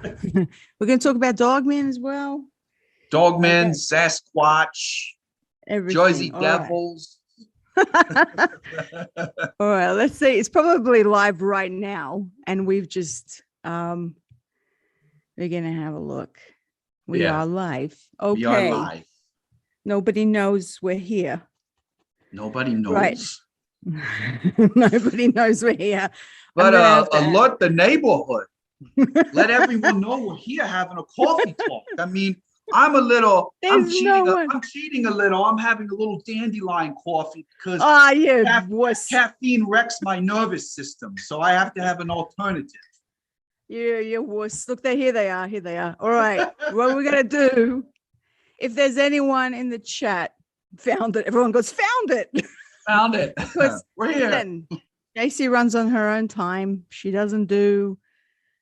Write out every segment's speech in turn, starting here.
We're going to talk about Dogman as well. Dogman, Sasquatch, Everything. Jersey All Devils. Right. All right, let's see. It's probably live right now, and we've just we're gonna have a look. We are live. Okay. We are live. Nobody knows we're here. Nobody knows. Right. Nobody knows we're here. But alert the neighborhood. Let everyone know we're here having a coffee talk. I mean, I'm cheating a little. I'm having a little dandelion coffee because caffeine wrecks my nervous system. So I have to have an alternative. Yeah, wuss. Look, here they are. Here they are. All right. What we're going to do, if there's anyone in the chat, found it. Everyone goes, found it. Found it. We're here. JC runs on her own time. She doesn't do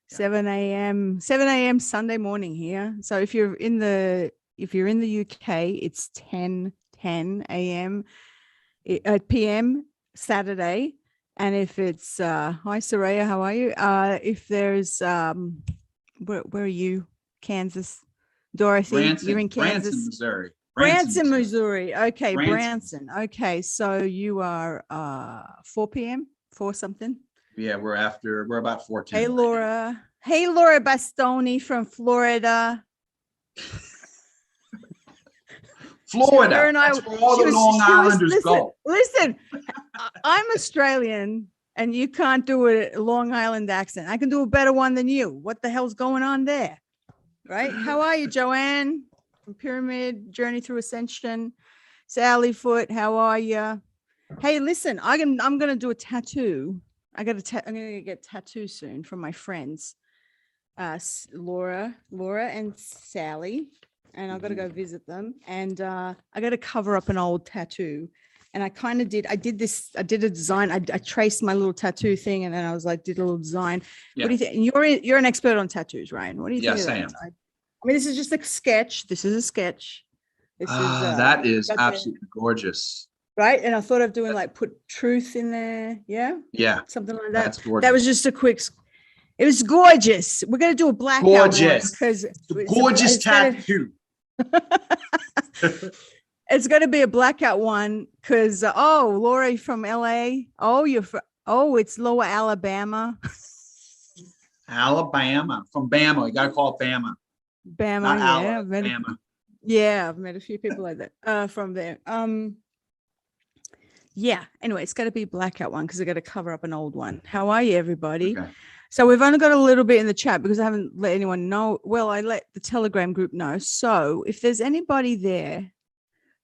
7 a.m. Sunday morning here. So if you're in the UK, it's 10 a.m. PM Saturday. And if it's hi Saraya, how are you? If there's where are you? Kansas, Dorothy, you're in Kansas, Branson, Missouri. Branson, Missouri. Okay, Branson. Okay, so you are 4 p.m. 4 something. Yeah, we're about 14. Hey Laura. Hey Laura Bastoni from Florida. Florida. That's where all the Long Islanders go. Listen, I'm Australian and you can't do a Long Island accent. I can do a better one than you. What the hell's going on there? Right? How are you, Joanne? From Pyramid, Journey Through Ascension. Sally Foot, how are you? Hey, listen, I'm going to do a tattoo. I'm going to get tattoos soon from my friends, Laura and Sally, and I've got to go visit them. And I got to cover up an old tattoo. And I kind of did. I did a design. I traced my little tattoo thing, and then I was like, did a little design. Yeah. What do you think? And you're an expert on tattoos, Ryan. What do you think? Yes, I am. I mean, this is just a sketch. This is a sketch. This is that is absolutely gorgeous. Right. And I thought of doing like put truth in there. Yeah. Yeah. Something like that. That's gorgeous. That was just a quick. It was gorgeous. We're going to do a blackout. Gorgeous. Because gorgeous tattoo. It's going to be a blackout one because, Laura from LA. It's Lower Alabama. Alabama. From Bama. You got to call it Bama. Bama. Not yeah. Bama. Yeah. I've met a few people like that from there. Yeah. Anyway, it's got to be a blackout one because I got to cover up an old one. How are you, everybody? Okay. So we've only got a little bit in the chat because I haven't let anyone know. Well, I let the Telegram group know. So if there's anybody there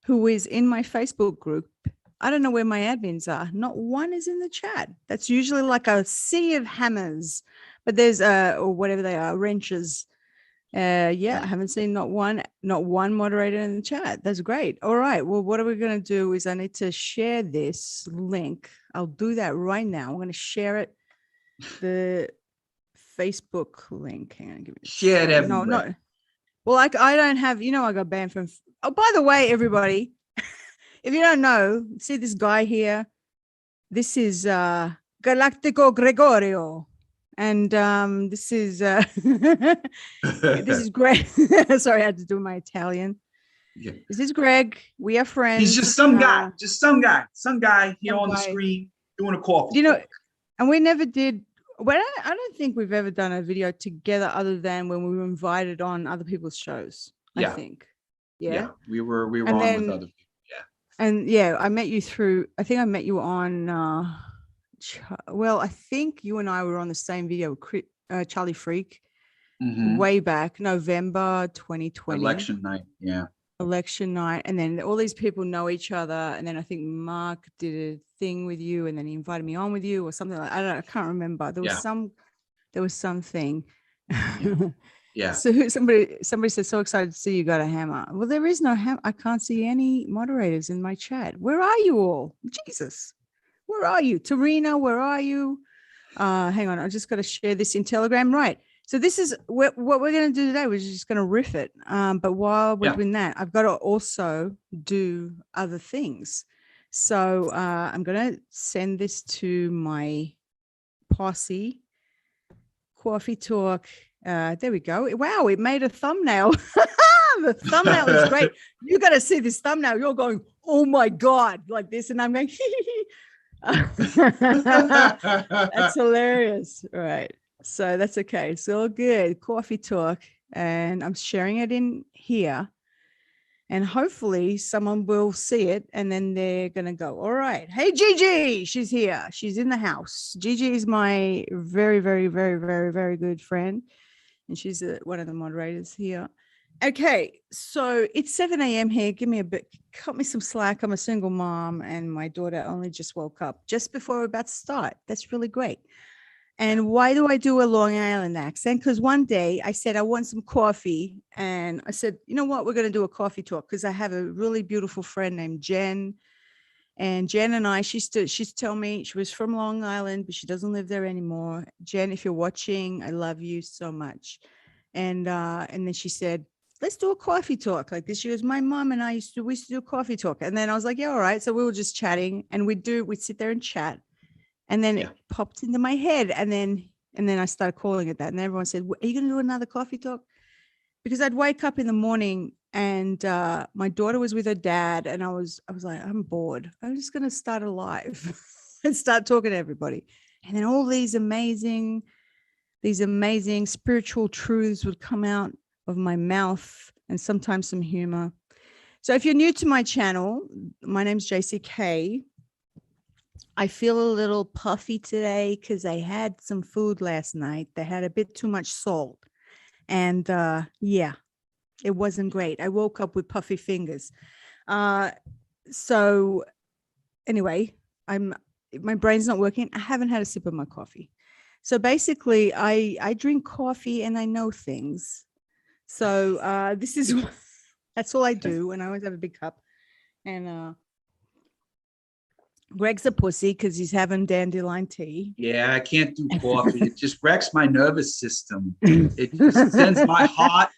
who is in my Facebook group, I don't know where my admins are. Not one is in the chat. That's usually like a sea of hammers, but there's or whatever they are, wrenches. I haven't seen not one moderator in the chat. That's great. All right. Well, what are we going to do is I need to share this link. I'll do that right now. I'm going to share it. The Facebook link. Hang on, give me share it everywhere. No. Well, I don't have, I got banned from. Oh, by the way, everybody, if you don't know, see this guy here. This is Galactico Gregorio. And this is this is Greg. Sorry, I had to do my Italian. Yeah. This is Greg. We are friends. He's just some guy here on the screen doing a coffee. And we never did. Well, I don't think we've ever done a video together other than when we were invited on other people's shows. I think. Yeah. We were on with other people. Yeah. And I met you I think I met you on. I think you and I were on the same video, Charlie Freak, way back November 2020. Election night. Yeah. Election night, and then all these people know each other, and then I think Mark did a thing with you, and then he invited me on with you or something like I can't remember. There was something. Yeah. So somebody said, so excited to see you got a hammer. Well, there is no hammer. I can't see any moderators in my chat. Where are you all? Jesus, where are you? Tarina, where are you? Hang on, I just got to share this in Telegram, right? So this is what we're going to do today. We're just going to riff it. But while we're doing that, I've got to also do other things. So I'm going to send this to my posse, Cawfee Tawk, There we go. Wow, it made a thumbnail. The thumbnail is great. You got to see this thumbnail. You're going, oh my God, like this. And I'm going, that's hilarious. All right. So that's okay. It's all good. Cawfee Talk. And I'm sharing it in here. And hopefully someone will see it and then they're going to go, all right. Hey, Gigi, she's here. She's in the house. Gigi is my very, very, very, very, very good friend. And she's one of the moderators here. Okay. So it's 7 a.m. here. Cut me some slack. I'm a single mom and my daughter only just woke up just before we're about to start. That's really great. And why do I do a Long Island accent? Because one day I said, I want some coffee. And I said, you know what? We're going to do a coffee talk because I have a really beautiful friend named Jen. And Jen and I, she's telling me she was from Long Island, but she doesn't live there anymore. Jen, if you're watching, I love you so much. And then she said, let's do a coffee talk like this. She goes, my mom and I used to do a coffee talk. And then I was like, yeah, all right. So we were just chatting and we'd sit there and chat. And then it popped into my head. And then I started calling it that. And everyone said, are you going to do another coffee talk? Because I'd wake up in the morning and my daughter was with her dad. And I was like, I'm bored. I'm just going to start a live and start talking to everybody. And then all these amazing spiritual truths would come out of my mouth and sometimes some humor. So if you're new to my channel, my name's JCK. I feel a little puffy today because I had some food last night. They had a bit too much salt. And it wasn't great. I woke up with puffy fingers. So anyway, my brain's not working. I haven't had a sip of my coffee. So basically I drink coffee and I know things. So that's all I do. And I always have a big cup. And Greg's a pussy because he's having dandelion tea. Yeah, I can't do coffee. It just wrecks my nervous system. It just sends my heart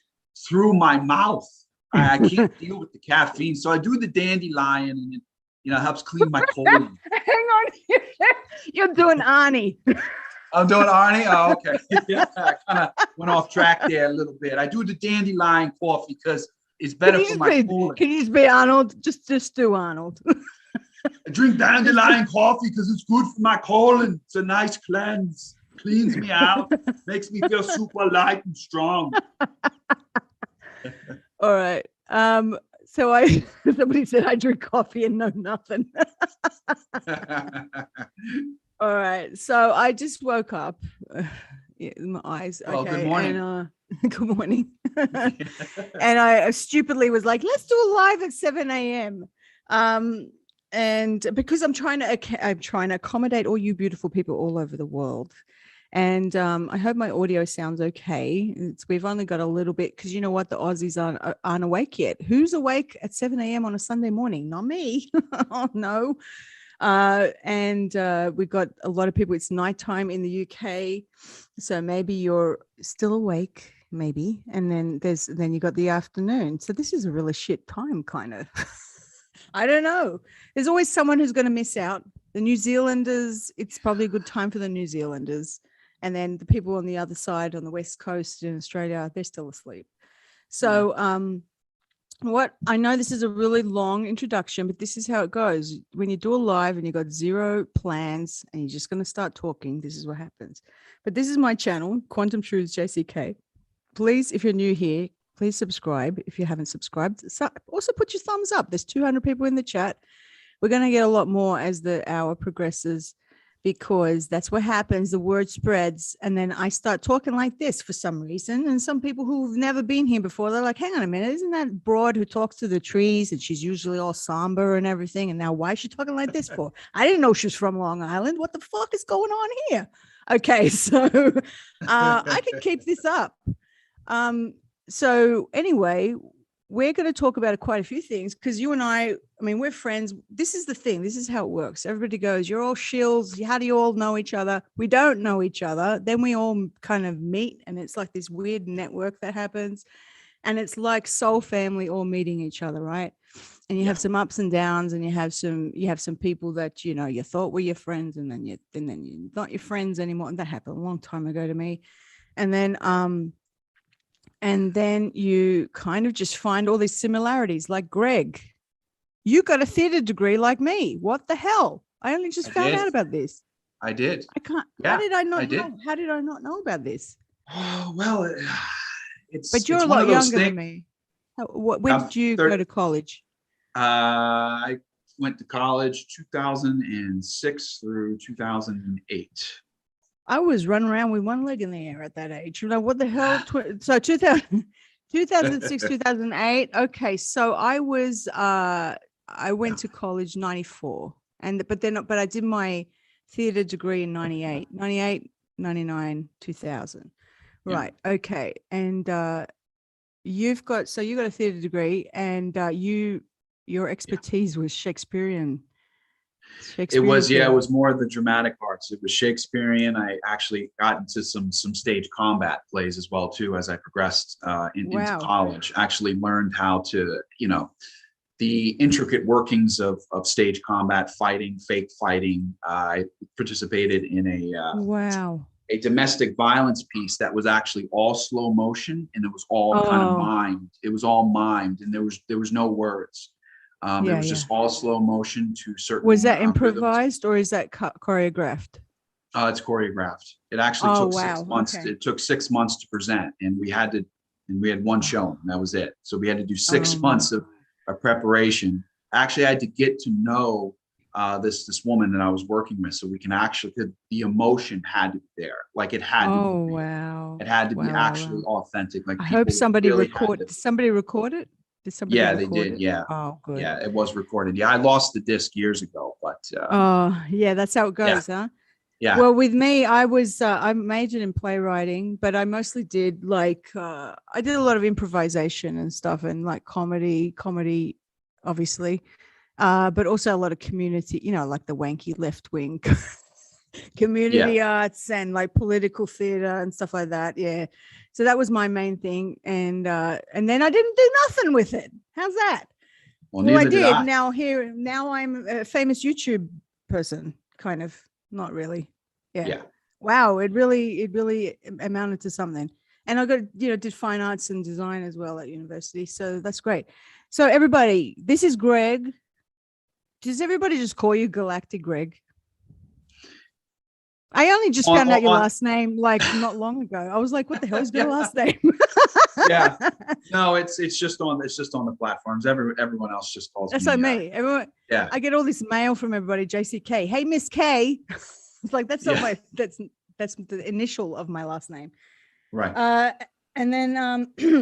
through my mouth. I can't deal with the caffeine. So I do the dandelion and it helps clean my colon. Hang on. You're doing Arnie. I'm doing Arnie? Oh, okay. Yeah, I kind of went off track there a little bit. I do the dandelion coffee because it's better for my colon. Can you just be Arnold? Just do Arnold. I drink dandelion coffee because it's good for my colon. It's a nice cleanse. Cleans me out. Makes me feel super light and strong. All right. So somebody said I drink coffee and know nothing. All right. So I just woke up. My eyes. Okay. Oh, good morning. And, good morning. And I stupidly was like, let's do a live at 7 a.m. And because I'm trying to accommodate all you beautiful people all over the world. And I hope my audio sounds okay. We've only got a little bit because you know what? The Aussies aren't awake yet. Who's awake at 7 a.m. on a Sunday morning? Not me. Oh, no. And we've got a lot of people. It's nighttime in the UK. So maybe you're still awake, maybe. And then you got the afternoon. So this is a really shit time, kind of. I don't know. There's always someone who's going to miss out. The New Zealanders, it's probably a good time for the New Zealanders. And then the people on the other side, on the West Coast in Australia, they're still asleep. So what I know this is a really long introduction, but this is how it goes. When you do a live and you've got zero plans and you're just going to start talking, this is what happens. But this is my channel, Quantum Truths JCK. Please, if you're new here, please subscribe if you haven't subscribed. So also put your thumbs up. There's 200 people in the chat. We're going to get a lot more as the hour progresses because that's what happens. The word spreads. And then I start talking like this for some reason. And some people who've never been here before, they're like, hang on a minute. Isn't that broad who talks to the trees? And she's usually all somber and everything. And now why is she talking like this for? I didn't know she was from Long Island. What the fuck is going on here? Okay, so I can keep this up. So anyway, we're going to talk about quite a few things because you and I mean, we're friends. This is the thing. This is how it works. Everybody goes, you're all shills. How do you all know each other? We don't know each other. Then we all kind of meet and it's like this weird network that happens. And it's like soul family all meeting each other, right? And you have some ups and downs and you have some people that, you know, you thought were your friends and then you're not your friends anymore. And that happened a long time ago to me. And then, And then you kind of just find all these similarities, like Greg. You got a theater degree like me. What the hell? I only just found out about this. I did. I can't. Yeah, how did I not I did. know? How did I not know about this? Oh, well, But you're it's a one lot of those younger than things. me. When did you go to college? I went to college 2006 through 2008. I was running around with one leg in the air at that age. You know, what the hell? So 2006, 2008. Okay. So I went to college 94. But I did my theater degree in 98, 99, 2000. Yeah. Right. Okay. And you got a theater degree, and your expertise was Shakespearean. It was more of the dramatic arts. It was Shakespearean. I actually got into some stage combat plays as well too as I progressed into college. Actually learned how to, the intricate workings of stage combat, fighting, fake fighting. I participated in a domestic violence piece that was actually all slow motion, and it was all kind of mimed. It was all mimed, and there was no words. It was just all slow motion to certain. Was that improvised rhythms. Or is that choreographed? It's choreographed. It actually took 6 months. Okay. It took 6 months to present, and we had one show, and that was it. So we had to do 6 months of preparation. Actually, I had to get to know this woman that I was working with, so we can actually, the emotion had to be there. Like it had to be. Wow. It had to be actually authentic. Like I hope somebody recorded. Did somebody record it? They did. Yeah. Oh, good. Yeah, it was recorded. Yeah, I lost the disc years ago, but. That's how it goes, huh? Yeah. Well, with me, I majored in playwriting, but I mostly did I did a lot of improvisation and stuff, and like comedy, obviously, but also a lot of community, like the wanky left wing community arts and like political theater and stuff like that. Yeah. So that was my main thing. And then I didn't do nothing with it. How's that? Well, I did. Now I'm a famous YouTube person, kind of, not really. Yeah. Wow. It really amounted to something. And I got, did fine arts and design as well at university. So that's great. So everybody, this is Greg. Does everybody just call you Galactic Greg? I only just found out your last name not long ago. I was like, what the hell is your last name? Yeah. No, it's just on the platforms. Everyone else just calls me. That's like me. Everyone, I get all this mail from everybody, JCK. Hey, Miss K. It's like that's not that's the initial of my last name. Right. And then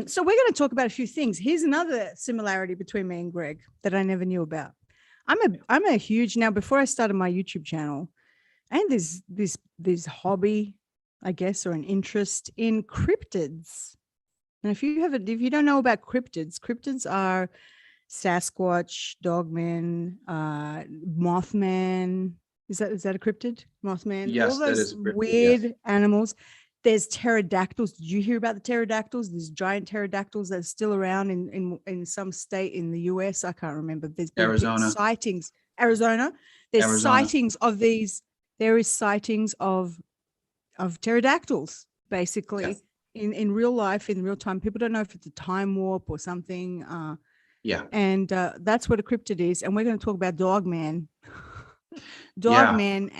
so we're going to talk about a few things. Here's another similarity between me and Greg that I never knew about. I'm a huge, now before I started my YouTube channel, and there's this hobby, I guess, or an interest in cryptids. And if you don't know about cryptids are Sasquatch, Dogman, Mothman. Is that a cryptid? Mothman. Yes, all those that is a cryptid, weird animals. There's pterodactyls. Did you hear about the pterodactyls? There's giant pterodactyls that are still around in some state in the US. I can't remember. There's been Arizona sightings. Arizona. There's sightings of these. There is sightings of pterodactyls, basically, in real life, in real time. People don't know if it's a time warp or something. And that's what a cryptid is. And we're going to talk about Dogman. Dogman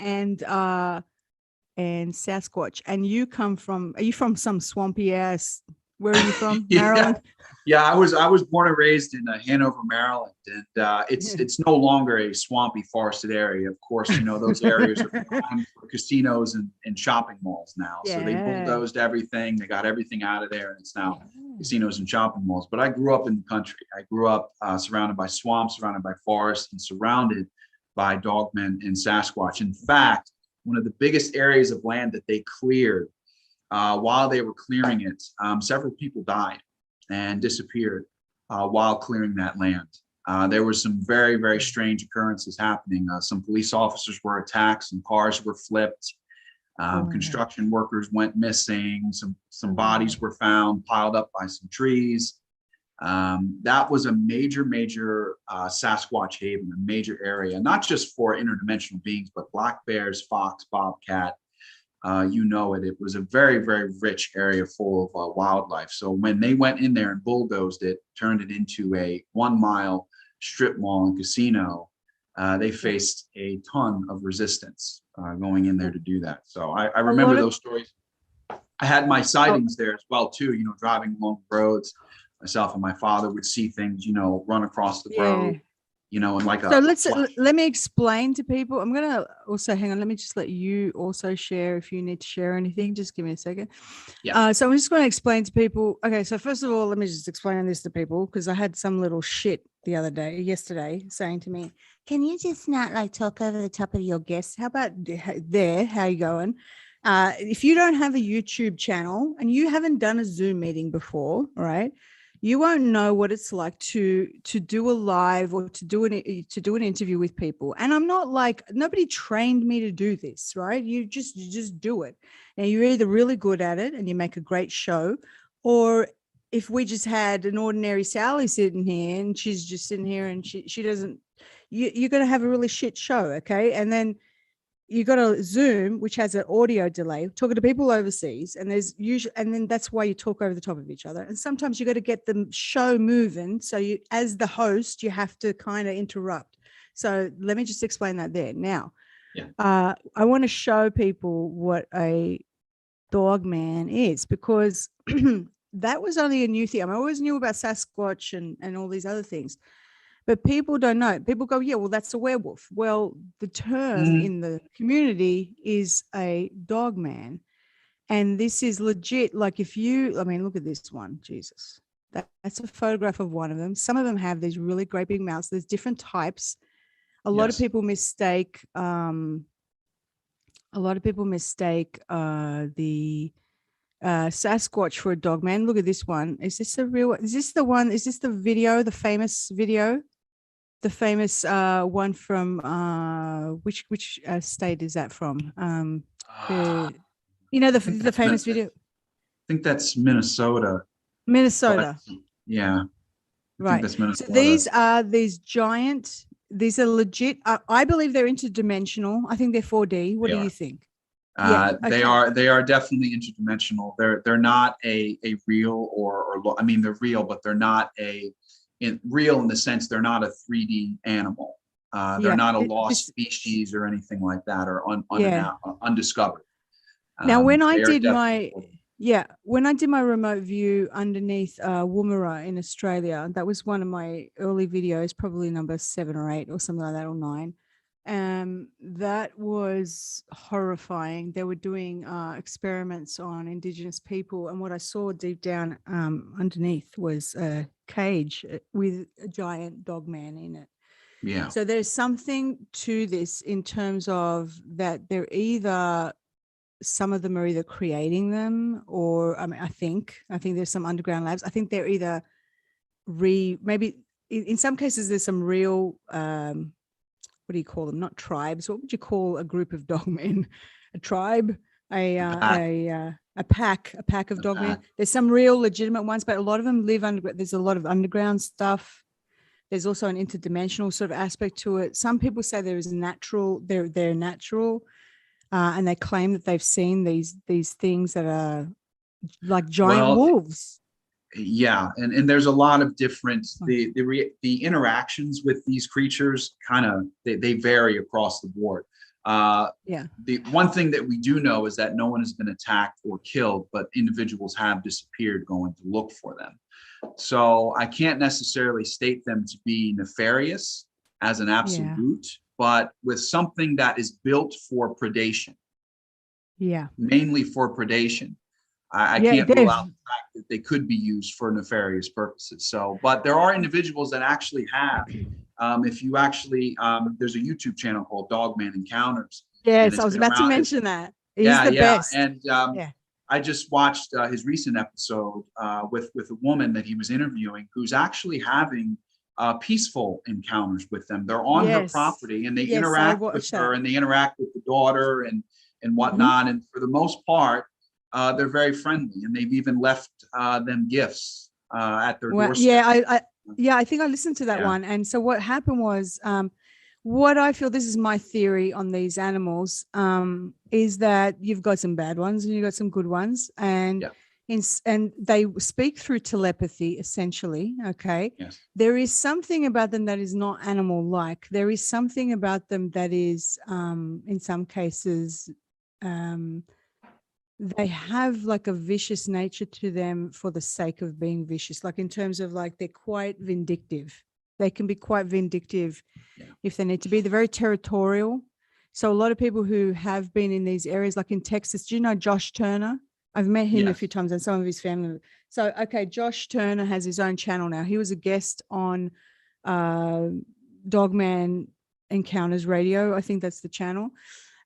and Sasquatch. And are you from some swampy ass? Where are you from? Maryland? Yeah, I was born and raised in Hanover, Maryland, and it's no longer a swampy, forested area. Of course, those areas are primed for casinos and shopping malls now. So they bulldozed everything. They got everything out of there, and it's now casinos and shopping malls. But I grew up in the country. I grew up surrounded by swamps, surrounded by forests, and surrounded by Dogmen and Sasquatch. In fact, one of the biggest areas of land that they cleared, while they were clearing it, several people died and disappeared while clearing that land. There were some very, very strange occurrences happening. Some police officers were attacked, some cars were flipped, construction workers went missing, some bodies were found piled up by some trees. That was a major Sasquatch haven, a major area, not just for interdimensional beings, but black bears, fox, bobcat, you know it. It was a very, very rich area full of wildlife. So when they went in there and bulldozed it, turned it into a 1 mile strip mall and casino, they faced a ton of resistance going in there to do that. So I remember those stories. I had my sightings there as well too, you know, driving along roads. Myself and my father would see things, you know, run across the road, you know, and like so let me explain to people. I'm going to also, hang on, let me just let you also share if you need to share anything. Just give me a second. Yeah. So I'm just going to explain to people. Okay, so first of all, let me just explain this to people, because I had some little shit yesterday saying to me, can you just not like talk over the top of your guests? How about there? How you going? If you don't have a YouTube channel and you haven't done a Zoom meeting before, right, you won't know what it's like to do a live or to do an interview with people. And I'm not like, nobody trained me to do this, right? You just do it. Now you're either really good at it and you make a great show, or if we just had an ordinary Sally sitting here and she's just sitting here and she doesn't, you're going to have a really shit show. Okay. And then you got a Zoom, which has an audio delay, talking to people overseas, and there's usually, and then that's why you talk over the top of each other. And sometimes you got to get the show moving. So you, as the host, you have to kind of interrupt. So let me just explain that there. Now, I want to show people what a Dogman is, because that was only a new thing. I always knew about Sasquatch and all these other things. But people don't know. People go, yeah, well, that's a werewolf. Well, the term in the community is a dogman. And this is legit. Like if you, I mean, look at this one, Jesus. That's a photograph of one of them. Some of them have these really great big mouths. There's different types. A lot of people mistake the Sasquatch for a dogman. Look at this one. Is this the real? Is this the one? Is this the video, the famous video? The famous one from which state is that from? You know, the famous video. I think that's Minnesota. Minnesota. Yeah. Right. That's Minnesota. So these are these are legit. I believe they're interdimensional. I think they're 4D. What do you think? They are definitely interdimensional. They're not a real or I mean, they're real, but they're not real in the sense they're not a 3D animal. They're not a lost species or anything like that, or undiscovered. Now, when I did my remote view underneath Woomera in Australia, that was one of my early videos, probably number 7 or 8 or something like that, or 9. That was horrifying. They were doing experiments on Indigenous people, and what I saw deep down underneath was a cage with a giant dogman in it. Yeah. So there's something to this in terms of that they're either, some of them are either creating them, or I mean, I think there's some underground labs. I think they're either maybe in some cases there's some real what do you call them? Not tribes. What would you call a group of dogmen? A tribe, a pack of dogmen. There's some real legitimate ones, but a lot of them live under. There's a lot of underground stuff. There's also an interdimensional sort of aspect to it. Some people say there is natural. They're natural, and they claim that they've seen these things that are like giant wolves. Yeah, and there's a lot of different the interactions with these creatures kind of they vary across the board. The one thing that we do know is that no one has been attacked or killed, but individuals have disappeared going to look for them. So I can't necessarily state them to be nefarious as an absolute, but with something that is built for predation. Yeah. Mainly for predation. I can't rule out the fact that they could be used for nefarious purposes. So, but there are individuals that actually have. If you actually, there's a YouTube channel called Dogman Encounters. Yes, I was about to mention that. He's the best. And I just watched his recent episode with a woman that he was interviewing who's actually having peaceful encounters with them. They're on her property and they interact with her and they interact with the daughter and whatnot. And for the most part, they're very friendly, and they've even left them gifts at their doorstep. I think I listened to that one. And so what happened was what I feel, this is my theory on these animals, is that you've got some bad ones and you've got some good ones, and and they speak through telepathy, essentially. Okay. Yes. There is something about them that is not animal-like. There is something about them that is, in some cases, they have like a vicious nature to them for the sake of being vicious. Like in terms of like, they're quite vindictive. They can be quite vindictive if they need to be. They're very territorial. So a lot of people who have been in these areas, like in Texas, do you know Josh Turner? I've met him a few times and some of his family. So, okay, Josh Turner has his own channel now. He was a guest on Dogman Encounters Radio. I think that's the channel.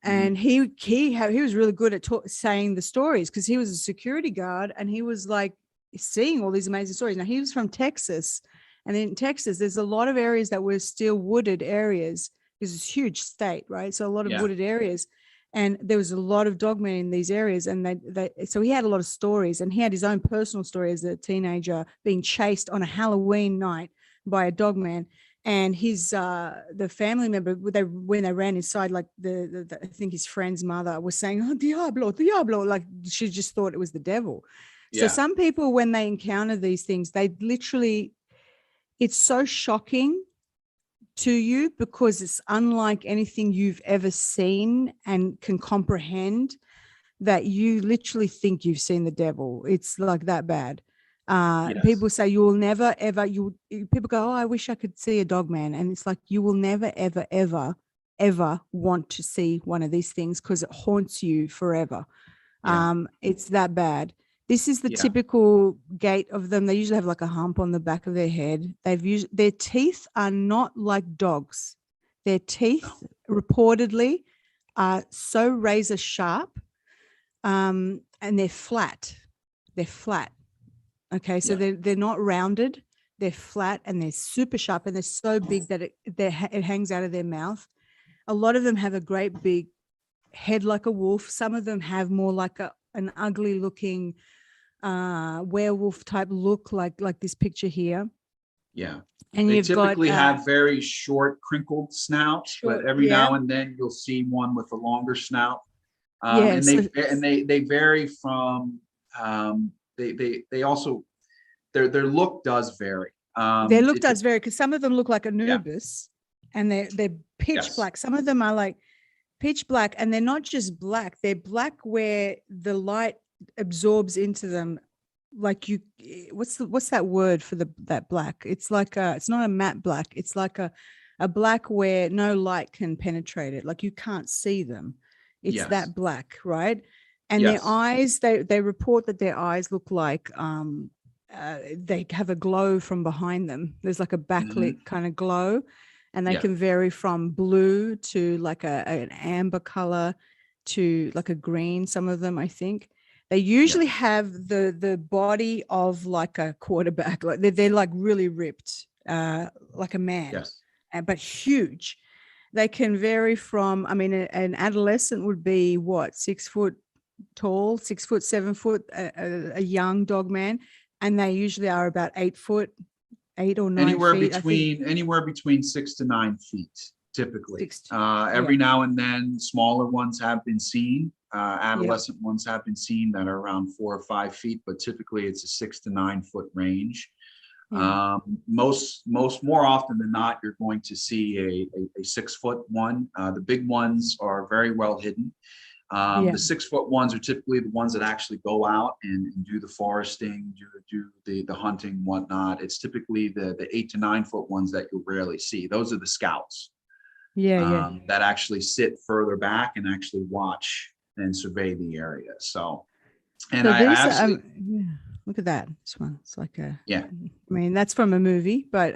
And he was really good at saying the stories, because he was a security guard and he was like seeing all these amazing stories. Now, he was from Texas. And in Texas, there's a lot of areas that were still wooded areas. It's a huge state, right? So a lot of wooded areas. And there was a lot of dogmen in these areas. And so he had a lot of stories, and he had his own personal story as a teenager being chased on a Halloween night by a dogman. And his the family member, when they ran inside, like I think his friend's mother was saying, "Oh, Diablo, Diablo," like she just thought it was the devil. So some people, when they encounter these things, they literally, it's so shocking to you because it's unlike anything you've ever seen and can comprehend, that you literally think you've seen the devil. It's like that bad. People say you will never ever, people go, "Oh, I wish I could see a dog man," and it's like, you will never ever ever ever want to see one of these things because it haunts you forever. It's that bad. This is the typical gait of them. They usually have like a hump on the back of their head. Their teeth are not like dogs. Their teeth reportedly are so razor sharp, and they're flat. They're flat. Okay, so they're not rounded. They're flat and they're super sharp, and they're so big that it hangs out of their mouth. A lot of them have a great big head like a wolf. Some of them have more like an ugly looking werewolf type look, like this picture here. Yeah. And they typically have very short crinkled snouts, but every now and then you'll see one with a longer snout. And they vary from they also their look does vary. Their look does vary, because some of them look like Anubis, and they're pitch black. Some of them are like pitch black, and they're not just black. They're black where the light absorbs into them. Like what's that word for that black? It's like it's not a matte black. It's like a black where no light can penetrate it. Like you can't see them. It's that black, right? And their eyes, they report that their eyes look like they have a glow from behind them. There's like a backlit kind of glow, and they can vary from blue to like an amber color to like a green. Some of them, I think. They usually have the body of like a quarterback. Like they're like really ripped, like a man, but huge. They can vary from, I mean, an adolescent would be what, 6 foot tall, 6 foot, 7 foot, a young dog man, and they usually are about 8 foot, 8 or 9 feet. Anywhere between 6 to 9 feet, typically. Every now and then, smaller ones have been seen. Adolescent ones have been seen that are around 4 or 5 feet, but typically it's a 6 to 9 foot range. More often than not, you're going to see a 6 foot one. The big ones are very well hidden. The 6 foot ones are typically the ones that actually go out and do the foresting, do the hunting, whatnot. It's typically the 8 to 9 foot ones that you'll rarely see. Those are the scouts. That actually sit further back and actually watch and survey the area. So, and I absolutely look at that. This one, it's like I mean, that's from a movie, but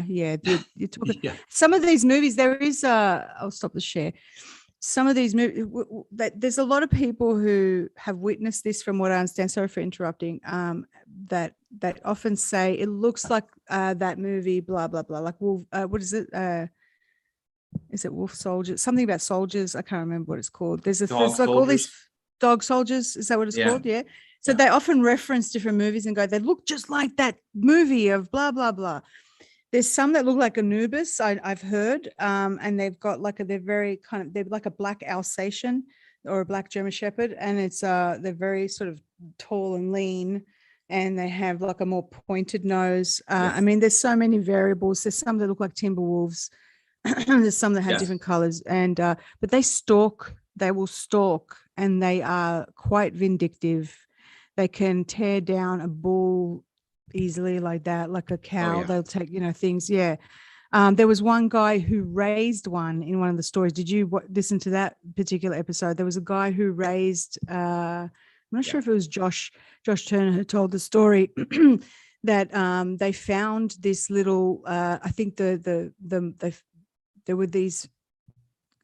you talk some of these movies. There is I'll stop the share. Some of these movies, there's a lot of people who have witnessed this, from what I understand. Sorry for interrupting. That often say it looks like that movie, blah blah blah. Like Wolf, what is it? Is it Wolf Soldiers? Something about soldiers. I can't remember what it's called. There's like all these dog soldiers. Is that what it's called? Yeah. So they often reference different movies and go, they look just like that movie of blah blah blah. There's some that look like Anubis, I've heard, and they've got like they're like a black Alsatian or a black German Shepherd, and they're very sort of tall and lean, and they have like a more pointed nose. I Yes. mean, there's so many variables. There's some that look like timber wolves. There's some that have Yes. different colors, and but they will stalk, and they are quite vindictive. They can tear down a bull easily like that, like a cow. yeah. They'll take, things. Yeah. There was one guy who raised one in one of the stories. Did you listen to that particular episode? There was a guy who raised, I'm not sure if it was Josh Turner who told the story that they found this little, I think there were these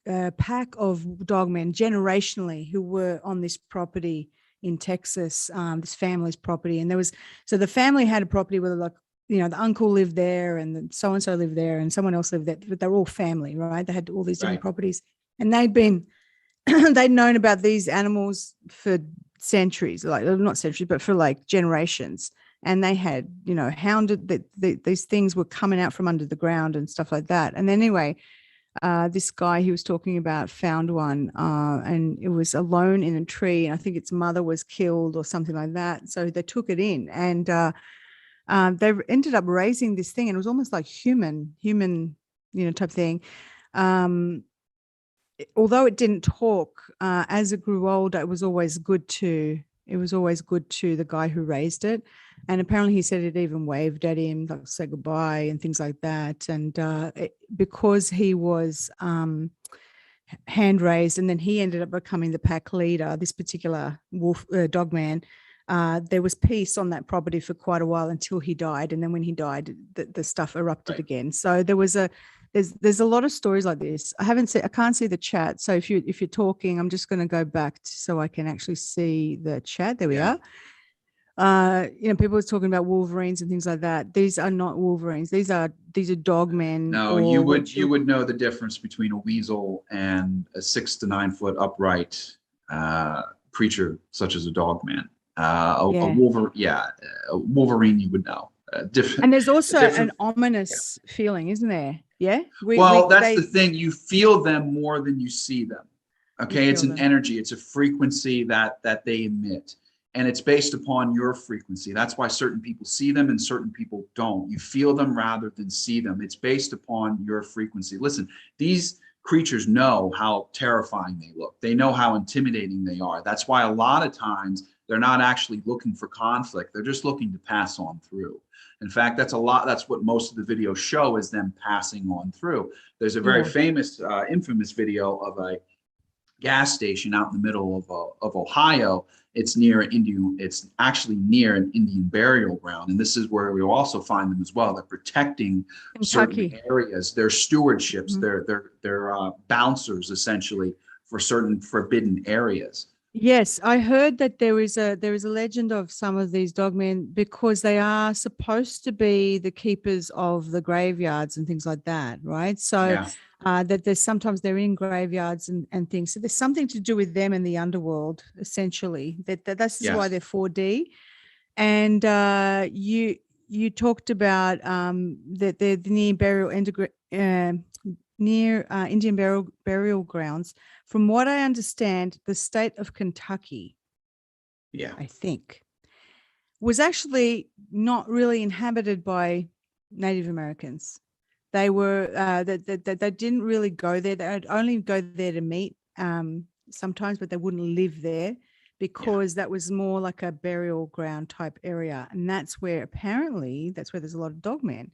pack of dogmen generationally who were on this property in Texas, this family's property. And so the family had a property where like, the uncle lived there and so-and-so lived there and someone else lived there, but they're all family, right? They had all these different properties, and they'd known about these animals for centuries, like not centuries, but for like generations. And they had, hounded that these things were coming out from under the ground and stuff like that. And anyway, this guy he was talking about found one, and it was alone in a tree. And I think its mother was killed or something like that. So they took it in, and they ended up raising this thing, and it was almost like human, type thing. Although it didn't talk, as it grew older, it was always good to the guy who raised it. And apparently he said it even waved at him, like say goodbye and things like that. And because he was hand raised, and then he ended up becoming the pack leader, this particular dogman, there was peace on that property for quite a while until he died. And then when he died, the stuff erupted again. So there's a lot of stories like this. I can't see the chat. So if you're talking, I'm just going to go back so I can actually see the chat. There we are. People were talking about wolverines and things like that. These are not wolverines. These are dogmen. No, you would know the difference between a weasel and a 6 to 9 foot upright creature such as a dogman. A Wolverine, you would know. Different. And there's also an ominous feeling, isn't there? Yeah. That's the thing. You feel them more than you see them. Okay, it's an energy. It's a frequency that they emit. And it's based upon your frequency. That's why certain people see them and certain people don't. You feel them rather than see them. It's based upon your frequency. Listen, these creatures know how terrifying they look. They know how intimidating they are. That's why a lot of times they're not actually looking for conflict. They're just looking to pass on through. In fact, that's what most of the videos show, is them passing on through. There's a very famous, infamous video of a gas station out in the middle of Ohio. It's actually near an Indian burial ground. And this is where we also find them as well. They're protecting certain areas. They're stewardships. They're bouncers essentially for certain forbidden areas. Yes, I heard that there is a legend of some of these dogmen because they are supposed to be the keepers of the graveyards and things like that, right? So that there's sometimes they're in graveyards and things. So there's something to do with them in the underworld, essentially. That's why they're 4D. And you talked about that they're near Indian burial grounds. From what I understand, the state of Kentucky, I think, was actually not really inhabited by Native Americans. They were they didn't really go there. They'd only go there to meet sometimes, but they wouldn't live there because that was more like a burial ground type area. And that's where there's a lot of dogmen.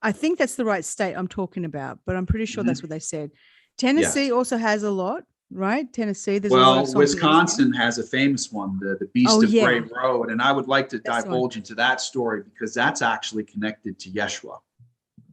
I think that's the right state I'm talking about, but I'm pretty sure that's what they said. Tennessee also has a lot, right? Tennessee, there's a lot of Wisconsin has a famous one, the Beast of Bray Road, and I would like to divulge into that story because that's actually connected to Yeshua.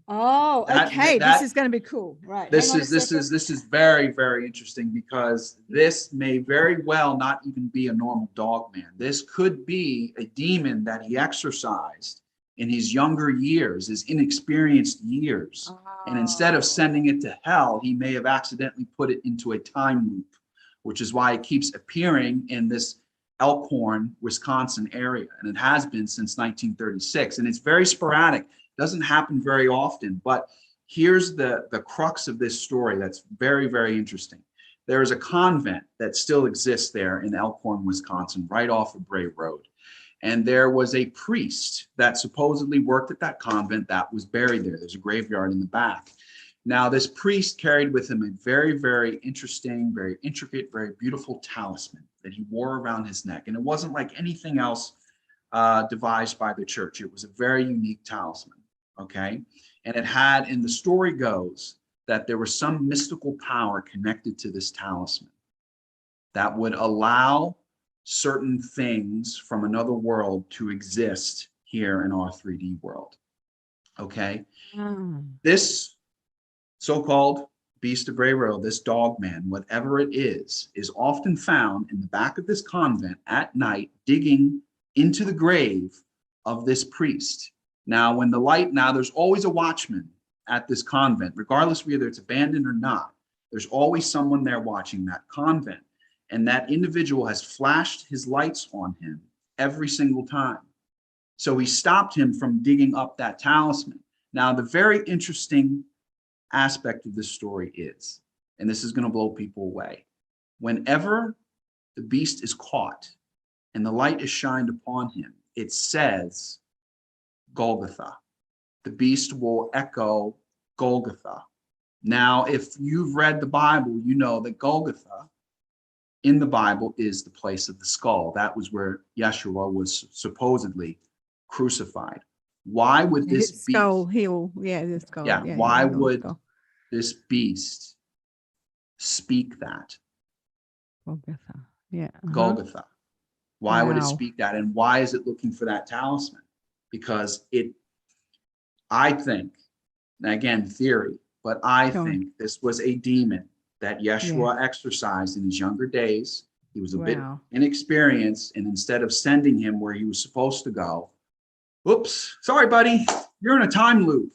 Oh, okay. This is going to be cool, right? This is very, very interesting because this may very well not even be a normal dogman. This could be a demon that he exorcised in his younger years, his inexperienced years. And instead of sending it to hell, he may have accidentally put it into a time loop, which is why it keeps appearing in this Elkhorn, Wisconsin area. And it has been since 1936. And it's very sporadic. Doesn't happen very often, but here's the crux of this story that's very, very interesting. There is a convent that still exists there in Elkhorn, Wisconsin, right off of Bray Road. And there was a priest that supposedly worked at that convent that was buried there. There's a graveyard in the back. Now, this priest carried with him a very, very interesting, very intricate, very beautiful talisman that he wore around his neck. And it wasn't like anything else devised by the church. It was a very unique talisman, okay? And it had, and the story goes, that there was some mystical power connected to this talisman that would allow certain things from another world to exist here in our 3D world, okay? This so-called beast of Bray Road, this Dogman, whatever it is often found in the back of this convent at night, digging into the grave of this priest. Now, there's always a watchman at this convent, regardless of whether it's abandoned or not. There's always someone there watching that convent. And that individual has flashed his lights on him every single time. So he stopped him from digging up that talisman. Now, the very interesting aspect of this story is, and this is going to blow people away, whenever the beast is caught and the light is shined upon him, it says Golgotha. The beast will echo Golgotha. Now, if you've read the Bible, you know that Golgotha in the Bible is the place of the skull. That was where Yeshua was supposedly crucified. Why would this skull beast, heel? Yeah, the skull. yeah, why would this beast speak that? Golgotha. Yeah. Golgotha. Why would it Wow. speak that? And why is it looking for that talisman? Because I think, and again, theory, but I think this was a demon that Yeshua exercised in his younger days. He was a bit inexperienced, and instead of sending him where he was supposed to go, whoops, sorry, buddy, you're in a time loop.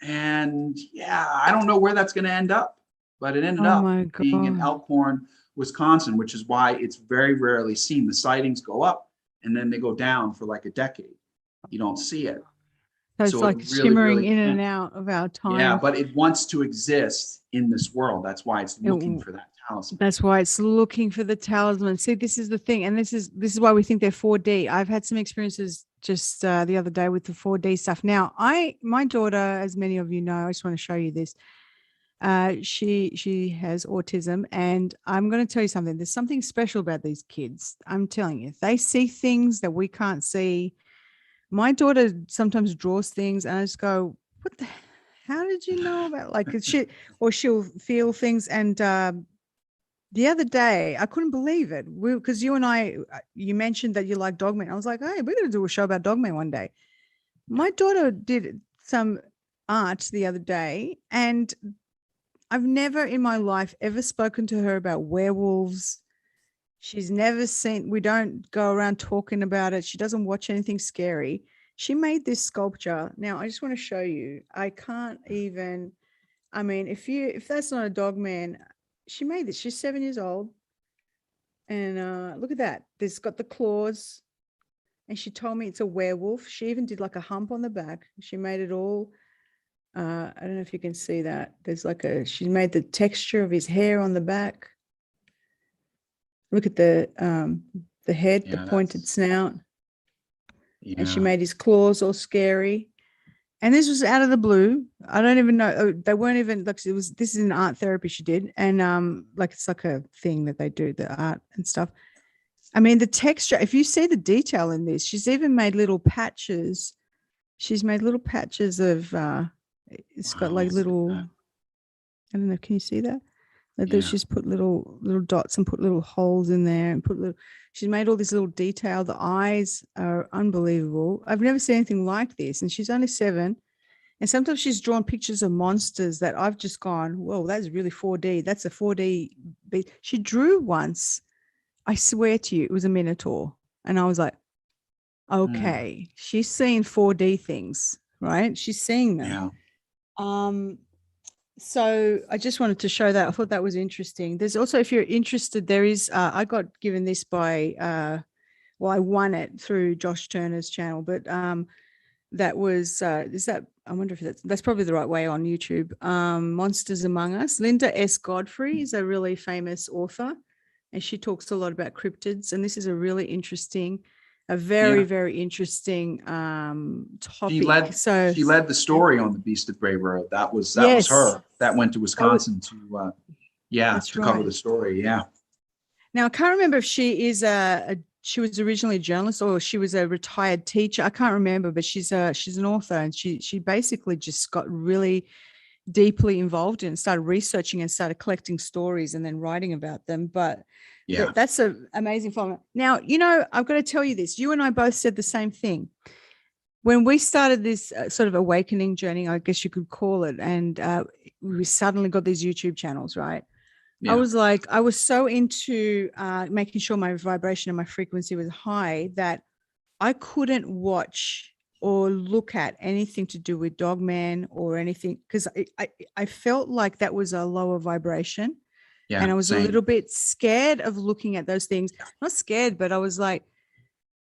And yeah, I don't know where that's going to end up, but it ended up being in Elkhorn, Wisconsin, which is why it's very rarely seen. The sightings go up and then they go down for like a decade. You don't see it. So it's like really, shimmering in and out of our time. Yeah, but it wants to exist in this world. That's why it's looking for that talisman. That's why it's looking for the talisman. See, this is the thing. And this is why we think they're 4D. I've had some experiences just the other day with the 4D stuff. Now, my daughter, as many of you know, I just want to show you this. She has autism, and I'm going to tell you something. There's something special about these kids. I'm telling you, they see things that we can't see. My daughter sometimes draws things, and I just go, how did you know about, like, she'll feel things. And the other day, I couldn't believe it, because you mentioned that you like Dogman. I was like, hey, we're going to do a show about Dogman one day. My daughter did some art the other day, and I've never in my life ever spoken to her about werewolves. She's never seen, we don't go around talking about it. She doesn't watch anything scary. She made this sculpture. Now, I just want to show you. I can't even, I mean, if that's not a Dogman, she made this. She's 7 years old. And look at that. There's got the claws. And she told me it's a werewolf. She even did like a hump on the back. She made it all. I don't know if you can see that. There's like she made the texture of his hair on the back. Look at the head, the pointed snout. Yeah. And she made his claws all scary. And this was out of the blue. I don't even know. They weren't even like, this is an art therapy she did. And like, it's like a thing that they do, the art and stuff. I mean, the texture, if you see the detail in this, she's even made little patches. She's made little patches of, it's got like little, I don't know, can you see that? Like she's put little dots and put little holes in there and she's made all this little detail. The eyes are unbelievable. I've never seen anything like this. And she's only 7. And sometimes she's drawn pictures of monsters that I've just gone, whoa, that's really 4D. That's a 4D. She drew once, I swear to you, it was a minotaur. And I was like, okay, she's seeing 4D things, right? She's seeing them. Yeah. So I just wanted to show that. I thought that was interesting. There's also, if you're interested, there is, I got given this by, I won it through Josh Turner's channel, but that was is that, I wonder if that's probably the right way on YouTube. Monsters Among Us. Linda S. Godfrey is a really famous author, and she talks a lot about cryptids. And this is a really interesting, a very, very interesting topic. She led the story on the Beast of Bray Road. That was Yes. her. That went to Wisconsin to cover right. the story. Yeah. Now I can't remember if she is she was originally a journalist or she was a retired teacher. I can't remember, but she's an author, and she basically just got really deeply involved in, started researching and started collecting stories and then writing about them. But that's an amazing format. Now, you know, I've got to tell you this. You and I both said the same thing. When we started this sort of awakening journey, I guess you could call it, and we suddenly got these YouTube channels, right? Yeah. I was so into making sure my vibration and my frequency was high that I couldn't watch or look at anything to do with Dogman or anything, because I felt like that was a lower vibration. Yeah, and I was a little bit scared of looking at those things. Not scared, but I was like,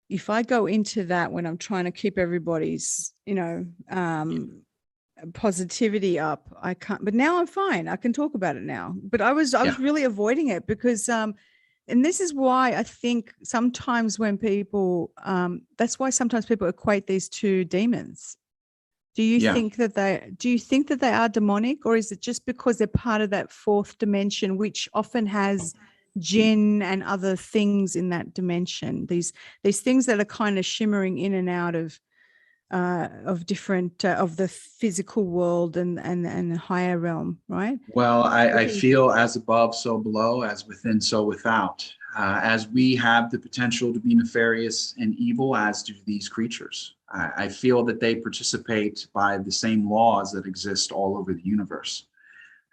if I go into that when I'm trying to keep everybody's, you know, positivity up, I can't. But now I'm fine. I can talk about it now. But I was really avoiding it because and this is why I think sometimes when people that's why sometimes people equate these two demons. Do you think that they are demonic, or is it just because they're part of that fourth dimension, which often has jinn and other things in that dimension, these things that are kind of shimmering in and out of different of the physical world and the higher realm, right? Well, I feel as above, so below, as within, so without. As we have the potential to be nefarious and evil, as do these creatures. I feel that they participate by the same laws that exist all over the universe.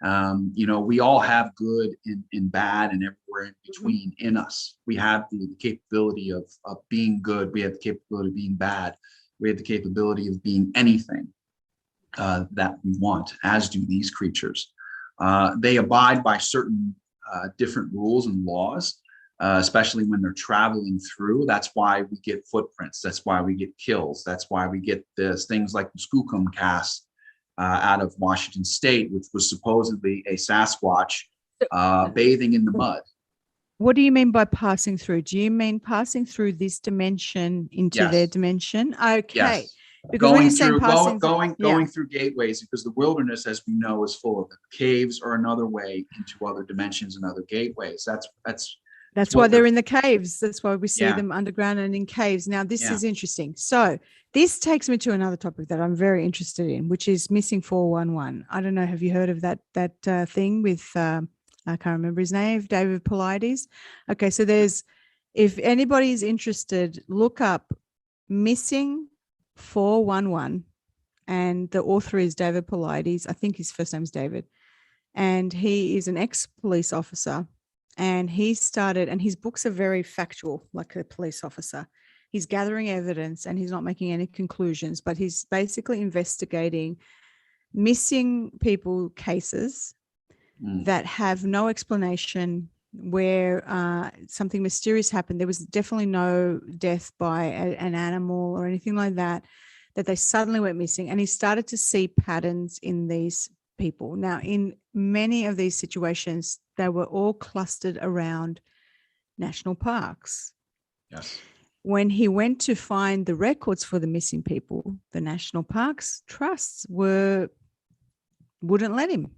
You know, we all have good and bad and everywhere in between in us. We have the capability of being good. We have the capability of being bad. We have the capability of being anything that we want, as do these creatures. They abide by certain different rules and laws, especially when they're traveling through. That's why we get footprints. That's why we get kills. That's why we get this things like the Skookum cast out of Washington State, which was supposedly a Sasquatch bathing in the mud. What do you mean by passing through? Do you mean passing through this dimension into their dimension? Okay. Yes. Because going through going through gateways, because the wilderness, as we know, is full of them. Caves are another way into other dimensions and other gateways. That's why they're in the caves. That's why we see them underground and in caves. Now, this is interesting. So this takes me to another topic that I'm very interested in, which is missing 411. I don't know. Have you heard of that thing with I can't remember his name, David Paulides? Okay, so if anybody is interested, look up missing 411, and the author is David Paulides. I think his first name is David, and he is an ex-police officer, and he started, and his books are very factual, like a police officer. He's gathering evidence and he's not making any conclusions, but he's basically investigating missing people cases that have no explanation, where something mysterious happened. There was definitely no death by an animal or anything like that they suddenly went missing. And he started to see patterns in these people. Now, in many of these situations, they were all clustered around national parks. Yes. When he went to find the records for the missing people, the national parks trusts wouldn't let him.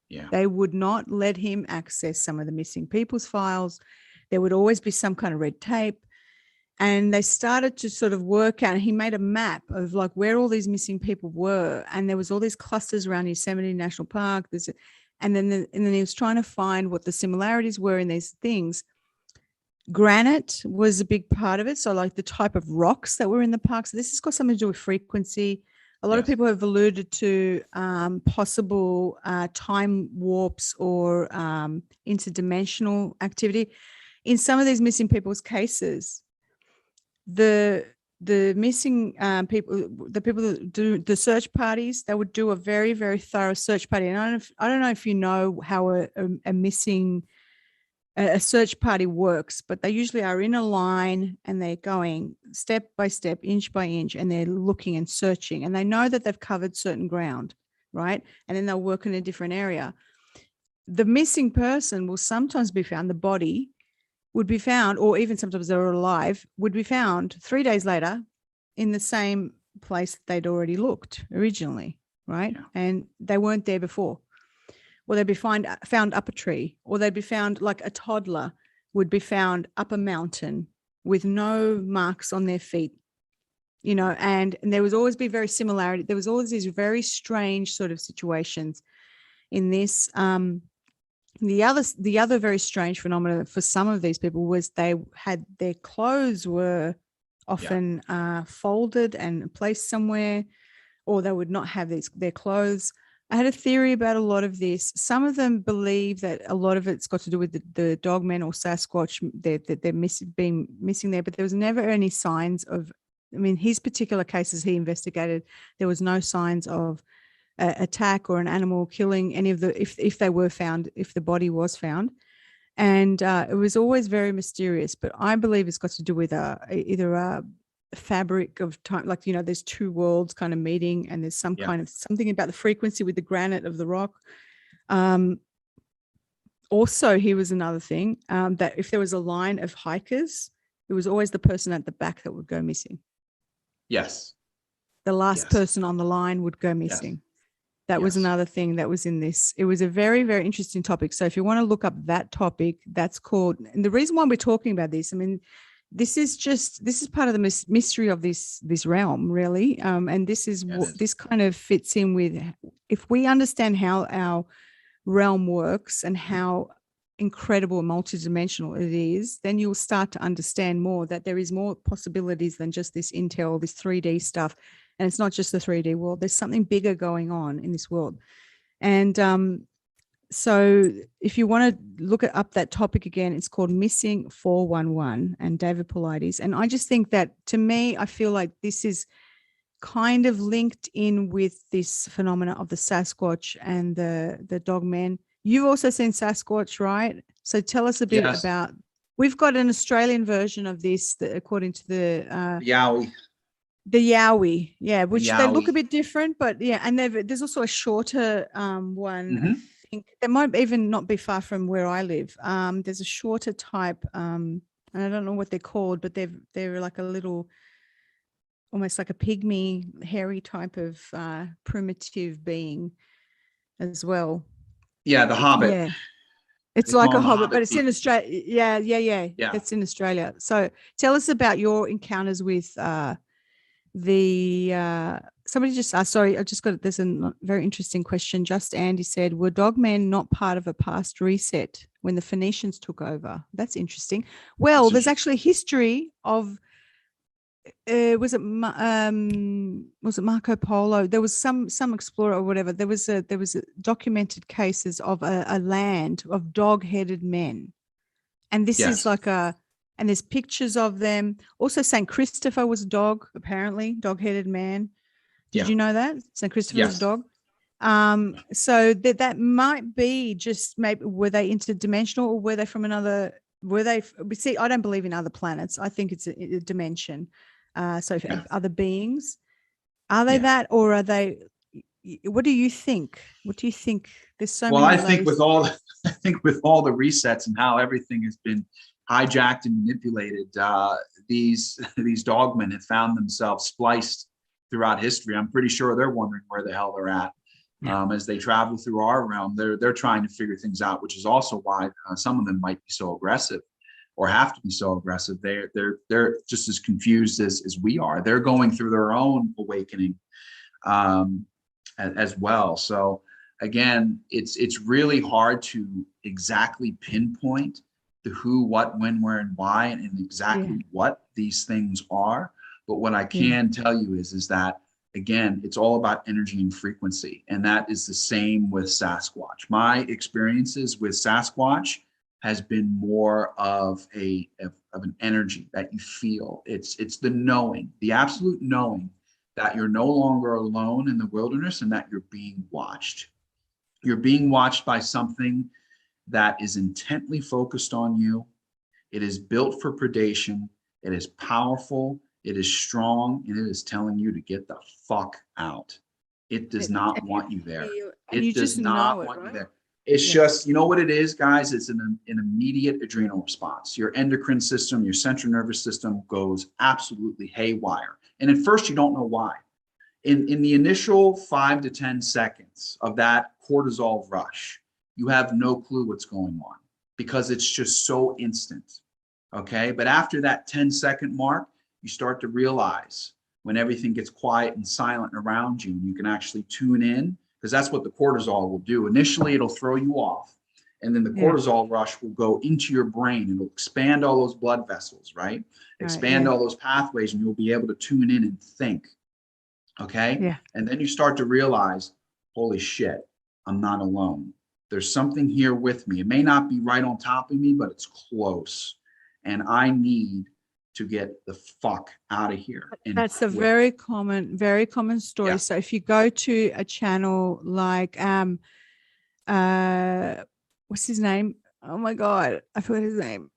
Yeah. They would not let him access some of the missing people's files. There would always be some kind of red tape. And they started to sort of work out, he made a map of like where all these missing people were. And there was all these clusters around Yosemite National Park. And then he was trying to find what the similarities were in these things. Granite was a big part of it. So like the type of rocks that were in the park. So this has got something to do with frequency. A lot of people have alluded to possible time warps or interdimensional activity. In some of these missing people's cases, the missing people, the people that do the search parties, they would do a very, very thorough search party. And I don't know if you know how a missing a search party works, but they usually are in a line and they're going step by step, inch by inch, and they're looking and searching, and they know that they've covered certain ground, right? And then they'll work in a different area. The missing person will sometimes be found, the body would be found, or even sometimes they're alive, would be found 3 days later in the same place that they'd already looked originally, right? Yeah. And they weren't there before. Or they'd be found up a tree, or they'd be found, like a toddler would be found up a mountain with no marks on their feet, you know, and there was always be very similarity. There was always these very strange sort of situations in this. The other very strange phenomenon for some of these people was they had their clothes were often folded and placed somewhere, or they would not have their clothes. I had a theory about a lot of this. Some of them believe that a lot of it's got to do with the Dogman or Sasquatch, that they're being missing there, but there was never any signs of, I mean, his particular cases he investigated, there was no signs of attack or an animal killing any of the, if they were found, if the body was found. And it was always very mysterious, but I believe it's got to do with either a fabric of time, like, you know, there's two worlds kind of meeting, and there's some kind of something about the frequency with the granite of the rock. Also, here was another thing, that if there was a line of hikers, it was always the person at the back that would go missing. Yes. The last person on the line would go missing. That was another thing that was in this. It was a very, very interesting topic. So if you want to look up that topic, that's called, and the reason why we're talking about this, I mean, this is part of the mystery of this realm, really. And this is what this kind of fits in with, if we understand how our realm works and how incredible and multidimensional it is, then you'll start to understand more that there is more possibilities than just this intel, this 3D stuff. And it's not just the 3D world. There's something bigger going on in this world. And so if you want to look up that topic again, it's called Missing 411 and David Paulides. And I just think that, to me, I feel like this is kind of linked in with this phenomena of the Sasquatch and the Dogman. You've also seen Sasquatch, right? So tell us a bit about, we've got an Australian version of this that, according to the Yowie. The Yowie, which they look a bit different, but and there's also a shorter one. I think that might even not be far from where I live. There's a shorter type, and I don't know what they're called, but they're like a little, almost like a pygmy, hairy type of primitive being as well. Yeah, the Hobbit. Yeah. It's like a hobbit, but it's in Australia. Yeah. It's in Australia. So tell us about your encounters with somebody just asked, sorry, I just got, there's a very interesting question. Just Andy said, were Dogmen not part of a past reset when the Phoenicians took over? That's interesting. Well, there's actually history of, was it Marco Polo? There was some explorer or whatever. There was a documented cases of a land of dog-headed men. And this is like and there's pictures of them. Also, St. Christopher was a dog, apparently, dog-headed man. Did you know that? St. Christopher was a dog. So that might be just, maybe, were they interdimensional, or were they from another, see, I don't believe in other planets. I think it's a dimension. So other beings, are they that, or are they, what do you think? What do you think? There's so many. Well, I think with all the resets and how everything has been hijacked and manipulated, these dogmen have found themselves spliced throughout history. I'm pretty sure they're wondering where the hell they're at as they travel through our realm. They're trying to figure things out, which is also why some of them might be so aggressive, or have to be so aggressive. They're just as confused as we are. They're going through their own awakening as well. So again, it's really hard to exactly pinpoint the who, what, when, where, and why, and exactly what these things are. But what I can tell you is that, again, it's all about energy and frequency. And that is the same with Sasquatch. My experiences with Sasquatch has been more of an energy that you feel. It's the knowing, the absolute knowing that you're no longer alone in the wilderness, and that you're being watched. You're being watched by something that is intently focused on you. It is built for predation. It is powerful. It is strong, and it is telling you to get the fuck out. It does not want you there. And you It does just not know it, want you right? there. It's Yeah. just, you know what it is, guys? It's an immediate adrenal response. Your endocrine system, your central nervous system goes absolutely haywire. And at first, you don't know why. In the initial 5 to 10 seconds of that cortisol rush, you have no clue what's going on because it's just so instant. Okay. But after that 10-second mark, you start to realize when everything gets quiet and silent around you, and you can actually tune in, because that's what the cortisol will do. Initially, it'll throw you off, and then the cortisol rush will go into your brain. It'll expand all those blood vessels, right? Expand all those pathways, and you'll be able to tune in and think. Okay. Yeah. And then you start to realize, holy shit, I'm not alone. There's something here with me. It may not be right on top of me, but it's close. And I need to get the fuck out of here. And that's a quit. very common story. Yeah. So if you go to a channel like what's his name? Oh my God, I forgot his name.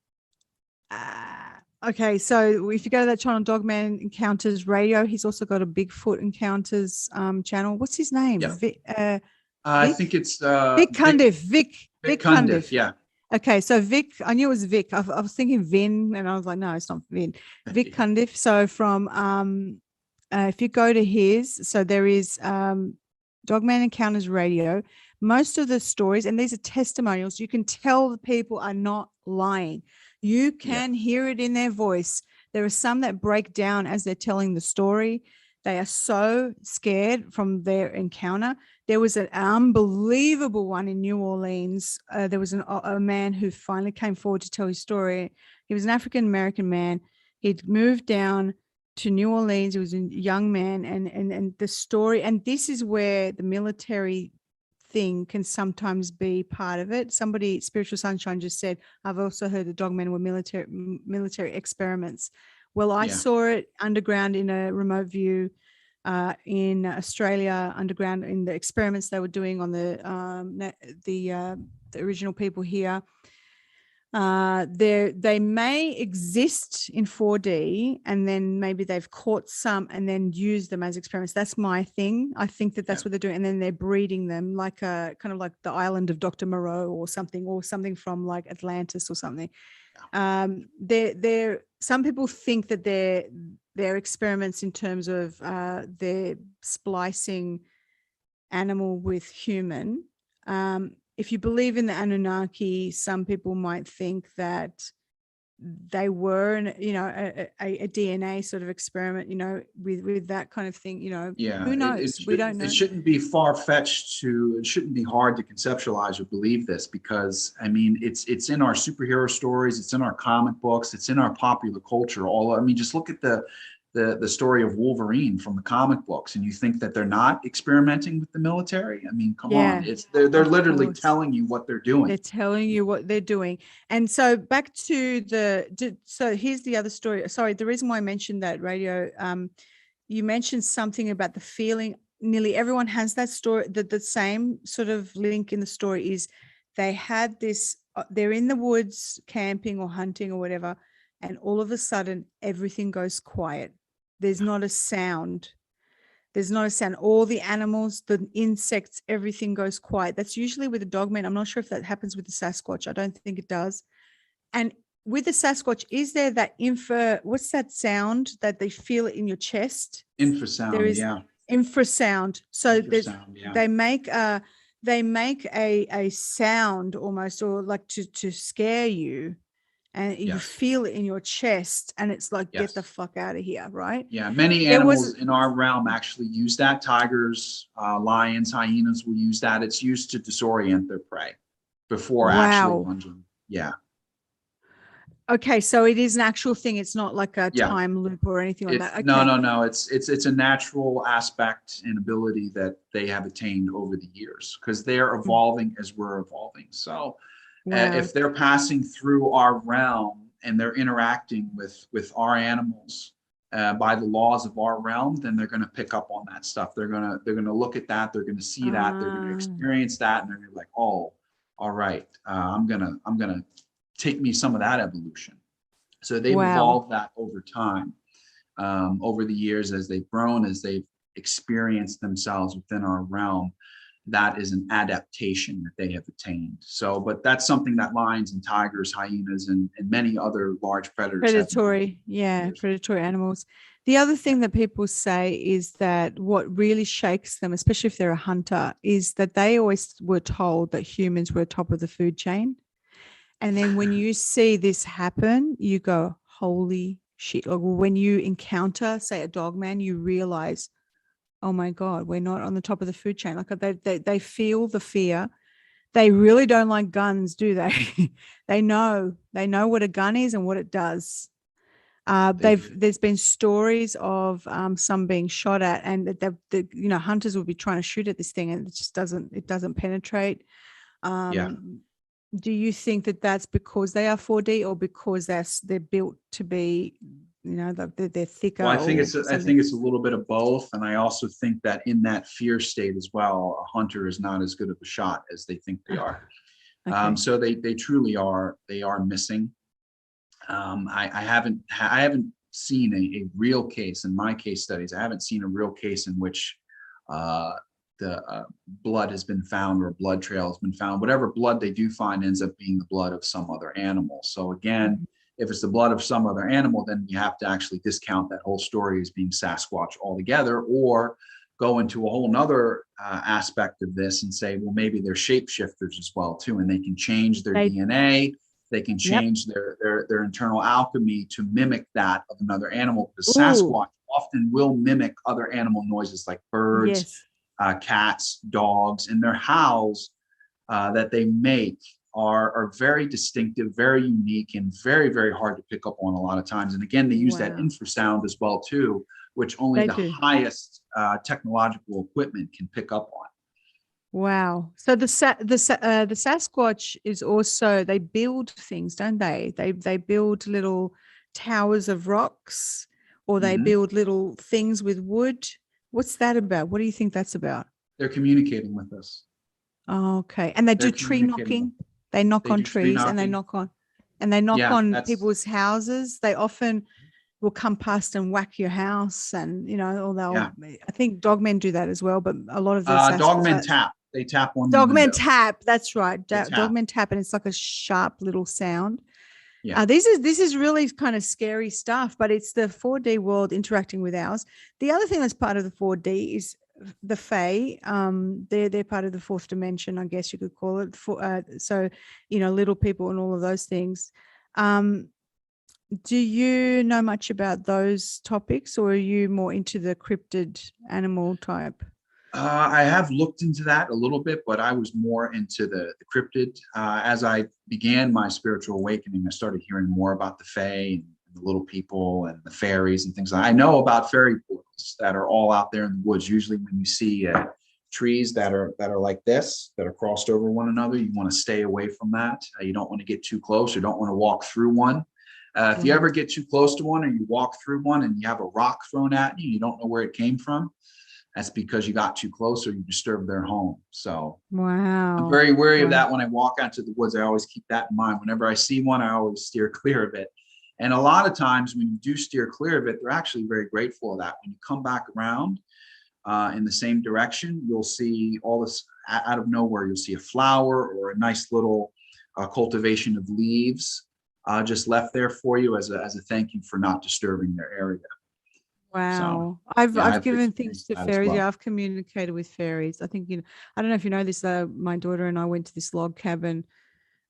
Okay, so if you go to that channel, Dogman Encounters Radio, he's also got a Bigfoot Encounters channel. What's his name? Yeah. I think it's Vic Cundiff. Vic Cundiff. Yeah. Okay, so Vic, I knew it was Vic. I was thinking Vin, and I was like, no, it's not Vin. Vic Cundiff. So from if you go to his, so there is Dogman Encounters Radio. Most of the stories, and these are testimonials, you can tell the people are not lying. You can hear it in their voice. There are some that break down as they're telling the story. They are so scared from their encounter. There was an unbelievable one in New Orleans. There was a man who finally came forward to tell his story. He was an African-American man. He'd moved down to New Orleans. He was a young man. And the story, and this is where the military thing can sometimes be part of it. Somebody, Spiritual Sunshine, just said, I've also heard the Dogmen were military experiments. Well, I saw it underground in a remote view in Australia, underground in the experiments they were doing on the original people here. They may exist in 4D, and then maybe they've caught some and then used them as experiments. That's my thing. I think that's what they're doing, and then they're breeding them like kind of like the island of Dr. Moreau or something from like Atlantis or something. Some people think that they're experiments in terms of they're splicing animal with human. If you believe in the Anunnaki, some people might think that they were, a DNA sort of experiment, with that kind of thing, who knows? We don't know. It shouldn't be far-fetched it shouldn't be hard to conceptualize or believe this, because I mean, it's in our superhero stories, it's in our comic books, it's in our popular culture. Just look at the story of Wolverine from the comic books, and you think that they're not experimenting with the military? I mean, come on, they're literally telling you what they're doing. They're telling you what they're doing. And so back to so here's the other story. Sorry, the reason why I mentioned that radio, you mentioned something about the feeling. Nearly everyone has that story. The same sort of link in the story is they had this, they're in the woods camping or hunting or whatever, and all of a sudden everything goes quiet. There's not a sound. All the animals, the insects, everything goes quiet. That's usually with the Dogman. I'm not sure if that happens with the Sasquatch. I don't think it does. And with the Sasquatch, is there that what's that sound that they feel it in your chest? Infrasound, there is infrasound. So infrasound, they make a sound almost, or like to scare you. And you feel it in your chest, and it's like, get the fuck out of here, right? Yeah, many animals in our realm actually use that. Tigers, lions, hyenas will use that. It's used to disorient their prey before actually lunging. Yeah. Okay, so it is an actual thing. It's not like a time loop or anything like that. Okay. No. It's a natural aspect and ability that they have attained over the years, because they're evolving as we're evolving. So if they're passing through our realm and they're interacting with our animals by the laws of our realm, then they're going to pick up on that stuff. They're going to look at that. They're going to see that. They're going to experience that, and they're going to be like, oh, all right, I'm gonna take me some of that evolution. So they've Wow. evolved that over time, over the years, as they've grown, as they've experienced themselves within our realm. That is an adaptation that they have attained. So, but that's something that lions and tigers, hyenas, and many other large predators have. Predatory, yeah, predatory animals. The other thing that people say is that what really shakes them, especially if they're a hunter, is that they always were told that humans were top of the food chain. And then when you see this happen, you go, holy shit. Like when you encounter, say, a dogman, you realize, oh my God, we're not on the top of the food chain. Like they feel the fear. They really don't like guns, do they? They know what a gun is and what it does. There's been stories of some being shot at, and the hunters will be trying to shoot at this thing, and it just doesn't penetrate. Do you think that that's because they are 4D, or because they're built to be, they're thicker? Well, I think it's a little bit of both, and I also think that in that fear state as well, a hunter is not as good of a shot as they think they are. Okay. So they truly are. They are missing. I haven't seen a real case in my case studies. I haven't seen a real case in which the blood has been found, or a blood trail has been found. Whatever blood they do find ends up being the blood of some other animal. So again, if it's the blood of some other animal, then you have to actually discount that whole story as being Sasquatch altogether, or go into a whole nother aspect of this and say, well, maybe they're shapeshifters as well too, and they can change their DNA. They can change their internal alchemy to mimic that of another animal, because Sasquatch often will mimic other animal noises like birds, cats, dogs, and their howls that they make are very distinctive, very unique, and very, very hard to pick up on a lot of times. And again, they use that infrasound as well too, which only the highest technological equipment can pick up on. Wow. So the Sasquatch is also, they build things, don't they? They build little towers of rocks, or they build little things with wood. What's that about? What do you think that's about? They're communicating with us. Oh, okay. And they do tree knocking. They knock on trees, and they knock on people's houses. They often will come past and whack your house, and I think dogmen do that as well, but a lot of the dogmen tap. They tap on dogmen tap. That's right. Dogmen tap, and it's like a sharp little sound. Yeah. This is really kind of scary stuff, but it's the 4D world interacting with ours. The other thing that's part of the 4D is the Fae. They're part of the fourth dimension, I guess you could call it. So little people and all of those things. Do you know much about those topics, or are you more into the cryptid animal type? I have looked into that a little bit, but I was more into the cryptid. As I began my spiritual awakening, I started hearing more about the Fae and the little people and the fairies and things. I know about fairy portals that are all out there in the woods. Usually when you see trees that are like this, that are crossed over one another, you want to stay away from that. You don't want to get too close, or don't want to walk through one. If you ever get too close to one, or you walk through one and you have a rock thrown at you, you don't know where it came from, that's because you got too close, or you disturbed their home. So I'm very wary of that when I walk out to the woods. I always keep that in mind. Whenever I see one, I always steer clear of it. And a lot of times when you do steer clear of it, they're actually very grateful of that. When you come back around in the same direction, you'll see all this out of nowhere. You'll see a flower or a nice little cultivation of leaves just left there for you as a thank you for not disturbing their area. Wow. So, I've given things to fairies. Well. Yeah, I've communicated with fairies. I think, I don't know if you know this, my daughter and I went to this log cabin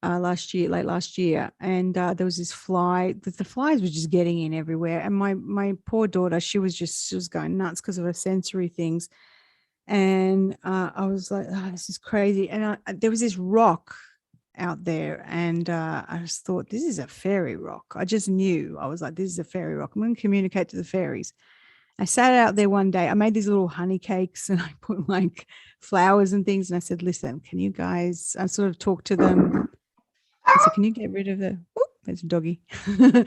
late last year, and there was this fly. The flies were just getting in everywhere. And my poor daughter, she was going nuts because of her sensory things. And I was like, oh, this is crazy. And there was this rock out there, and I just thought, this is a fairy rock. I just knew. I was like, this is a fairy rock. I'm going to communicate to the fairies. I sat out there one day. I made these little honey cakes, and I put like flowers and things, and I said, listen, can you guys, I sort of talked to them. I said, can you get rid of there's a doggy.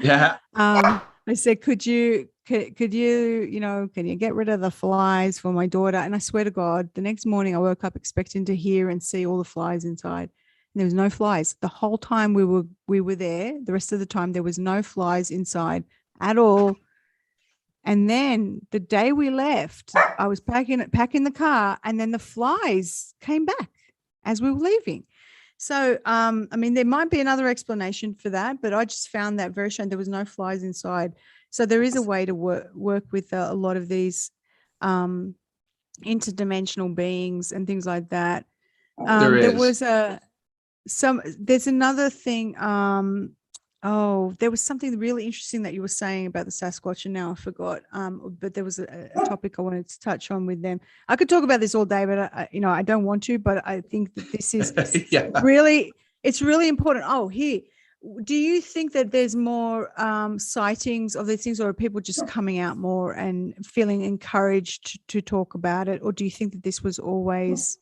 Yeah. I said, could you can you get rid of the flies for my daughter? And I swear to God, the next morning I woke up expecting to hear and see all the flies inside. There was no flies. The whole time we were there, the rest of the time there was no flies inside at all. And then the day we left, I was packing the car, and then the flies came back as we were leaving. So, I mean, there might be another explanation for that, but I just found that very strange. There was no flies inside. So there is a way to work with a lot of these interdimensional beings and things like that. There was there's another thing. There was something really interesting that you were saying about the Sasquatch, and now I forgot. But there was a topic I wanted to touch on with them. I could talk about this all day, but I don't want to. But I think that this is it's really important. Oh, here. Do you think that there's more sightings of these things, or are people just coming out more and feeling encouraged to talk about it? Or do you think that this was always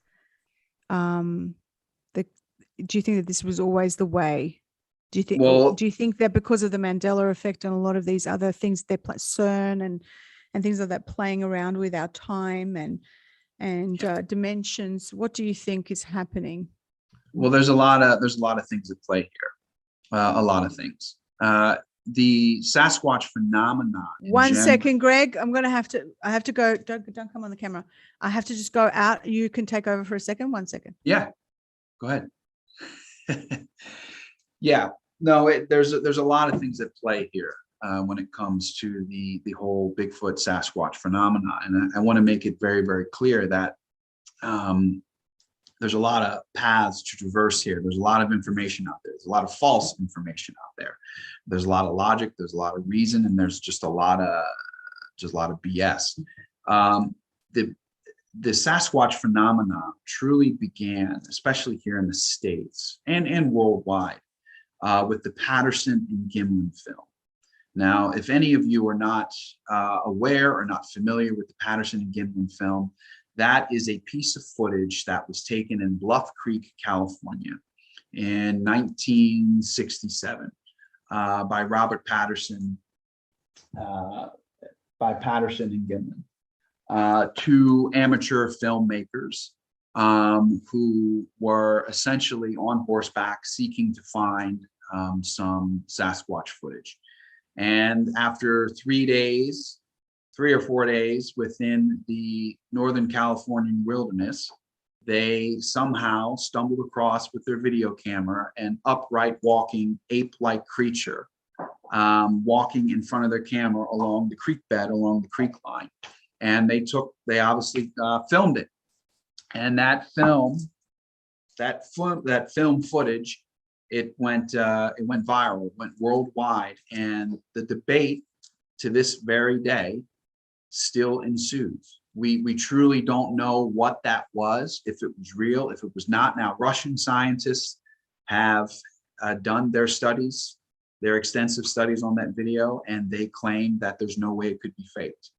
do you think that this was always the way? Do you think that because of the Mandela effect and a lot of these other things, they're CERN and things like that, playing around with our time and dimensions, what do you think is happening? Well, there's a lot of things at play here. A lot of things. The Sasquatch phenomenon. One second, Greg. I have to go. Don't come on the camera. I have to just go out. You can take over for a second. 1 second. Yeah, go ahead. Yeah, no, there's a lot of things at play here when it comes to the whole Bigfoot Sasquatch phenomenon, and I want to make it very, very clear that there's a lot of paths to traverse here. There's a lot of information out there. There's a lot of false information out there. There's a lot of logic. There's a lot of reason, and there's just a lot of BS. The Sasquatch phenomenon truly began, especially here in the States and worldwide, with the Patterson-Gimlin film. Now, if any of you are not aware or not familiar with the Patterson-Gimlin film, that is a piece of footage that was taken in Bluff Creek, California in 1967 by Robert Patterson, by Patterson and Gimlin. Two amateur filmmakers who were essentially on horseback seeking to find some Sasquatch footage. And after 3 or 4 days within the Northern Californian wilderness, they somehow stumbled across with their video camera an upright walking ape-like creature walking in front of their camera along the creek bed, along the creek line. And they obviously filmed it. And that film footage, it went viral, it went worldwide. And the debate to this very day still ensues. We truly don't know what that was, if it was real, if it was not. Now, Russian scientists have done their studies, their extensive studies on that video, and they claim that there's no way it could be faked.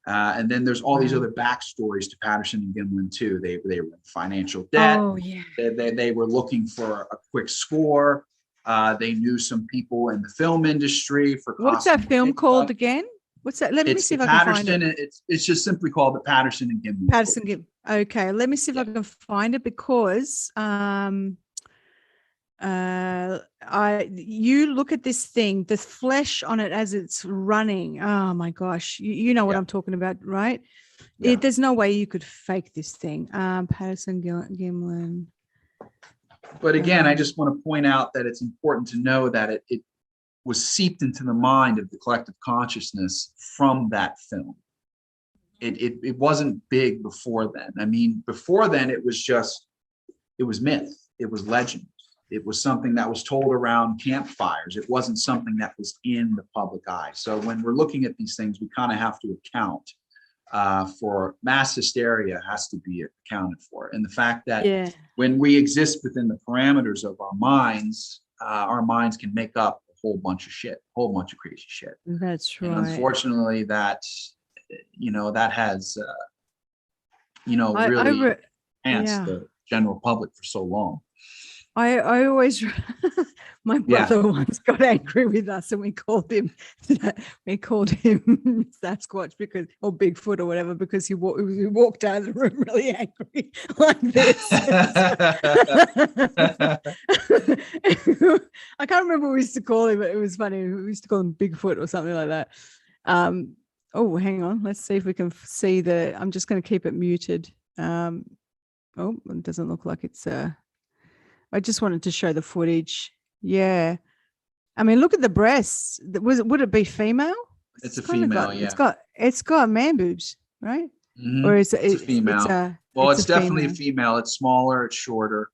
And then there's all these other backstories to Patterson and Gimlin too. They were in financial debt. Oh, yeah. They were looking for a quick score. They knew some people in the film industry for. What's that film called again? What's that? Let me see if I can find it. It's just simply called the Patterson and Gimlin. Patterson-Gimlin. Okay, let me see if I can find it, because you look at this thing, the flesh on it as it's running. Oh my gosh, you know what I'm talking about, right? Yeah. There's no way you could fake this thing. Patterson-Gimlin. But again, I just want to point out that it's important to know that it was seeped into the mind of the collective consciousness from that film. It wasn't big before then. I mean, before then, it was myth. It was legend. It was something that was told around campfires. It wasn't something that was in the public eye. So when we're looking at these things, we kind of have to account for mass hysteria has to be accounted for. And the fact that when we exist within the parameters of our minds can make up a whole bunch of shit, a whole bunch of crazy shit. That's right. And unfortunately, that has, really enhanced the general public for so long. I always my Yeah. brother once got angry with us and we called him Sasquatch because or Bigfoot or whatever because he walked out of the room really angry like this. I can't remember what we used to call him, but it was funny. We used to call him Bigfoot or something like that. Oh, hang on. Let's see if we can see I'm just going to keep it muted. Oh, it doesn't look like it's I just wanted to show the footage. Yeah. I mean, look at the breasts. Would it be female? It's a female, yeah. It's got man boobs, right? Mhm. Or is it It's a female. It's a definitely a female. female. It's smaller, it's shorter,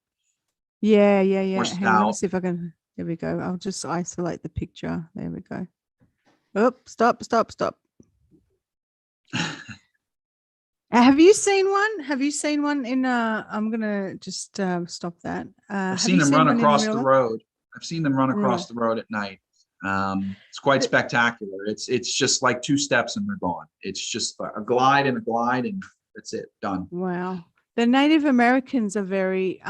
Yeah. more Hang on, let me stout. see if I can. There we go. I'll just isolate the picture. There we go. Oh, stop. Have you seen one? Have you seen one in I'm gonna just stop that. I've Have seen you them seen run one in across real the life? road. I've seen them run across Right. the road at night. It's quite spectacular. It's just like 2 steps and they're gone. It's just a glide and that's it. Done. Wow. The Native Americans are very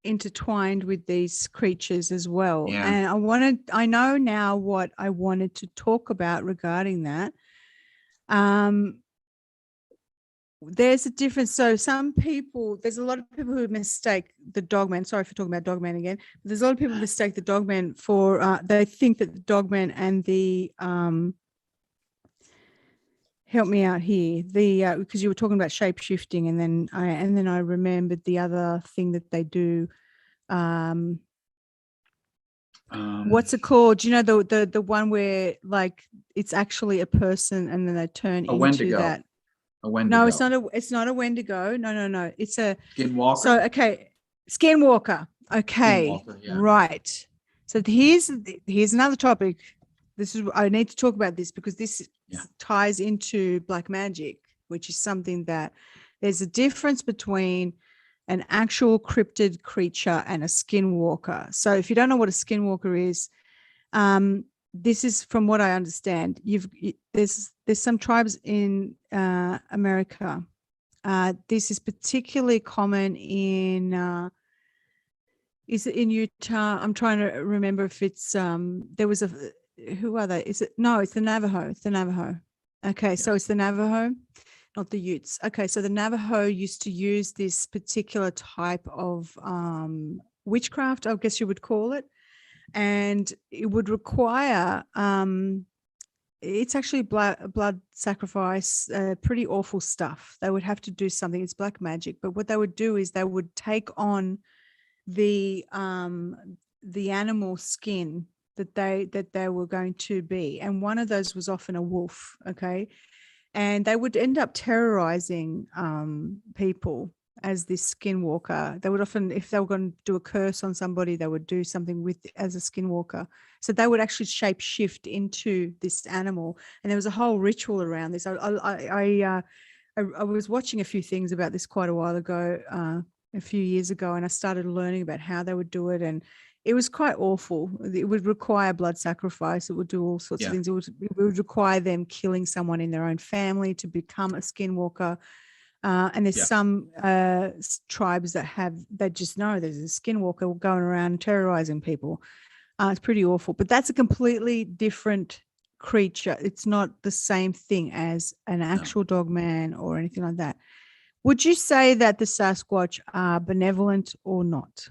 intertwined with these creatures as well. Yeah. And I know now what I wanted to talk about regarding that. There's a difference. So there's a lot of people who mistake the Dogman. Sorry for talking about Dogman again. There's a lot of people who mistake the Dogman for, they think that the Dogman and the, help me out here, because you were talking about shape shifting and then I remembered the other thing that they do. What's it called? Do you know the one where like it's actually a person and then they turn A into Wendigo. that? A Wendigo. No, it's not a Wendigo. No. It's a Skinwalker. So okay, Skinwalker. Okay, Skinwalker, yeah. right. So here's another topic. I need to talk about this because this ties into black magic, which is something that there's a difference between an actual cryptid creature and a skinwalker. So if you don't know what a skinwalker is, this is from what I understand. There's some tribes in America. This is particularly common in. Is it in Utah? I'm trying to remember if it's there was who are they? It's the Navajo. It's the Navajo. Okay, so it's the Navajo, not the Utes. Okay, so the Navajo used to use this particular type of witchcraft, I guess you would call it, and it would require it's actually blood sacrifice, pretty awful stuff. They would have to do something. It's black magic, but what they would do is they would take on the animal skin that they were going to be, and one of those was often a wolf. Okay, and they would end up terrorizing people as this skinwalker. They would often, if they were going to do a curse on somebody, they would do something as a skinwalker. So they would actually shape shift into this animal, and there was a whole ritual around this. I was watching a few things about this quite a while ago, a few years ago, and I started learning about how they would do it, and it was quite awful. It would require blood sacrifice. It would do all sorts of things. It would require them killing someone in their own family to become a skinwalker. And there's some tribes that just know there's a skinwalker going around terrorizing people. It's pretty awful, but that's a completely different creature. It's not the same thing as an actual dogman or anything like that. Would you say that the Sasquatch are benevolent or not?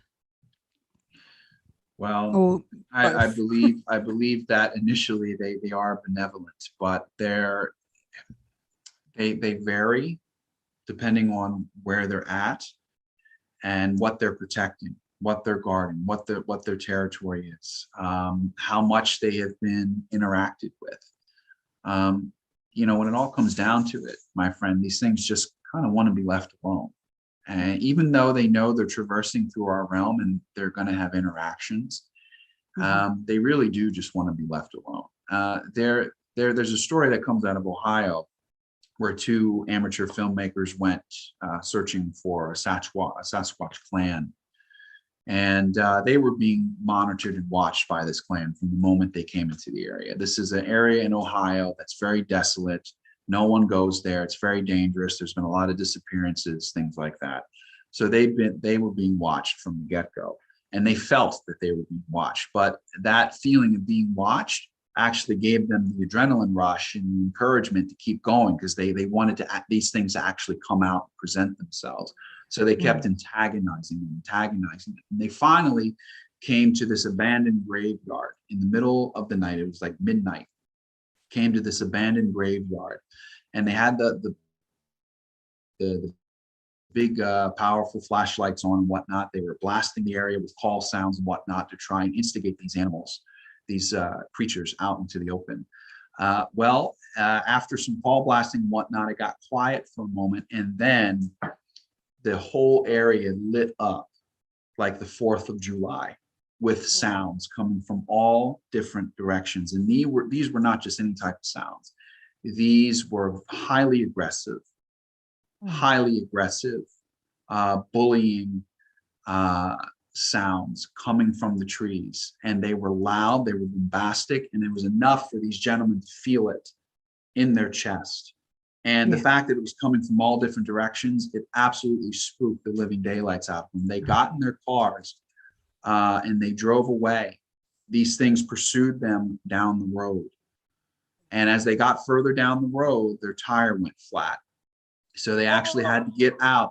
Well, I believe that initially they are benevolent, but they vary depending on where they're at and what they're protecting, what they're guarding, what their territory is, how much they have been interacted with. When it all comes down to it, my friend, these things just kind of want to be left alone. And even though they know they're traversing through our realm and they're going to have interactions, they really do just want to be left alone. There's a story that comes out of Ohio where 2 amateur filmmakers went searching for a Sasquatch clan. And they were being monitored and watched by this clan from the moment they came into the area. This is an area in Ohio that's very desolate. No one goes there. It's very dangerous. There's been a lot of disappearances, things like that. So they were being watched from the get-go. and they felt that they were being watched. But that feeling of being watched actually gave them the adrenaline rush and the encouragement to keep going, because they wanted these things to actually come out and present themselves. So they kept antagonizing them, and they finally came to this abandoned graveyard in the middle of the night. It was like midnight. Came to this abandoned graveyard, and they had the big powerful flashlights on and whatnot. They were blasting the area with call sounds and whatnot to try and instigate these animals, these creatures, out into the open. After some call blasting and whatnot, it got quiet for a moment, and then the whole area lit up like the 4th of July with sounds coming from all different directions. And these were not just any type of sounds. These were highly aggressive, bullying sounds coming from the trees. And they were loud, they were bombastic, and it was enough for these gentlemen to feel it in their chest. And the fact that it was coming from all different directions, it absolutely spooked the living daylights out of them. They got in their cars and they drove away. These things pursued them down the road. And as they got further down the road, their tire went flat. So they actually had to get out.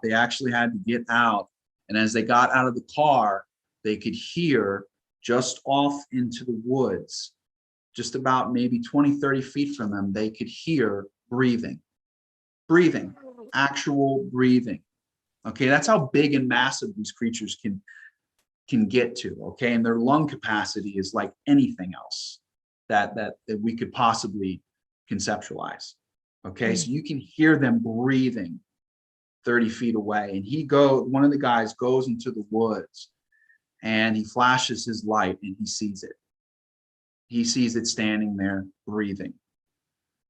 And as they got out of the car, they could hear just off into the woods, just about maybe 20, 30 feet from them, they could hear breathing, actual breathing. Okay, that's how big and massive these creatures can get to. Okay, and their lung capacity is like anything else that we could possibly conceptualize. Okay, so you can hear them breathing 30 feet away. And one of the guys goes into the woods and he flashes his light and he sees it. He sees it standing there breathing.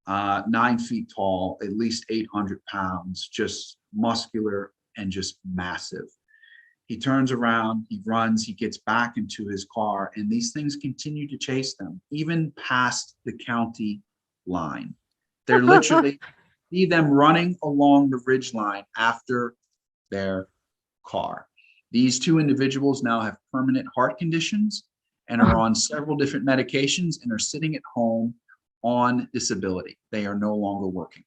9 feet tall, at least 800 pounds, just muscular and just massive. He turns around, he runs, he gets back into his car, and these things continue to chase them, even past the county line. They're literally see them running along the ridge line after their car. These two individuals now have permanent heart conditions and are on several different medications and are sitting at home on disability. They are no longer working.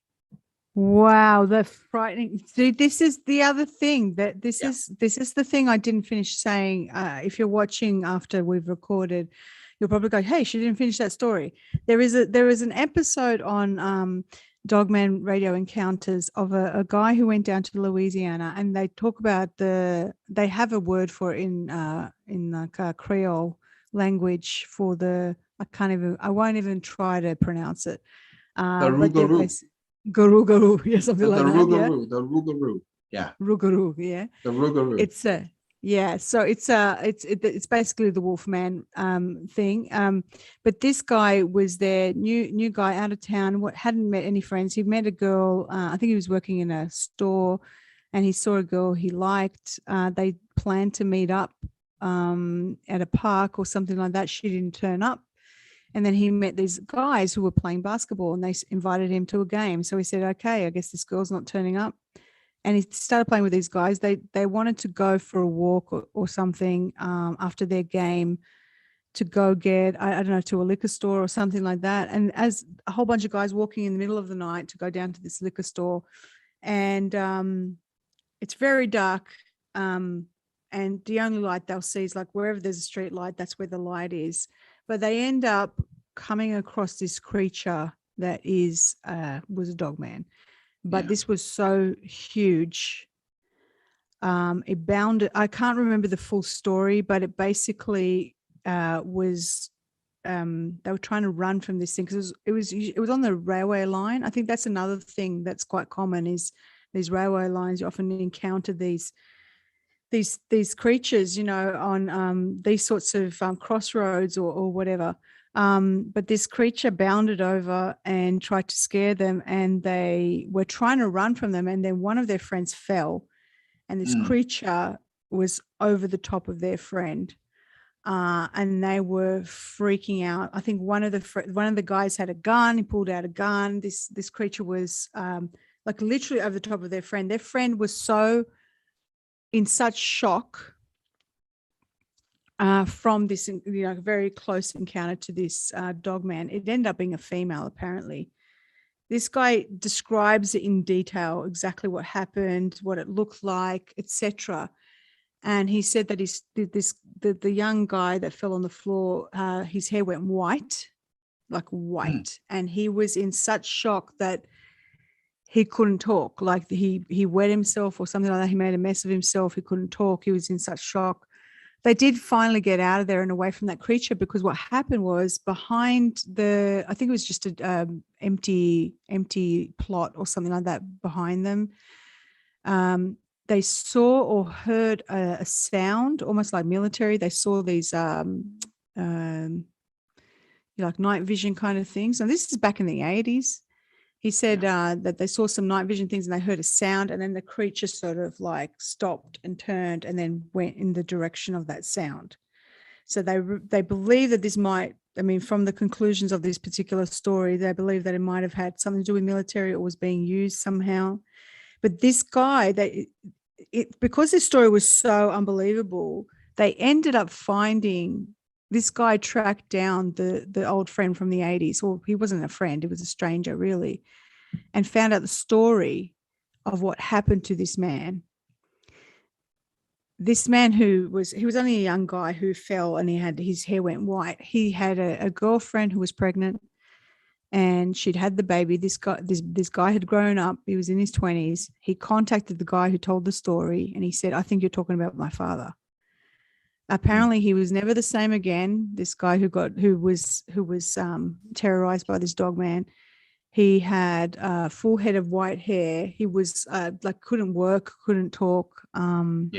Wow, they're frightening. See, this is the other thing that this is the thing I didn't finish saying. If you're watching after we've recorded, you'll probably go, "Hey, she didn't finish that story." There is an episode on Dogman Radio Encounters of a guy who went down to Louisiana, and they talk about they have a word for it in like Creole language for I won't even try to pronounce it. Guru, yeah, something like that. The Rougarou, yeah. Rougarou, yeah. The Rougarou. It's so it's basically the Wolfman thing. But this guy was there, new guy out of town, hadn't met any friends. He met a girl, I think he was working in a store, and he saw a girl he liked. They planned to meet up at a park or something like that. She didn't turn up. And then he met these guys who were playing basketball, and they invited him to a game. So he said, okay, I guess this girl's not turning up. And he started playing with these guys. They wanted to go for a walk or something after their game to go get, I don't know, to a liquor store or something like that. And as a whole bunch of guys walking in the middle of the night to go down to this liquor store, and it's very dark. And the only light they'll see is like wherever there's a street light, that's where the light is. But they end up coming across this creature that was a dogman. But this was so huge. It bounded, I can't remember the full story, but it basically was, they were trying to run from this thing because it was on the railway line. I think that's another thing that's quite common is these railway lines. You often encounter these creatures, you know, on these sorts of crossroads or whatever. But this creature bounded over and tried to scare them, and they were trying to run from them. And then one of their friends fell, and this creature was over the top of their friend, and they were freaking out. I think one of the guys had a gun. He pulled out a gun. This creature was like literally over the top of their friend. Their friend was in such shock from this, very close encounter to this Dogman. It ended up being a female, apparently. This guy describes it in detail, exactly what happened, what it looked like, etc. And he said that the young guy that fell on the floor, his hair went white, like white, and he was in such shock that he couldn't talk. Like he wet himself or something like that. He made a mess of himself. He couldn't talk. He was in such shock. They did finally get out of there and away from that creature, because what happened was behind I think it was just an empty plot or something like that behind them. They saw or heard a sound, almost like military. They saw these like night vision kind of things. And this is back in the 80s. He said that they saw some night vision things and they heard a sound, and then the creature sort of like stopped and turned and then went in the direction of that sound. So they believe that this might, from the conclusions of this particular story, they believe that it might have had something to do with military or was being used somehow. But this guy, because this story was so unbelievable, they ended up finding this guy tracked down the old friend from the 80s. Well, he wasn't a friend, he was a stranger really, and found out the story of what happened to this man. This man he was only a young guy who fell, and his hair went white. He had a girlfriend who was pregnant, and she'd had the baby. This guy had grown up. He was in his 20s. He contacted the guy who told the story, and he said, "I think you're talking about my father." Apparently, he was never the same again. This guy who was terrorized by this Dogman. He had a full head of white hair. He was couldn't work, couldn't talk. And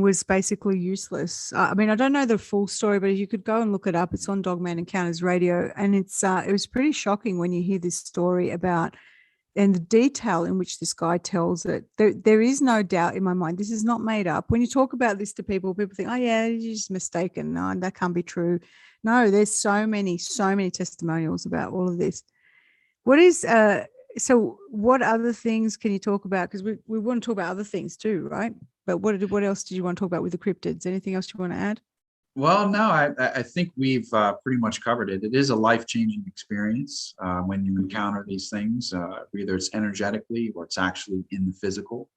was basically useless. I don't know the full story, but if you could go and look it up, it's on Dogman Encounters Radio, and it was pretty shocking when you hear this story about. And the detail in which this guy tells it, there is no doubt in my mind. This is not made up. When you talk about this to people think, "Oh yeah, you're just mistaken. No, that can't be true." No, there's so many testimonials about all of this. What is so? What other things can you talk about? Because we want to talk about other things too, right? But what else did you want to talk about with the cryptids? Anything else you want to add? Well, no, I think we've pretty much covered it. It is a life-changing experience when you encounter these things, either it's energetically or it's actually in the physical.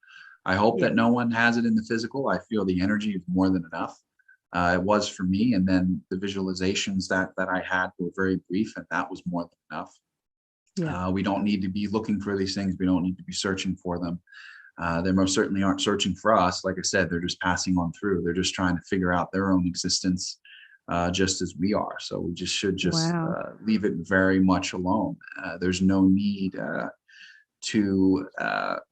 I hope that no one has it in the physical. I feel the energy is more than enough. It was for me, and then the visualizations that I had were very brief, and that was more than enough. Yeah. We don't need to be looking for these things. We don't need to be searching for them. They most certainly aren't searching for us. Like I said, they're just passing on through. They're just trying to figure out their own existence, just as we are. So we should leave it very much alone. There's no need to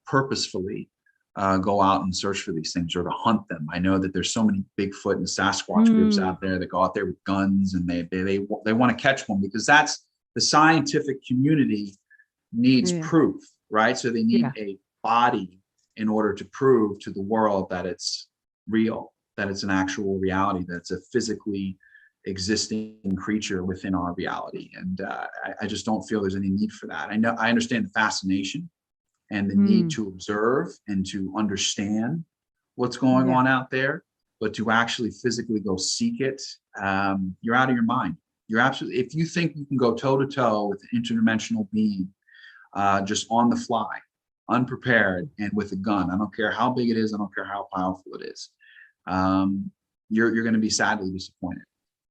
purposefully go out and search for these things or to hunt them. I know that there's so many Bigfoot and Sasquatch groups out there that go out there with guns, and they want to catch one, because that's the scientific community needs proof, right? So they need a body in order to prove to the world that it's real, that it's an actual reality, that it's a physically existing creature within our reality. And I just don't feel there's any need for that. I understand the fascination and the need to observe and to understand what's going on out there, but to actually physically go seek it, you're out of your mind. You're absolutely, if you think you can go toe to toe with an interdimensional being, just on the fly, unprepared and with a gun, I don't care how big it is, I don't care how powerful it is, you're going to be sadly disappointed.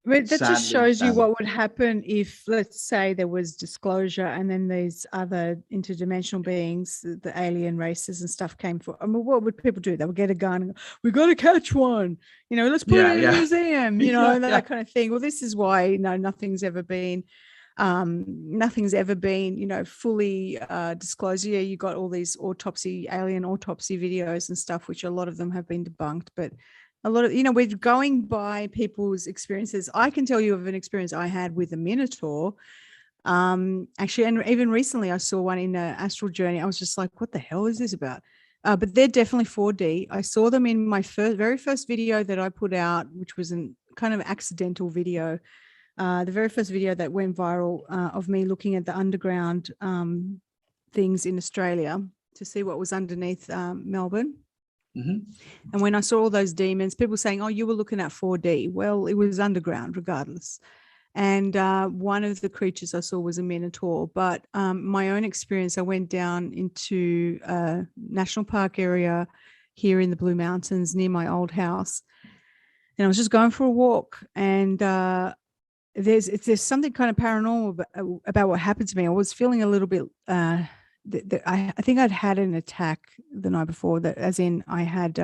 But that just shows you what would happen if, let's say, there was disclosure and then these other interdimensional beings, the alien races and stuff came for. What would people do? They would get a gun and go, "We got to catch one, let's put it in a museum, that kind of thing." Well, this is why nothing's ever been fully disclosed. Yeah, you got all these alien autopsy videos and stuff, which a lot of them have been debunked, but a lot of, we're going by people's experiences. I can tell you of an experience I had with a Minotaur. Actually, and even recently I saw one in an astral journey. I was just like, what the hell is this about? But they're definitely 4D. I saw them in my very first video that I put out, which was a kind of accidental video. The very first video that went viral of me looking at the underground things in Australia to see what was underneath Melbourne. Mhm. And when I saw all those demons, people saying, oh, you were looking at 4D. Well, it was underground regardless. And one of the creatures I saw was a minotaur. But my own experience, I went down into a national park area here in the Blue Mountains near my old house. And I was just going for a walk. And there's something kind of paranormal about what happened to me. I was feeling a little bit, I think I'd had an attack the night before, that as in I had,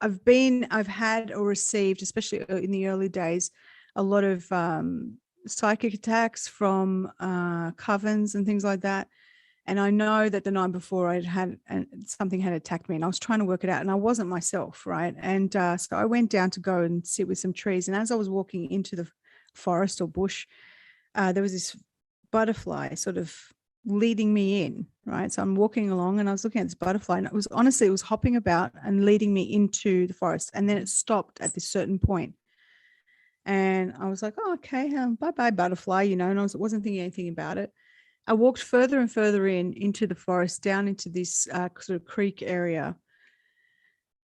I've had or received, especially in the early days, a lot of psychic attacks from covens and things like that. And I know that the night before I'd had something had attacked me, and I was trying to work it out, and I wasn't myself, right? And so I went down to go and sit with some trees. And as I was walking into the forest or bush, there was this butterfly sort of leading me in, right? So I'm walking along and I was looking at this butterfly, and it was hopping about and leading me into the forest. And then it stopped at this certain point. And I was like, oh, okay, bye-bye butterfly, and I wasn't thinking anything about it. I walked further and further into the forest, down into this sort of creek area.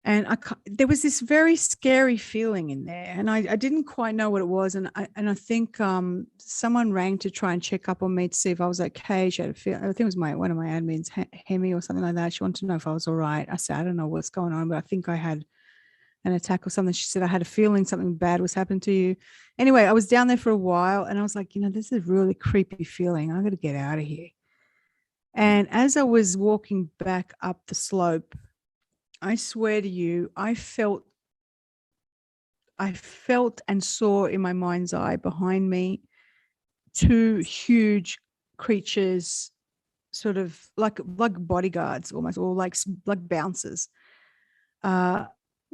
And there was this very scary feeling in there, and I didn't quite know what it was. And I think someone rang to try and check up on me to see if I was okay. She had a feel. I think it was one of my admins, Hemi or something like that. She wanted to know if I was all right. I said, I don't know what's going on, but I think I had an attack or something. She said, I had a feeling something bad was happening to you. Anyway, I was down there for a while, and I was like, this is a really creepy feeling. I got to get out of here. And as I was walking back up the slope, I swear to you, I felt and saw in my mind's eye behind me two huge creatures, sort of like bodyguards almost, or like bouncers,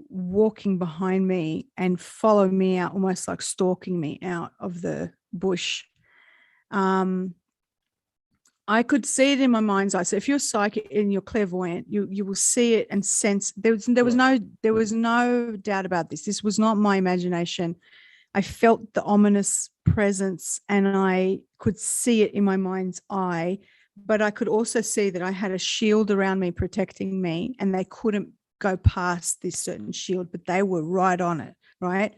walking behind me and follow me out, almost like stalking me out of the bush. I could see it in my mind's eye. So if you're psychic and you're clairvoyant, you will see it and sense. There was no doubt about this. This was not my imagination. I felt the ominous presence, and I could see it in my mind's eye. But I could also see that I had a shield around me protecting me, and they couldn't go past this certain shield, but they were right on it, right?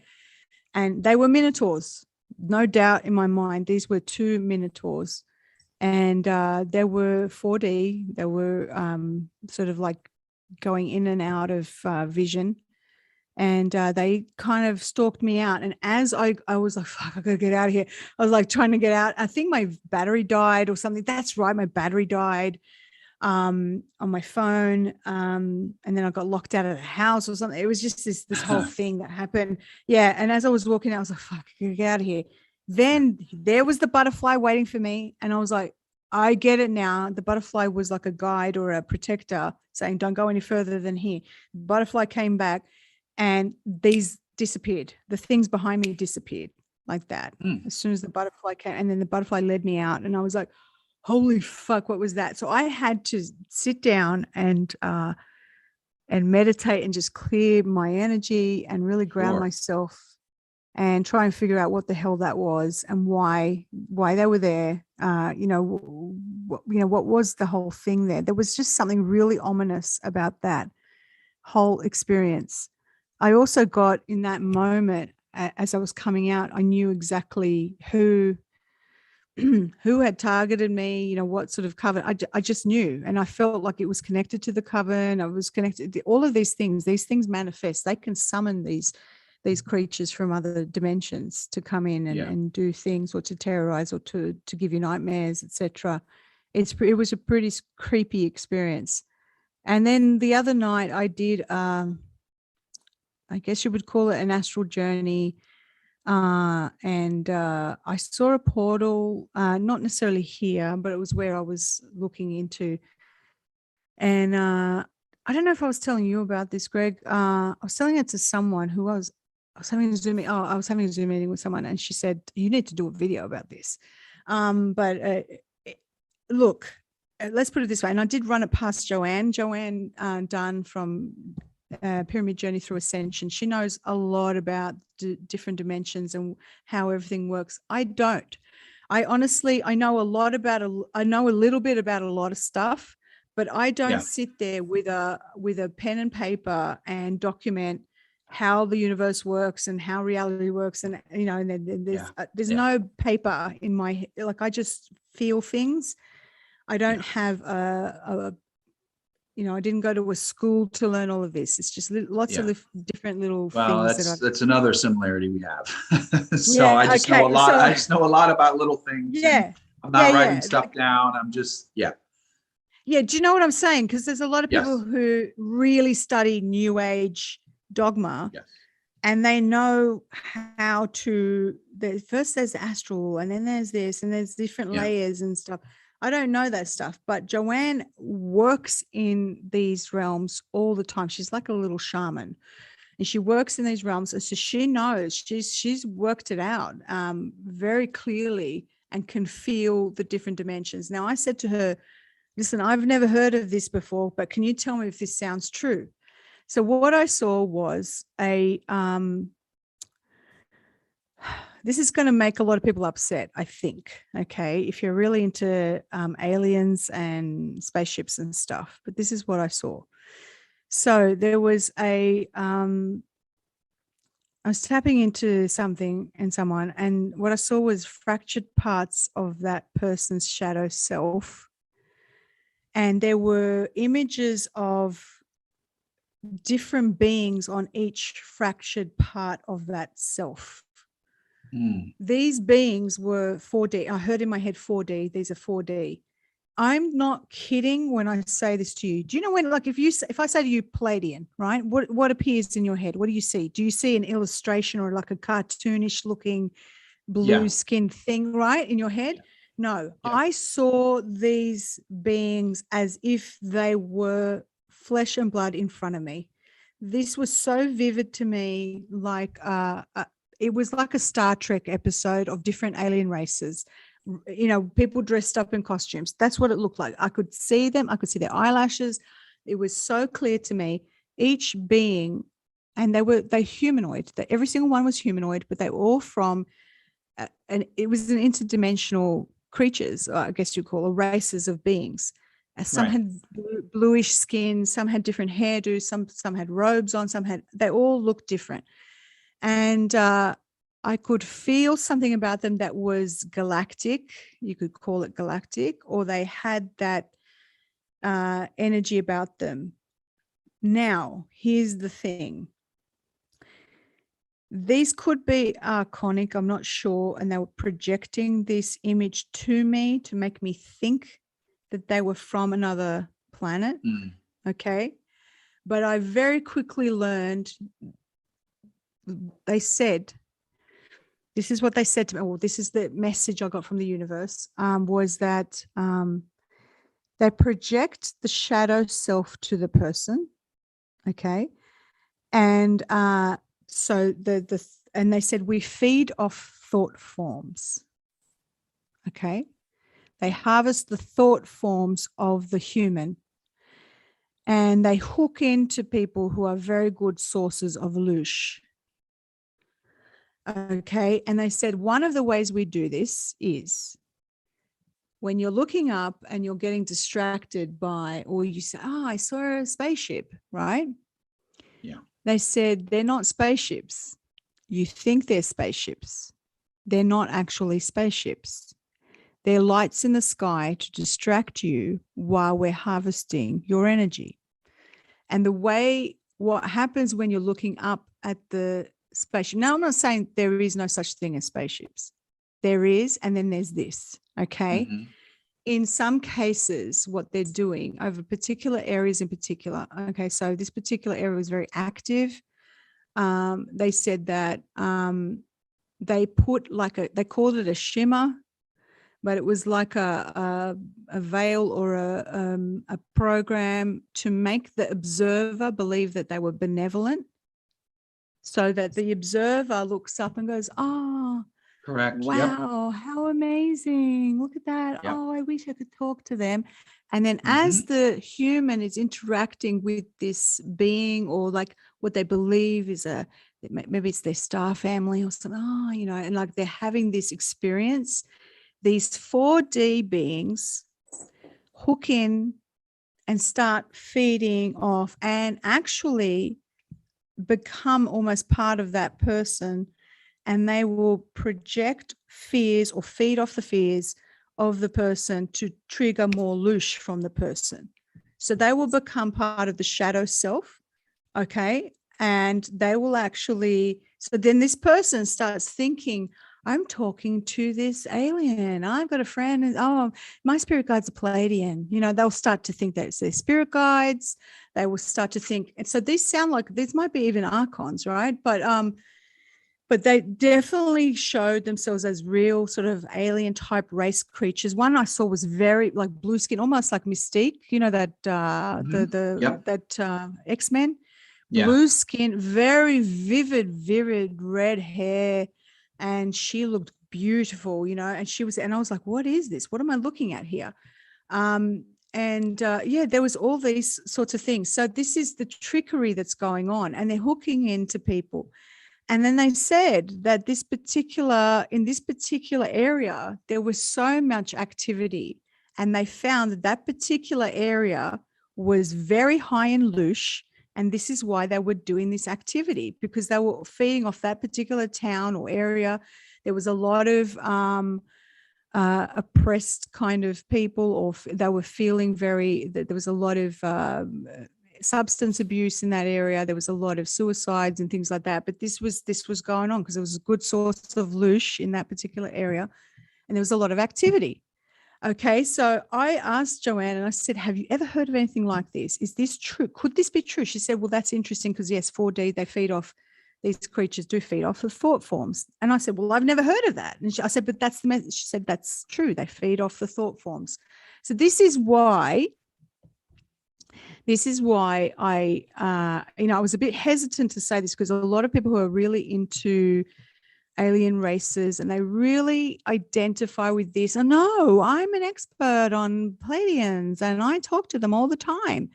And they were minotaurs, no doubt in my mind. These were two minotaurs. And they were 4D. They were sort of like going in and out of vision. And they kind of stalked me out. And as I was like, fuck, I gotta get out of here. I was like trying to get out. I think my battery died or something. That's right, my battery died on my phone. And then I got locked out of the house or something. It was just this whole thing that happened. Yeah. And as I was walking out, I was like, fuck, I gotta get out of here. Then there was the butterfly waiting for me. And I was like, I get it now. The butterfly was like a guide or a protector saying, don't go any further than here. The butterfly came back and these disappeared. The things behind me disappeared like that. As soon as the butterfly came, and then the butterfly led me out, and I was like, holy fuck, what was that? So I had to sit down and meditate and just clear my energy and really ground myself and try and figure out what the hell that was and why they were there. What was the whole thing there? There was just something really ominous about that whole experience. I also got in that moment, as I was coming out, I knew exactly who had targeted me, what sort of coven. I just knew, and I felt like it was connected to the coven. I was connected. All of these things manifest. They can summon these creatures from other dimensions to come in and do things, or to terrorize, or to give you nightmares, etc. It was a pretty creepy experience. And then the other night I did, I guess you would call it an astral journey. And I saw a portal, not necessarily here, but it was where I was looking into. And I don't know if I was telling you about this, Greg. I was telling it to someone who I was having a Zoom meeting. I was having a Zoom meeting with someone, and she said, you need to do a video about this. Look, let's put it this way. And I did run it past Joanne Dunn from Pyramid Journey Through Ascension. She knows a lot about different dimensions and how everything works. I don't. I honestly, I know a lot about, I know a little bit about a lot of stuff, but I don't Yeah. sit there with a pen and paper and document how the universe works and how reality works. And, you know, and then there's Yeah. no paper in my, like, I just feel things. I don't have you know, I didn't go to a school to learn all of this. It's just lots of different little Well, things that that's another similarity we have. So Yeah, I just know a okay, lot. so I just know a lot about little things, and yeah, I'm not writing yeah. stuff down. I'm just Yeah, do you know what I'm saying? Because there's a lot of people Yes. who really study New Age dogma, Yes. and they know how to. First, there's astral, and then there's this, and there's different Yeah. layers and stuff. I don't know that stuff, but Joanne works in these realms all the time. She's like a little shaman, and she works in these realms, and so she knows. She's worked it out very clearly and can feel the different dimensions. Now, I said to her, listen, I've never heard of this before, but can you tell me if this sounds true? So what I saw was this is going to make a lot of people upset, I think. Okay. If you're really into aliens and spaceships and stuff, but this is what I saw. So there was I was tapping into something and someone, and what I saw was fractured parts of that person's shadow self. And there were images of different beings on each fractured part of that self. These beings were 4D. I heard in my head 4D. These are 4D. I'm not kidding when I say this to you. Do you know when, like, if I say to you Palladian, right? What appears in your head? What do you see? Do you see an illustration or like a cartoonish looking blue skin thing, right, in your head? No, I saw these beings as if they were flesh and blood in front of me. This was so vivid to me, like it was like a Star Trek episode of different alien races. You know, people dressed up in costumes. That's what it looked like. I could see them. I could see their eyelashes. It was so clear to me. Each being, and they humanoid. Every single one was humanoid, but they were all from, and it was an interdimensional creatures, I guess you call, or races of beings. Some had bluish skin, some had different hairdos, some had robes on, they all looked different. And I could feel something about them that was galactic. You could call it galactic, or they had that energy about them. Now, here's the thing. These could be archonic, I'm not sure, and they were projecting this image to me to make me think that they were from another planet. Okay. But I very quickly learned, they said, this is what they said to me, well, this is the message I got from the universe, was that they project the shadow self to the person. Okay. And so and they said, we feed off thought forms. Okay. They harvest the thought forms of the human, and they hook into people who are very good sources of loosh. Okay. And they said, one of the ways we do this is when you're looking up and you're getting distracted by, or you say, oh, I saw a spaceship, right? Yeah. They said, they're not spaceships. You think they're spaceships. They're not actually spaceships. They're lights in the sky to distract you while we're harvesting your energy. And what happens when you're looking up at the spaceship. Now, I'm not saying there is no such thing as spaceships. There is, and then there's this, okay? In some cases, what they're doing over particular areas in particular, okay, so this particular area was very active. They said that they put they called it a shimmer, but it was like a veil or a program to make the observer believe that they were benevolent, so that the observer looks up and goes, oh, correct. Wow, how amazing. Look at that. Oh, I wish I could talk to them. And then as the human is interacting with this being, or like what they believe is maybe it's their star family or something, and like they're having this experience, these 4D beings hook in and start feeding off and actually become almost part of that person, and they will project fears or feed off the fears of the person to trigger more loosh from the person. So they will become part of the shadow self, okay? And they will actually, so then this person starts thinking, I'm talking to this alien. I've got a friend, and oh, my spirit guide's a Pleiadian. You know, they'll start to think that it's their spirit guides. They will start to think, and so these sound like, these might be even archons, right? But they definitely showed themselves as real sort of alien type race creatures. One I saw was very like blue skin, almost like Mystique, you know, that X-Men, blue skin, very vivid red hair, and she looked beautiful, you know, and I was like, what is this? What am I looking at here? There was all these sorts of things. So this is the trickery that's going on, and they're hooking into people. And then they said that in this particular area, there was so much activity, and they found that particular area was very high in loosh. And this is why they were doing this activity, because they were feeding off that particular town or area. There was a lot of oppressed kind of people, or they were feeling there was a lot of substance abuse in that area. There was a lot of suicides and things like that. But this was going on because there was a good source of loosh in that particular area, and there was a lot of activity. Okay, so I asked Joanne and I said, have you ever heard of anything like this? Is this true? Could this be true? She said, well, that's interesting because yes, 4D, they feed off, these creatures do feed off the thought forms. And I said, well, I've never heard of that. And I said, but that's the message. She said, that's true. They feed off the thought forms. So this is why I, I was a bit hesitant to say this, because a lot of people who are really into alien races and they really identify with this. Oh, no, I'm an expert on Pleiadians and I talk to them all the time.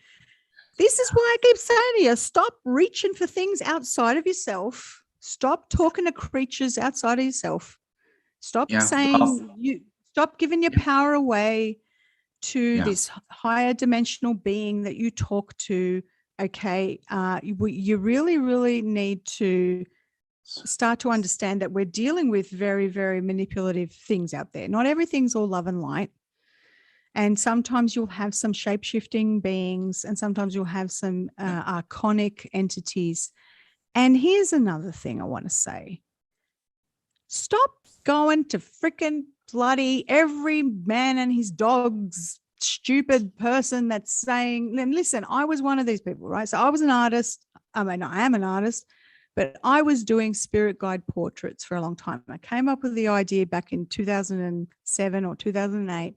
This is why I keep saying to you, stop reaching for things outside of yourself. Stop talking to creatures outside of yourself. Stop stop giving your power away to this higher dimensional being that you talk to. Okay. You really, really need to start to understand that we're dealing with very, very manipulative things out there. Not everything's all love and light. And sometimes you'll have some shape-shifting beings, and sometimes you'll have some archonic entities. And here's another thing I want to say. Stop going to freaking bloody every man and his dog's stupid person that's saying, and listen, I was one of these people, right? So I was an artist. I mean, I am an artist. But I was doing spirit guide portraits for a long time. I came up with the idea back in 2007 or 2008. I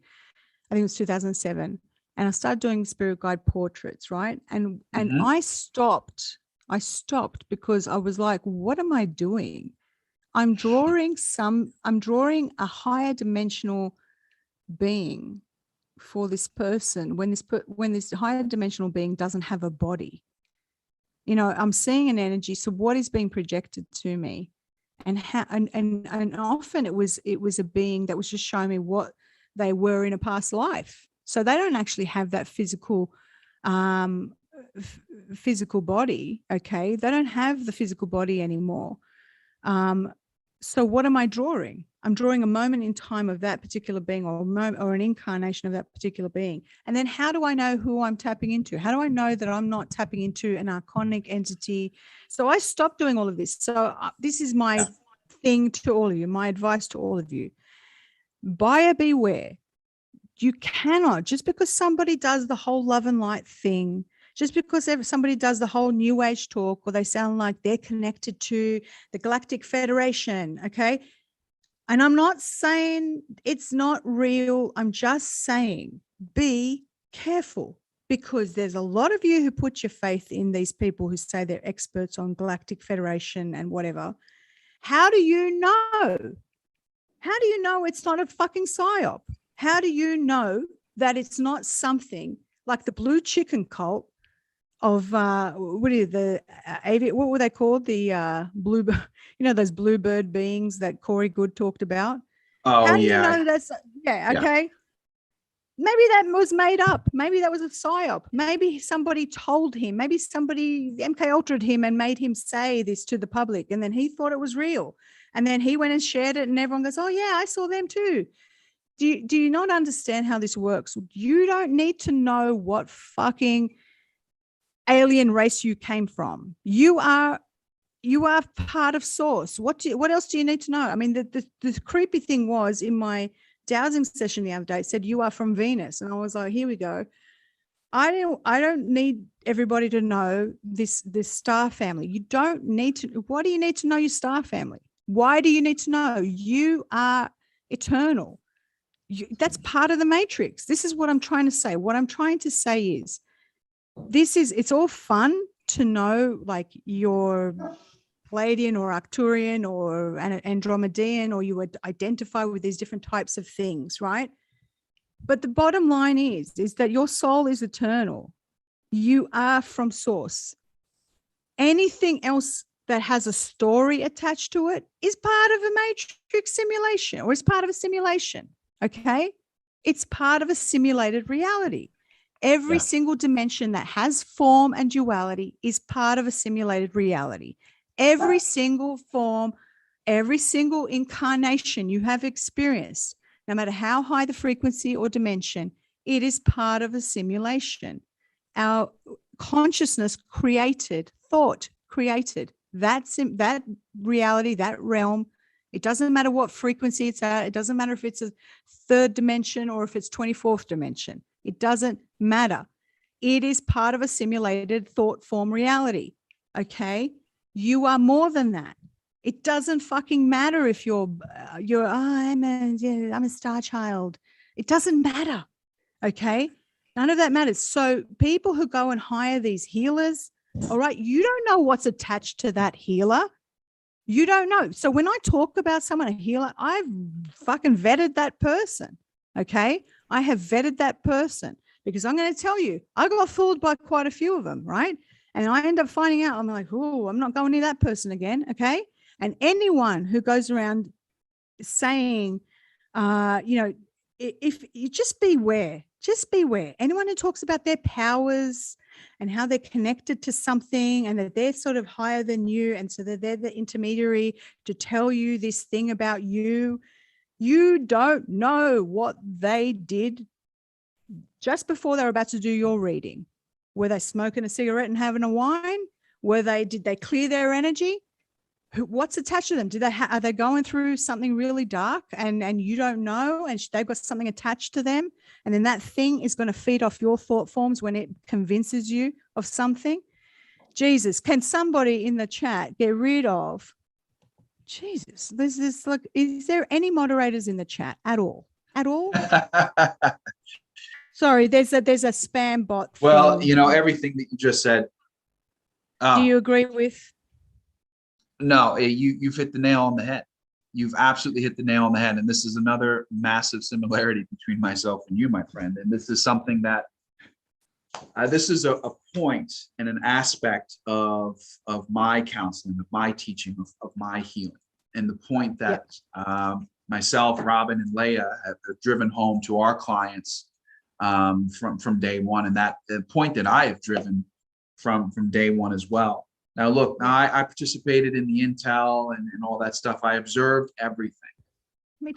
think it was 2007. And I started doing spirit guide portraits, right? And I stopped because I was like, what am I doing? I'm drawing a higher dimensional being for this person when this higher dimensional being doesn't have a body. You know, I'm seeing an energy. So what is being projected to me, and how, and often it was a being that was just showing me what they were in a past life. So they don't actually have that physical body. Okay. They don't have the physical body anymore. So what am I drawing? I'm drawing a moment in time of that particular being, or an incarnation of that particular being. And then how do I know who I'm tapping into? How do I know that I'm not tapping into an archonic entity? So I stopped doing all of this. So this is my thing to all of you, my advice to all of you. Buyer beware. You cannot, just because somebody does the whole love and light thing, just because somebody does the whole new age talk, or they sound like they're connected to the Galactic Federation, okay? And I'm not saying it's not real. I'm just saying be careful, because there's a lot of you who put your faith in these people who say they're experts on Galactic Federation and whatever. How do you know? How do you know it's not a fucking psyop? How do you know that it's not something like the blue chicken cult of what were they called? The blue, those bluebird beings that Corey Good talked about. Oh, How do you yeah. know that's, yeah, Yeah. okay. Maybe that was made up. Maybe that was a psyop. Maybe somebody told him. Maybe somebody MK Ultra'd him and made him say this to the public, and then he thought it was real. And then he went and shared it, and everyone goes, "Oh yeah, I saw them too." Do you not understand how this works? You don't need to know what fucking alien race you came from. You are part of source. What else do you need to know? I mean, the creepy thing was in my dowsing session the other day, it said you are from Venus, and I was like, here we go. I don't need everybody to know this star family. You don't need to. Why do you need to know your star family? Why do you need to know? You are eternal. That's part of the matrix. This is what I'm trying to say. What I'm trying to say is it's all fun to know like your Palladian or Arcturian or an Andromedan, or you would identify with these different types of things, right? But the bottom line is that your soul is eternal. You are from source. Anything else that has a story attached to it is part of a matrix simulation, or is part of a simulation, okay? It's part of a simulated reality. Every single dimension that has form and duality is part of a simulated reality. Every single form, every single incarnation you have experienced, no matter how high the frequency or dimension, it is part of a simulation. Our consciousness created, thought created that reality, that realm. It doesn't matter what frequency it's at. It doesn't matter if it's a third dimension or if it's 24th dimension. It doesn't matter. It is part of a simulated thought form reality. Okay. You are more than that. It doesn't fucking matter if I'm a star child. It doesn't matter. Okay. None of that matters. So people who go and hire these healers, all right, you don't know what's attached to that healer. You don't know. So when I talk about someone, a healer, I've fucking vetted that person. Okay. I have vetted that person, because I'm going to tell you, I got fooled by quite a few of them. Right. And I end up finding out, I'm like, oh, I'm not going near that person again. Okay. And anyone who goes around saying, if you just beware, anyone who talks about their powers and how they're connected to something and that they're sort of higher than you, and so that they're the intermediary to tell you this thing about you, you don't know what they did just before they were about to do your reading. Were they smoking a cigarette and having a wine? Did they clear their energy? What's attached to them? Are they going through something really dark and you don't know, and they've got something attached to them, and then that thing is going to feed off your thought forms when it convinces you of something? Jesus, can somebody in the chat get rid of Jesus? There's this, like, is there any moderators in the chat at all? At all? Sorry, there's a spam bot. Well, thing. everything that you just said. Do you agree with? No, you've hit the nail on the head. You've absolutely hit the nail on the head. And this is another massive similarity between myself and you, my friend. And this is something that this is a point and an aspect of my counseling, of my teaching, of my healing. And the point that myself, Robin, and Leah have driven home to our clients from day one, and that the point that I have driven from day one as well. Now, look, I participated in the intel and all that stuff. I observed everything.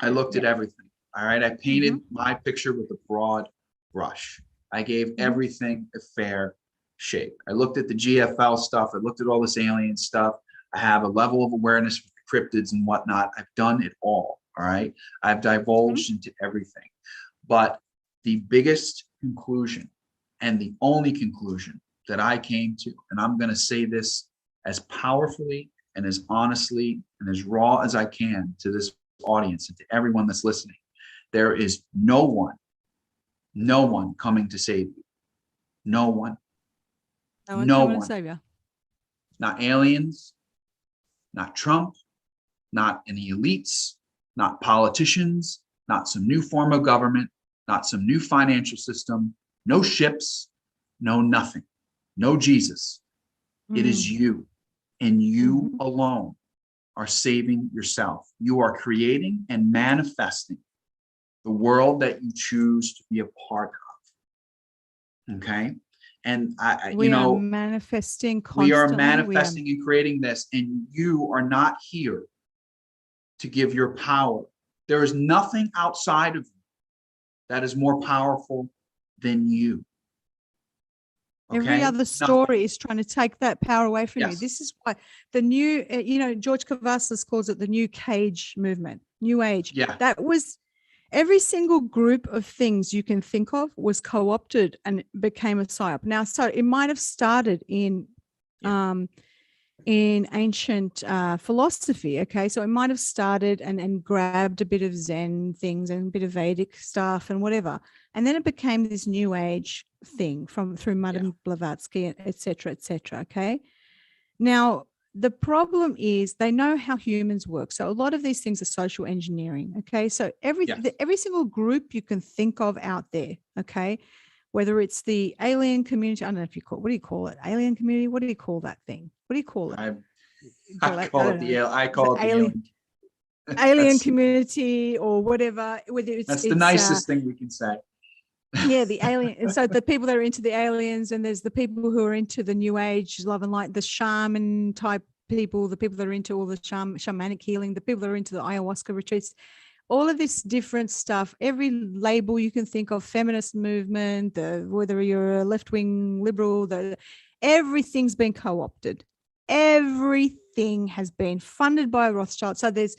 I looked at everything. All right. I painted my picture with a broad brush. I gave everything a fair shake. I looked at the GFL stuff. I looked at all this alien stuff. I have a level of awareness with the cryptids and whatnot. I've done it all. All right. I've divulged into everything. But the biggest conclusion and the only conclusion that I came to, and I'm going to say this as powerfully and as honestly and as raw as I can to this audience and to everyone that's listening, there is no one coming to save you. No one. No one to save you. Not aliens, not Trump, not any elites, not politicians, not some new form of government, not some new financial system, no ships, no nothing, no Jesus. It is you and you alone are saving yourself. You are creating and manifesting the world that you choose to be a part of. Okay. And we are manifesting we are constantly. manifesting and creating this, and you are not here to give your power. There is nothing outside of you that is more powerful than you. Every other story is trying to take that power away from you. Yes. This is why the new, George Kavaslis calls it the new cage movement, new age. Yeah. That was every single group of things you can think of was co-opted and became a psyop. Now, so it might have started in ancient philosophy. Okay. So it might have started and grabbed a bit of Zen things and a bit of Vedic stuff and whatever. And then it became this new age thing through Madame Blavatsky, et cetera, et cetera. Okay. Now, the problem is they know how humans work. So a lot of these things are social engineering. Okay. So every single group you can think of out there. Okay. Whether it's the alien community, I don't know if what do you call it? Alien community? What do you call that thing? What do you call it? I call it the alien. Alien community or whatever. Whether it's the nicest thing we can say. Yeah, the alien. And so the people that are into the aliens, and there's the people who are into the new age, love and light, the shaman type people, the people that are into all the shamanic healing, the people that are into the ayahuasca retreats, all of this different stuff, every label you can think of, feminist movement, whether you're a left-wing liberal, everything's been co-opted. Everything has been funded by Rothschild. So there's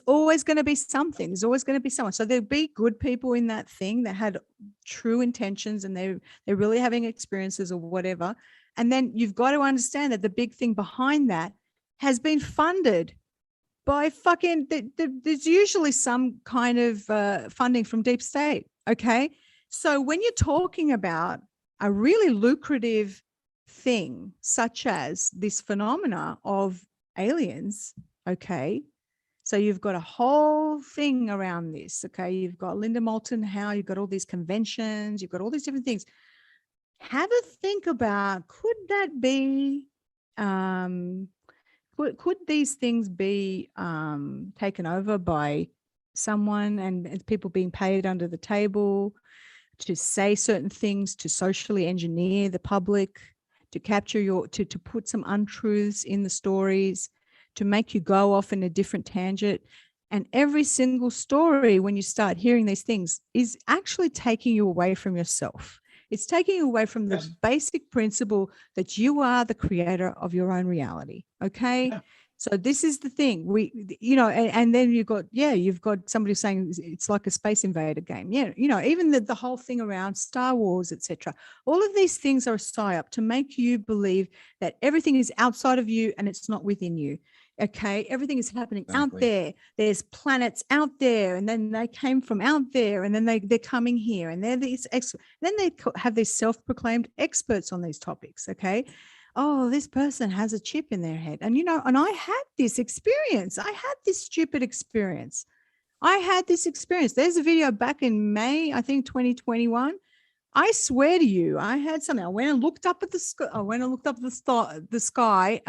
always going to be something. There's always going to be someone. So there'll be good people in that thing that had true intentions and they're really having experiences or whatever. And then you've got to understand that the big thing behind that has been funded by there's usually some kind of funding from deep state. Okay. So when you're talking about a really lucrative thing, such as this phenomena of aliens, okay, so you've got a whole thing around this. Okay. You've got Linda Moulton Howe, you've got all these conventions, you've got all these different things. Have a think about, could that be, could these things be taken over by someone and people being paid under the table to say certain things, to socially engineer the public, to capture to put some untruths in the stories, to make you go off in a different tangent? And every single story, when you start hearing these things, is actually taking you away from yourself. It's taking you away from the basic principle that you are the creator of your own reality. Okay. Yeah. So this is the thing and then you've got somebody saying it's like a Space Invader game. Yeah. Even the whole thing around Star Wars, etc. All of these things are a psyop to make you believe that everything is outside of you and it's not within you. Okay, everything is happening out there. There's planets out there, and then they came from out there, and then they're coming here, and they're these then they have these self-proclaimed experts on these topics. Okay, oh, this person has a chip in their head, and and I had this experience. I had this stupid experience. I had this experience. There's a video back in May, I think 2021. I swear to you, I had something. I went and looked up at the sky. The sky.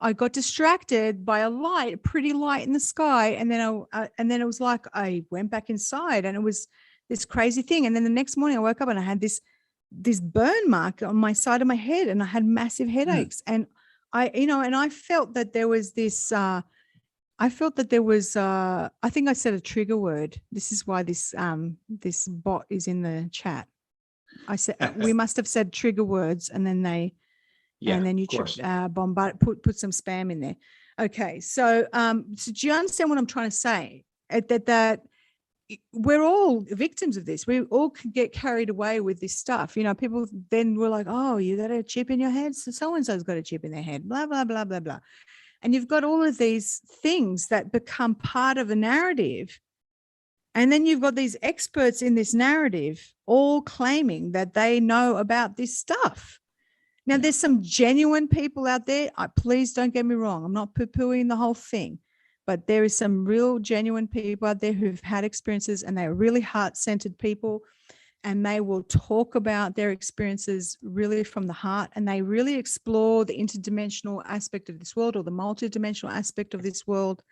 I got distracted by a pretty light in the sky. And then it was like, I went back inside and it was this crazy thing. And then the next morning I woke up and I had this burn mark on my side of my head and I had massive headaches. And I felt that there was this, I think I said a trigger word. This is why this bot is in the chat. I said, we must have said trigger words and then and then you bombard, put some spam in there. Okay, so do you understand what I'm trying to say? That we're all victims of this. We all could get carried away with this stuff. People then were like, "Oh, you got a chip in your head, so and so's got a chip in their head." Blah blah blah blah blah. And you've got all of these things that become part of a narrative, and then you've got these experts in this narrative all claiming that they know about this stuff. Now, there's some genuine people out there. Please don't get me wrong. I'm not poo-pooing the whole thing, but there is some real genuine people out there who've had experiences and they're really heart-centered people. and they will talk about their experiences really from the heart, and they really explore the interdimensional aspect of this world, or the multidimensional aspect of this world.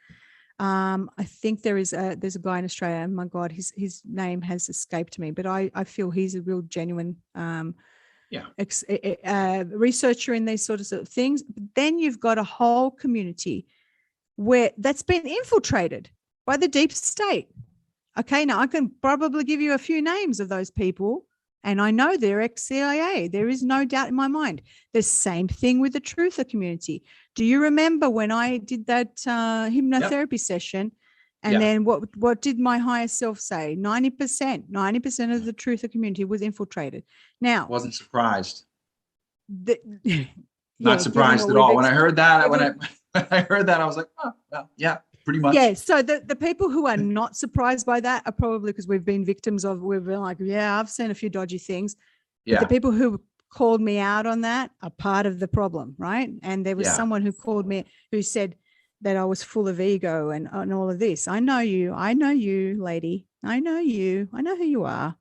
I think there's a guy in Australia, and my God, his name has escaped me, but I feel he's a real genuine researcher in these sorts of things. But then you've got a whole community where that's been infiltrated by the deep state. Okay, now I can probably give you a few names of those people, and I know they're ex-CIA. There is no doubt in my mind. The same thing with the truther community. Do you remember when I did that hypnotherapy session? And then what did my higher self say? 90% of the truther community was infiltrated. Now, Wasn't surprised. Yeah, Not surprised at all. When I heard that, when I heard that, I was like, oh, well, yeah, pretty much. Yeah. So the people who are not surprised by that are probably because we've been victims of, we've been like, yeah, I've seen a few dodgy things. Yeah. But the people who called me out on that are part of the problem, right? And there was someone who called me, who said that I was full of ego and all of this. I know you, lady. I know you. I know who you are.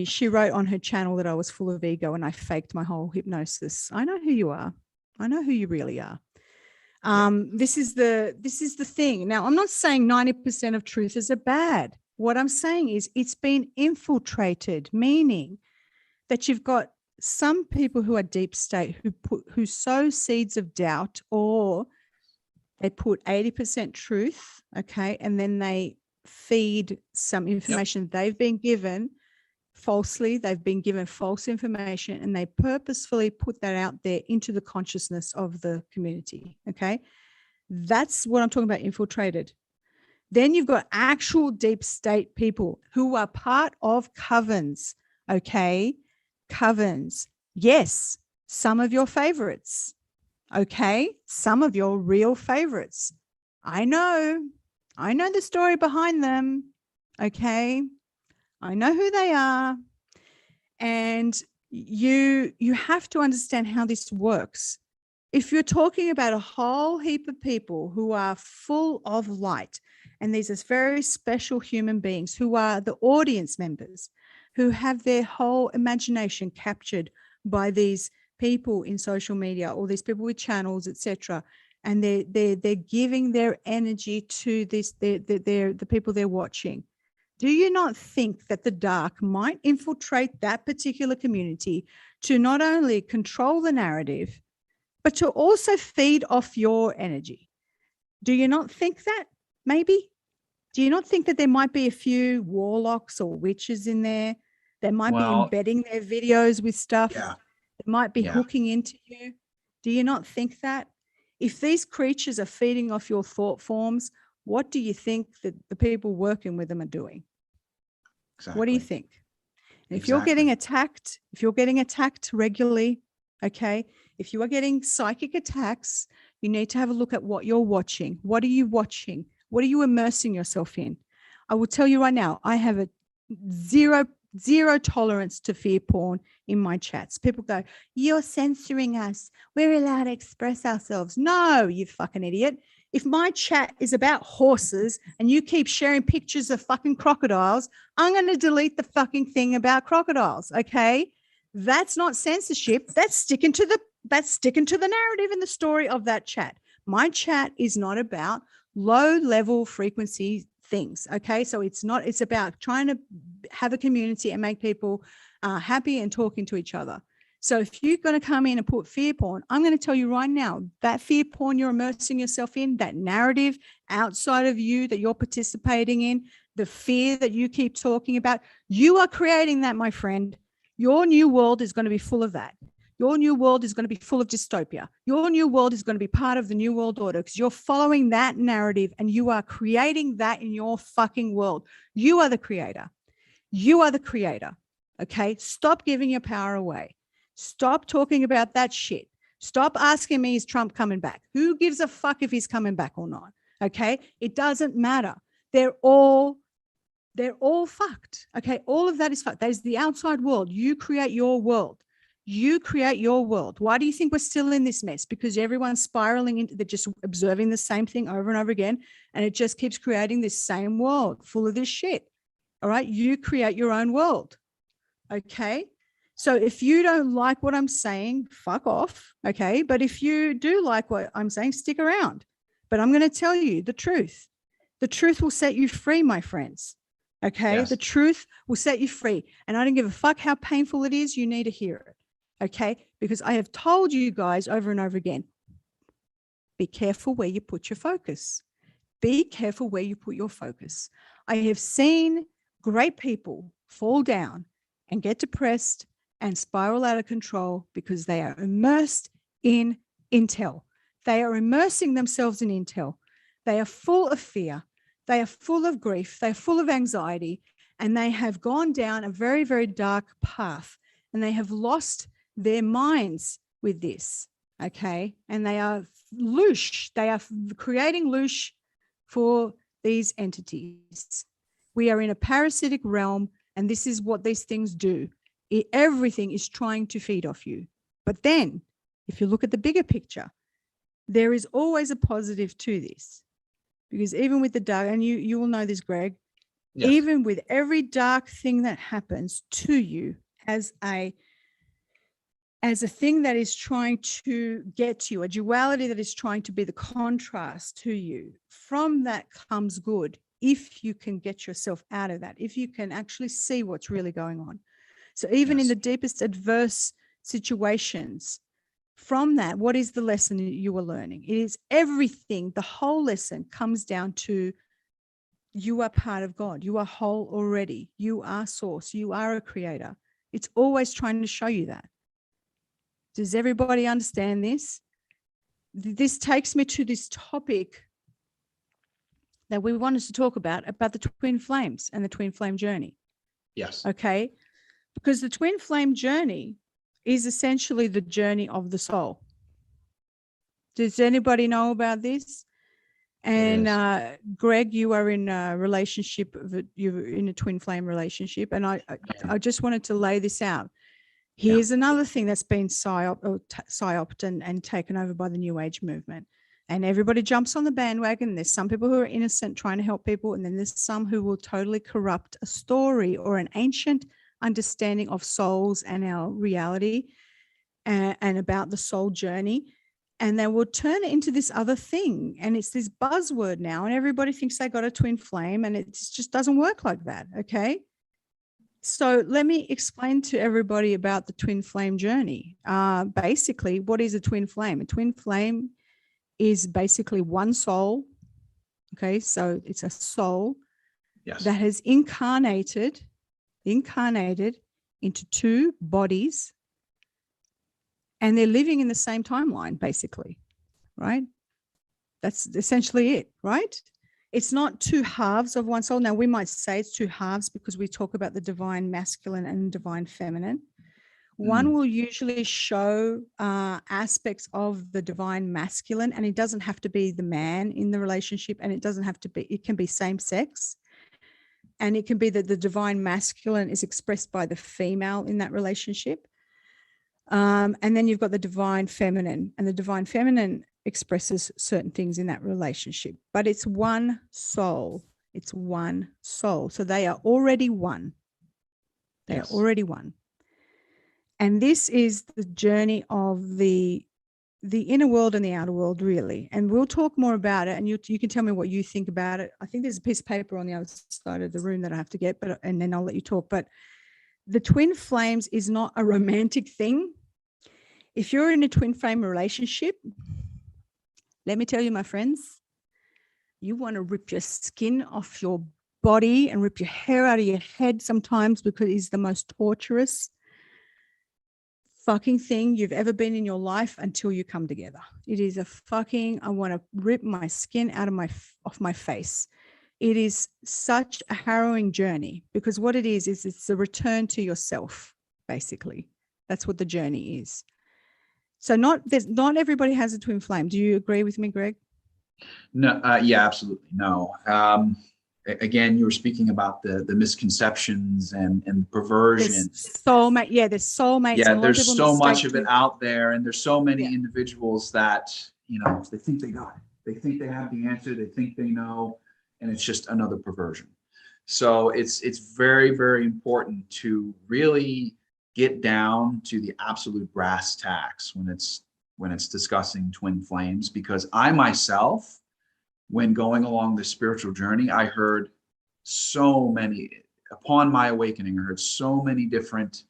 She wrote on her channel that I was full of ego and I faked my whole hypnosis. I know who you are. I know who you really are. This is the thing. Now, I'm not saying 90% of truthers are bad. What I'm saying is it's been infiltrated, meaning that you've got some people who are deep state who sow seeds of doubt, or they put 80% truth, okay, and then they feed some information they've been given falsely. They've been given false information, and they purposefully put that out there into the consciousness of the community, okay? That's what I'm talking about, infiltrated. Then you've got actual deep state people who are part of covens, okay? Covens. Yes, some of your favorites, okay? Some of your real favorites. I know the story behind them, okay? I know who they are. And you have to understand how this works. If you're talking about a whole heap of people who are full of light, and these are very special human beings who are the audience members, who have their whole imagination captured by these people in social media, or these people with channels, etc., and they're giving their energy to this, the people they're watching. Do you not think that the dark might infiltrate that particular community to not only control the narrative, but to also feed off your energy? Do you not think that? Maybe. Do you not think that there might be a few warlocks or witches in there that might be embedding their videos with stuff that might be hooking into you? Do you not think that? If these creatures are feeding off your thought forms, what do you think that the people working with them are doing? Exactly. What do you think? And if you're getting attacked regularly, okay, if you are getting psychic attacks, you need to have a look at what you're watching. What are you watching? What are you immersing yourself in? I will tell you right now, I have a zero tolerance to fear porn in my chats. People go, you're censoring us. We're allowed to express ourselves. No, you fucking idiot. If my chat is about horses and you keep sharing pictures of fucking crocodiles, I'm going to delete the fucking thing about crocodiles. Okay. That's not censorship. That's sticking to the narrative and the story of that chat. My chat is not about low level frequency things. Okay. So it's about trying to have a community and make people happy and talking to each other. So if you're going to come in and put fear porn, I'm going to tell you right now, that fear porn you're immersing yourself in, that narrative outside of you that you're participating in, the fear that you keep talking about, you are creating that, my friend. Your new world is going to be full of that. Your new world is going to be full of dystopia. Your new world is going to be part of the new world order because you're following that narrative and you are creating that in your fucking world. You are the creator. You are the creator. Okay. Stop giving your power away. Stop talking about that shit. Stop asking me, is Trump coming back? Who gives a fuck if he's coming back or not? Okay. It doesn't matter. They're all fucked. Okay. All of that is fucked. That is the outside world. You create your world. You create your world. Why do you think we're still in this mess? Because everyone's spiraling into, they're just observing the same thing over and over again. And it just keeps creating this same world full of this shit. All right. You create your own world. Okay. So if you don't like what I'm saying, fuck off. Okay. But if you do like what I'm saying, stick around. But I'm going to tell you the truth. The truth will set you free, my friends. Okay. Yes. The truth will set you free. And I don't give a fuck how painful it is. You need to hear it. Okay. Because I have told you guys over and over again, be careful where you put your focus. Be careful where you put your focus. I have seen great people fall down and get depressed and spiral out of control because they are immersed in intel. They are immersing themselves in intel. They are full of fear. They are full of grief. They're full of anxiety, and they have gone down a very, very dark path, and they have lost their minds with this. Okay. And they are loosh. They are creating loosh for these entities. We are in a parasitic realm, and this is what these things do. Everything is trying to feed off you. But then, if you look at the bigger picture, there is always a positive to this. Because even with the dark, and you will know this, Greg, Yes. even with every dark thing that happens to you as a thing that is trying to get to you, a duality that is trying to be the contrast to you, from that comes good if you can get yourself out of that, if you can actually see what's really going on. So even in Yes. the deepest adverse situations, from that, what is the lesson that you are learning? It is everything. The whole lesson comes down to you are part of God. You are whole already. You are source. You are a creator. It's always trying to show you that. Does everybody understand this? This takes me to this topic that we wanted to talk about the twin flames and the twin flame journey. Yes. Okay. Because the twin flame journey is essentially the journey of the soul. Does anybody know about this? And Greg, you are in a relationship, you're in a twin flame relationship. And I just wanted to lay this out. Here's another thing that's been psyoped and taken over by the New Age movement. And everybody jumps on the bandwagon. There's some people who are innocent trying to help people. And then there's some who will totally corrupt a story or an ancient understanding of souls and our reality and about the soul journey. And they will turn it into this other thing. And it's this buzzword now. And everybody thinks they got a twin flame. And it just doesn't work like that. Okay. So let me explain to everybody about the twin flame journey. Basically, what is a twin flame? A twin flame is basically one soul. Okay. So it's a soul that has incarnated into two bodies, and they're living in the same timeline, basically, right? That's essentially it, right? It's not two halves of one soul. Now, we might say it's two halves because we talk about the divine masculine and divine feminine. One will usually show aspects of the divine masculine, and it doesn't have to be the man in the relationship, and it doesn't have to be, it can be same sex. And it can be that the divine masculine is expressed by the female in that relationship. And then you've got the divine feminine, and the divine feminine expresses certain things in that relationship. But it's one soul. It's one soul. So they are already one. They are already one. And this is the journey of the inner world and the outer world, really. And we'll talk more about it, and you can tell me what you think about it. I think there's a piece of paper on the other side of the room that I have to get, and then I'll let you talk. But the twin flames is not a romantic thing. If you're in a twin flame relationship, let me tell you, my friends, you want to rip your skin off your body and rip your hair out of your head sometimes, because it's the most torturous fucking thing you've ever been in your life until you come together. It is a fucking, I want to rip my skin out of off my face. It is such a harrowing journey, because what it is it's a return to yourself, basically. That's what the journey is. So not everybody has a twin flame. Do you agree with me, Greg? No, yeah, absolutely. No. Again, you were speaking about the misconceptions and perversion. There's soulmate. Yeah, there's soulmates. Yeah, and there's so much of it out there, and there's so many individuals that, they think they got it. They think they have the answer. They think they know, and it's just another perversion. So it's very, very important to really get down to the absolute brass tacks when it's discussing twin flames, because I myself, when going along the spiritual journey, I heard so many, upon my awakening, I heard so many different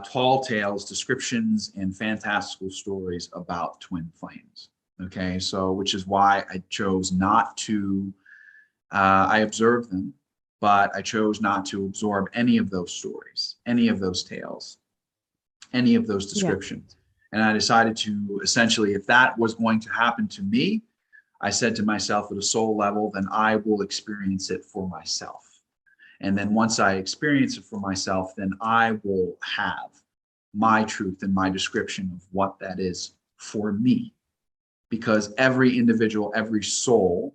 tall tales, descriptions, and fantastical stories about twin flames. Okay, so which is why I chose not to, I observed them, but I chose not to absorb any of those stories, any of those tales, any of those descriptions. And I decided to essentially, if that was going to happen to me, I said to myself at a soul level, then I will experience it for myself. And then once I experience it for myself, then I will have my truth and my description of what that is for me. Because every individual, every soul,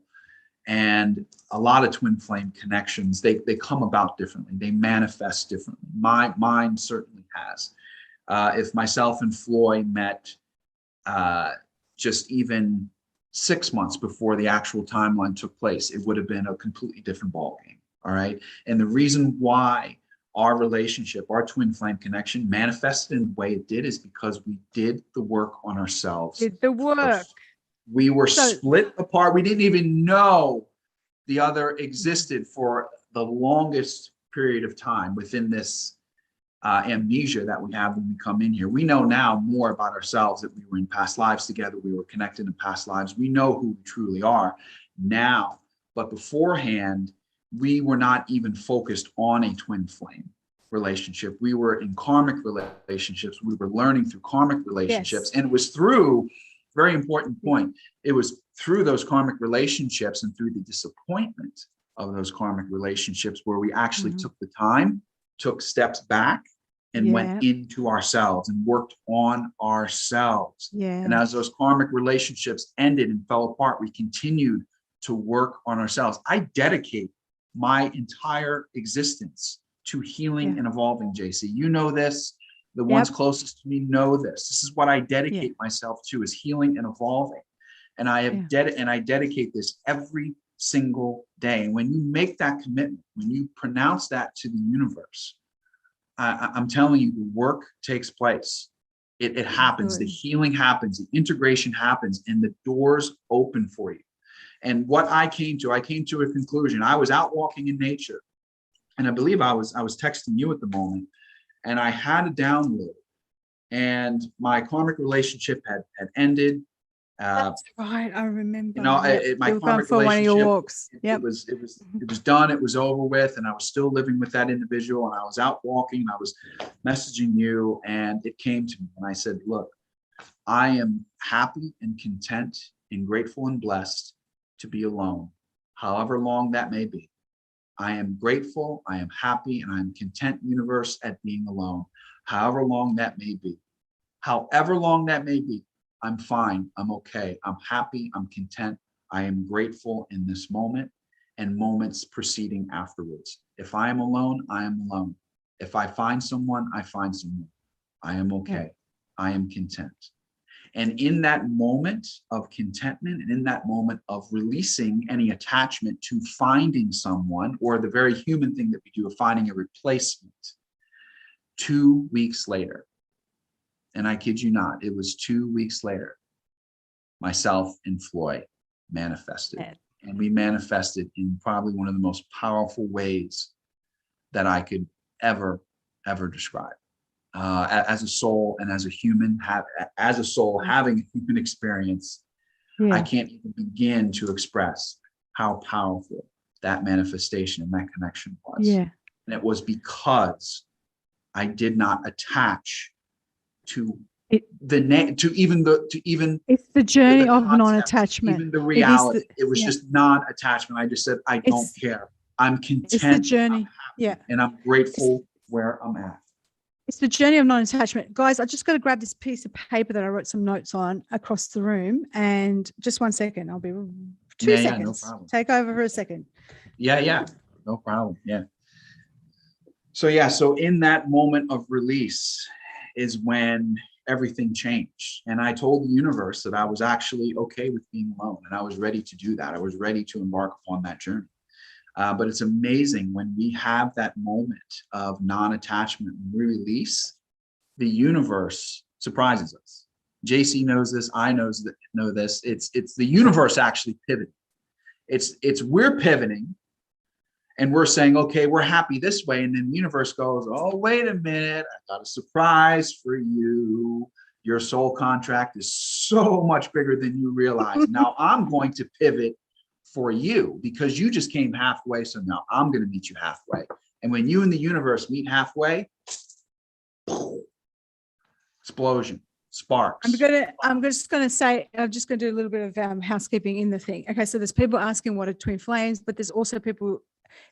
and a lot of twin flame connections, they come about differently. They manifest differently. Mine certainly has. If myself and Floyd met just even 6 months before the actual timeline took place, it would have been a completely different ballgame. All right. And the reason why our relationship, our twin flame connection manifested in the way it did is because we did the work on ourselves. Did the work. First. We were split apart. We didn't even know the other existed for the longest period of time within this amnesia that we have when we come in here. We know now more about ourselves, that we were in past lives together. We were connected in past lives. We know who we truly are now. But beforehand, we were not even focused on a twin flame relationship. We were in karmic relationships. We were learning through karmic relationships. Yes. And it was through, very important point, it was through those karmic relationships and through the disappointment of those karmic relationships where we actually took the time, took steps back, and went into ourselves and worked on ourselves. And as those karmic relationships ended and fell apart, we continued to work on ourselves. I dedicate my entire existence to healing and evolving, JC. You know this. The ones closest to me know this. This is what I dedicate myself to, is healing and evolving. And I have I dedicate this every single day. And when you make that commitment, when you pronounce that to the universe, I'm telling you, the work takes place. It happens. The healing happens. The integration happens, and the doors open for you. And what I came to a conclusion. I was out walking in nature, and I believe I was texting you at the moment, and I had a download, and my karmic relationship had ended. That's right. I remember. You know, my karmic relationship, it was done. It was over with, and I was still living with that individual. And I was out walking, and I was messaging you, and it came to me, and I said, "Look, I am happy and content and grateful and blessed to be alone, however long that may be. I am grateful, I am happy, and I am content, universe, at being alone, however long that may be. However long that may be, I'm fine, I'm okay, I'm happy, I'm content, I am grateful in this moment and moments preceding afterwards. If I am alone, I am alone. If I find someone, I find someone. I am okay, I am content." And in that moment of contentment, and in that moment of releasing any attachment to finding someone, or the very human thing that we do of finding a replacement, 2 weeks later, and I kid you not, it was 2 weeks later, myself and Floyd manifested. And we manifested in probably one of the most powerful ways that I could ever describe. As a soul and as a human, having a human experience, I can't even begin to express how powerful that manifestation and that connection was. And it was because I did not attach to it's the journey of non-attachment, even the reality. It was just non-attachment. I just said, I don't care. I'm content. It's the journey. And I'm grateful where I'm at. It's the journey of non-attachment. Guys, I just got to grab this piece of paper that I wrote some notes on across the room. And just 1 second. I'll be 2 seconds. No problem. Take over for a second. No problem. So in that moment of release is when everything changed. And I told the universe that I was actually okay with being alone. And I was ready to do that. I was ready to embark upon that journey. But it's amazing when we have that moment of non-attachment and release, the universe surprises us. JC knows this. I know this. It's the universe actually pivoting. It's we're pivoting and we're saying, okay, we're happy this way. And then the universe goes, oh, wait a minute. I got a surprise for you. Your soul contract is so much bigger than you realize. Now I'm going to pivot for you because you just came halfway. So now I'm going to meet you halfway. And when you and the universe meet halfway, explosion, sparks. I'm just gonna do a little bit of housekeeping in the thing. Okay, so there's people asking what are twin flames, but there's also people.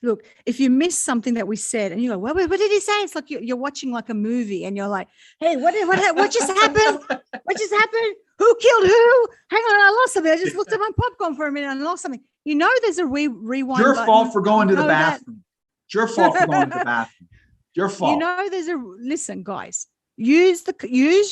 Look, if you miss something that we said and you're like, what did he say? It's like you're watching like a movie and you're like, hey, what just happened? What just happened? Who killed who? Hang on, I lost something. I just looked at my popcorn for a minute and I lost something. You know, there's a rewind. Your button. fault for going to the bathroom. It's your fault for going to the bathroom. Your fault. You know, listen, guys. Use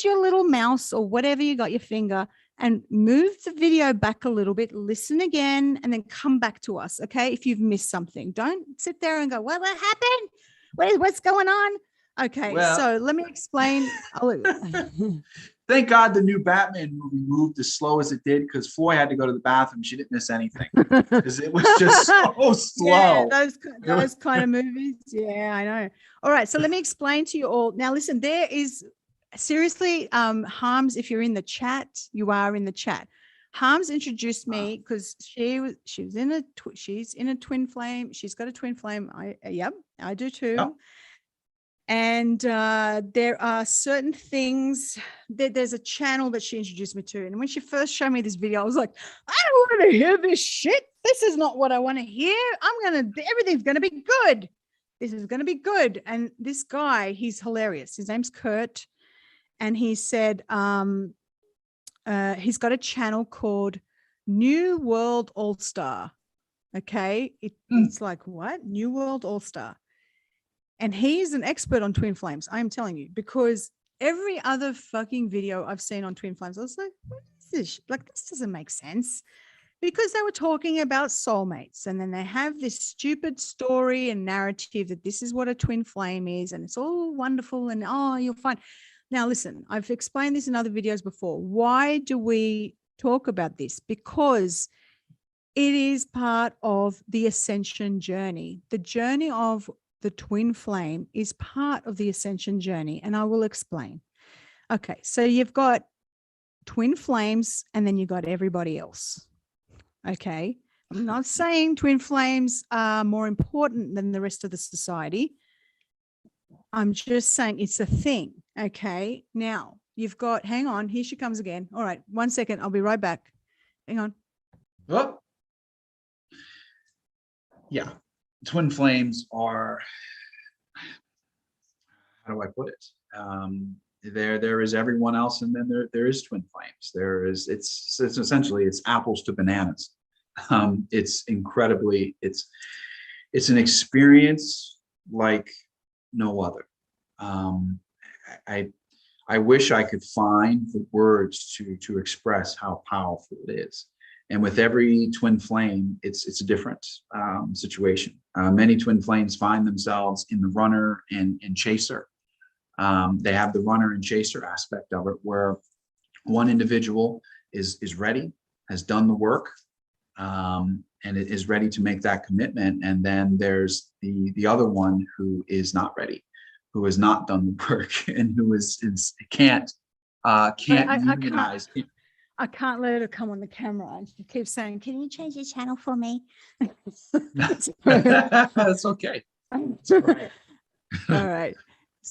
your little mouse or whatever you got, your finger, and move the video back a little bit, listen again, and then come back to us, okay? If you've missed something, don't sit there and go, what happened? What's going on? Okay, well, so let me explain. Thank God the new Batman movie moved as slow as it did because Foy had to go to the bathroom. She didn't miss anything because it was just so slow. Yeah, those kind of movies. Yeah, I know. All right, so let me explain to you all. Now, listen, there is seriously Harms. If you're in the chat, you are in the chat. Harms introduced me because she's in a twin flame. She's got a twin flame. I do too. Yep. And there are certain things there's a channel that she introduced me to. And when she first showed me this video, I was like, I don't want to hear this shit. This is not what I want to hear. Everything's going to be good. This is going to be good. And this guy, he's hilarious. His name's Kurt. And he said, he's got a channel called New World All-Star. Okay. It's like, what? New World All-Star. And he's an expert on twin flames. I'm telling you, because every other fucking video I've seen on twin flames, I was like, what is this? Like, this doesn't make sense. Because they were talking about soulmates. And then they have this stupid story and narrative that this is what a twin flame is. And it's all wonderful. And, oh, you'll find. Now, listen, I've explained this in other videos before. Why do we talk about this? Because it is part of the ascension journey. The journey of the twin flame is part of the ascension journey, and I will explain. Okay, so you've got twin flames and then you've got everybody else. Okay, I'm not saying twin flames are more important than the rest of the society. I'm just saying it's a thing. Okay, now you've got, hang on, here she comes again. All right, 1 second, I'll be right back. Hang on. Oh. Yeah. Twin flames are, how do I put it? There is everyone else, and then there is twin flames. It's essentially it's apples to bananas. It's incredibly, it's an experience like no other. I wish I could find the words to express how powerful it is. And with every twin flame, it's a different situation. Many twin flames find themselves in the runner and chaser. They have the runner and chaser aspect of it, where one individual is ready, has done the work, and it is ready to make that commitment. And then there's the other one who is not ready, who has not done the work, and who can't unionize. I can't let her come on the camera. And she keeps saying, can you change your channel for me? That's okay. That's all right. All right.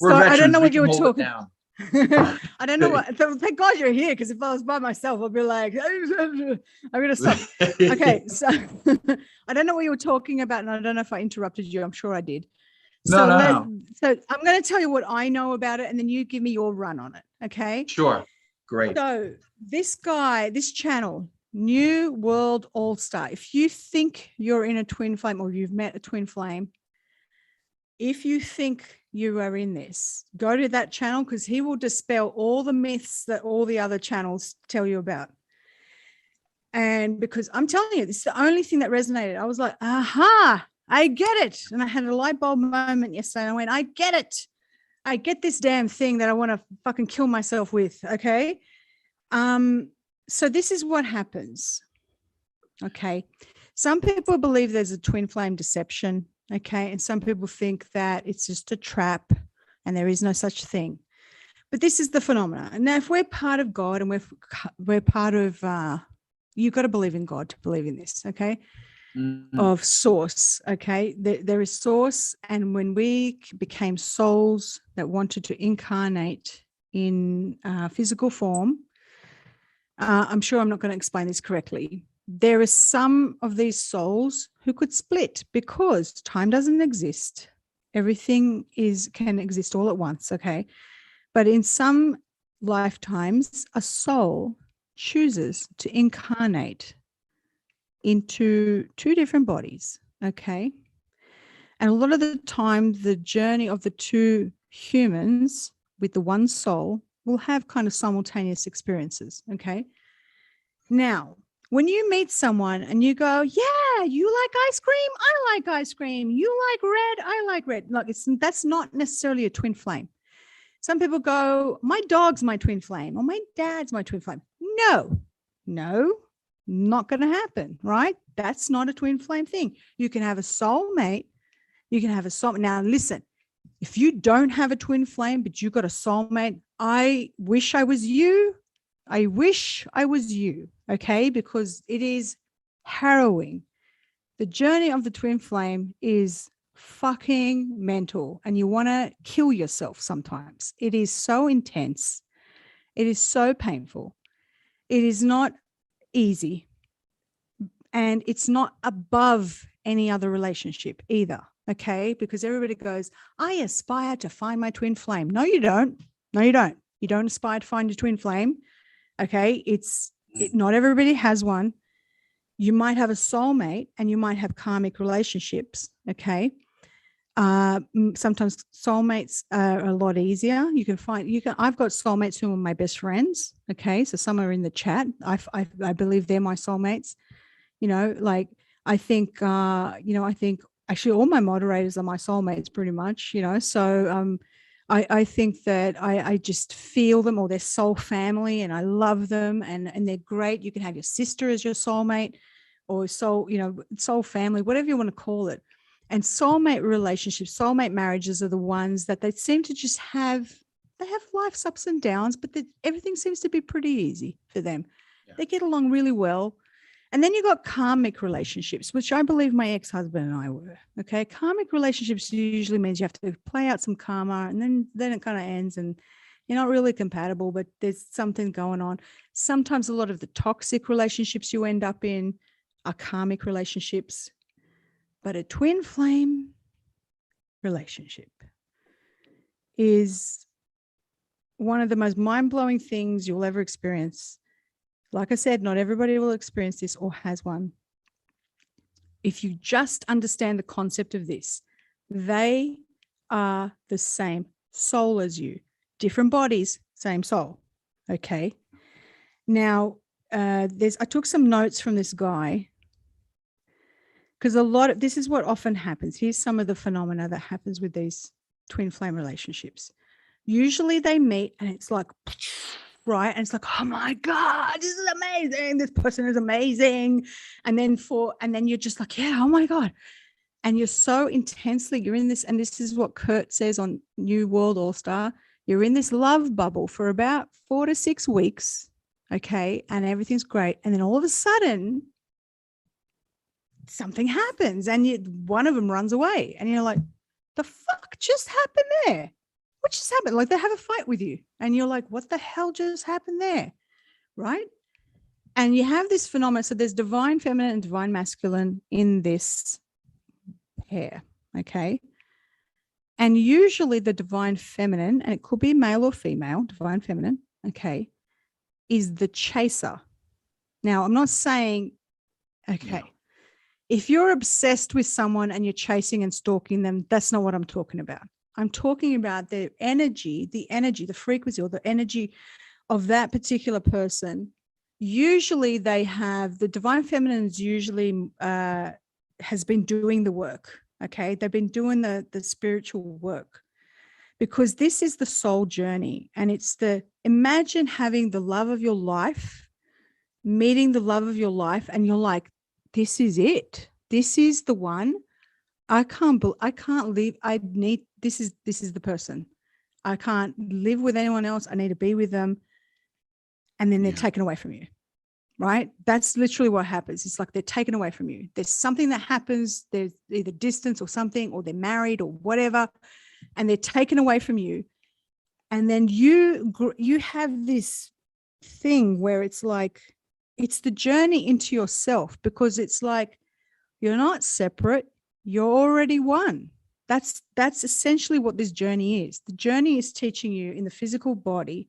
We're So veterans. I don't know We what you can were hold it talking. down. I don't know what. Thank God you're here, because if I was by myself, I'd be like, I'm going to stop. Okay. So I don't know what you were talking about, and I don't know if I interrupted you. I'm sure I did. So I'm going to tell you what I know about it, and then you give me your run on it. Okay. Sure. Great. So this guy, this channel, New World All-Star, if you think you're in a twin flame or you've met a twin flame, if you think you are in this, go to that channel, because he will dispel all the myths that all the other channels tell you about. And because I'm telling you, this is the only thing that resonated. I was like, aha, I get it. And I had a light bulb moment yesterday. And I went, I get it. I get this damn thing that I want to fucking kill myself with. Okay. So this is what happens. Okay. Some people believe there's a twin flame deception. Okay. And some people think that it's just a trap and there is no such thing. But this is the phenomena. And now if we're part of God and we're part of, you've got to believe in God to believe in this. Okay. Of source. Okay. There is source. And when we became souls that wanted to incarnate in physical form, I'm sure I'm not going to explain this correctly. There is some of these souls who could split because time doesn't exist. Everything can exist all at once. Okay. But in some lifetimes, a soul chooses to incarnate into two different bodies. Okay. And a lot of the time, the journey of the two humans with the one soul will have kind of simultaneous experiences. Okay. Now, when you meet someone and you go, yeah, you like ice cream, I like ice cream. You like red, I like red. Look, that's not necessarily a twin flame. Some people go, my dog's my twin flame or my dad's my twin flame. No, not going to happen, right? That's not a twin flame thing. You can have a soulmate. You can have a soulmate. Now, listen, if you don't have a twin flame, but you got a soulmate, I wish I was you. I wish I was you, okay? Because it is harrowing. The journey of the twin flame is fucking mental, and you want to kill yourself sometimes. It is so intense. It is so painful. It is not easy, and it's not above any other relationship either, okay? Because everybody goes, I aspire to find my twin flame. No, you don't. You don't aspire to find your twin flame. Okay, not everybody has one. You might have a soulmate and you might have karmic relationships. Okay, sometimes soulmates are a lot easier. I've got soulmates who are my best friends. Okay, so some are in the chat. I believe they're my soulmates. You know, like I think actually all my moderators are my soulmates pretty much. You know, so I think that I just feel them, or they're soul family, and I love them, and they're great. You can have your sister as your soulmate, or soul family, whatever you want to call it. And soulmate relationships, soulmate marriages are the ones that they seem to just have. They have life's ups and downs, but everything seems to be pretty easy for them. Yeah. They get along really well. And then you got karmic relationships, which I believe my ex-husband and I were. Okay. Karmic relationships usually means you have to play out some karma, and then it kind of ends and you're not really compatible, but there's something going on. Sometimes a lot of the toxic relationships you end up in are karmic relationships, but a twin flame relationship is one of the most mind-blowing things you'll ever experience. Like I said, not everybody will experience this or has one. If you just understand the concept of this, they are the same soul as you, different bodies, same soul. Okay. Now, I took some notes from this guy, because this is what often happens. Here's some of the phenomena that happens with these twin flame relationships. Usually they meet and it's like, right? And it's like, oh my God, this is amazing. This person is amazing. And then you're just like, yeah, oh my God. And you're so intensely, you're in this, and this is what Kurt says on New World All-Star. You're in this love bubble for about 4 to 6 weeks. Okay. And everything's great. And then all of a sudden something happens and one of them runs away and you're like, the fuck just happened there? What just happened? Like they have a fight with you and you're like, what the hell just happened there? Right. And you have this phenomenon. So there's divine feminine and divine masculine in this pair. Okay. And usually the divine feminine, and it could be male or female, divine feminine, okay, is the chaser. Now, I'm not saying, okay, if you're obsessed with someone and you're chasing and stalking them, that's not what I'm talking about. I'm talking about the energy, the frequency or the energy of that particular person. Usually they have, the divine feminine is usually has been doing the work. Okay. They've been doing the spiritual work, because this is the soul journey. And it's imagine having the love of your life, meeting the love of your life. And you're like, this is it. This is the one. I can't leave. This is the person. I can't live with anyone else. I need to be with them. And then they're taken away from you, right? That's literally what happens. It's like they're taken away from you. There's something that happens. There's either distance or something, or they're married or whatever, and they're taken away from you. And then you have this thing where it's like, it's the journey into yourself, because it's like, you're not separate. You're already one. That's essentially what this journey is. The journey is teaching you in the physical body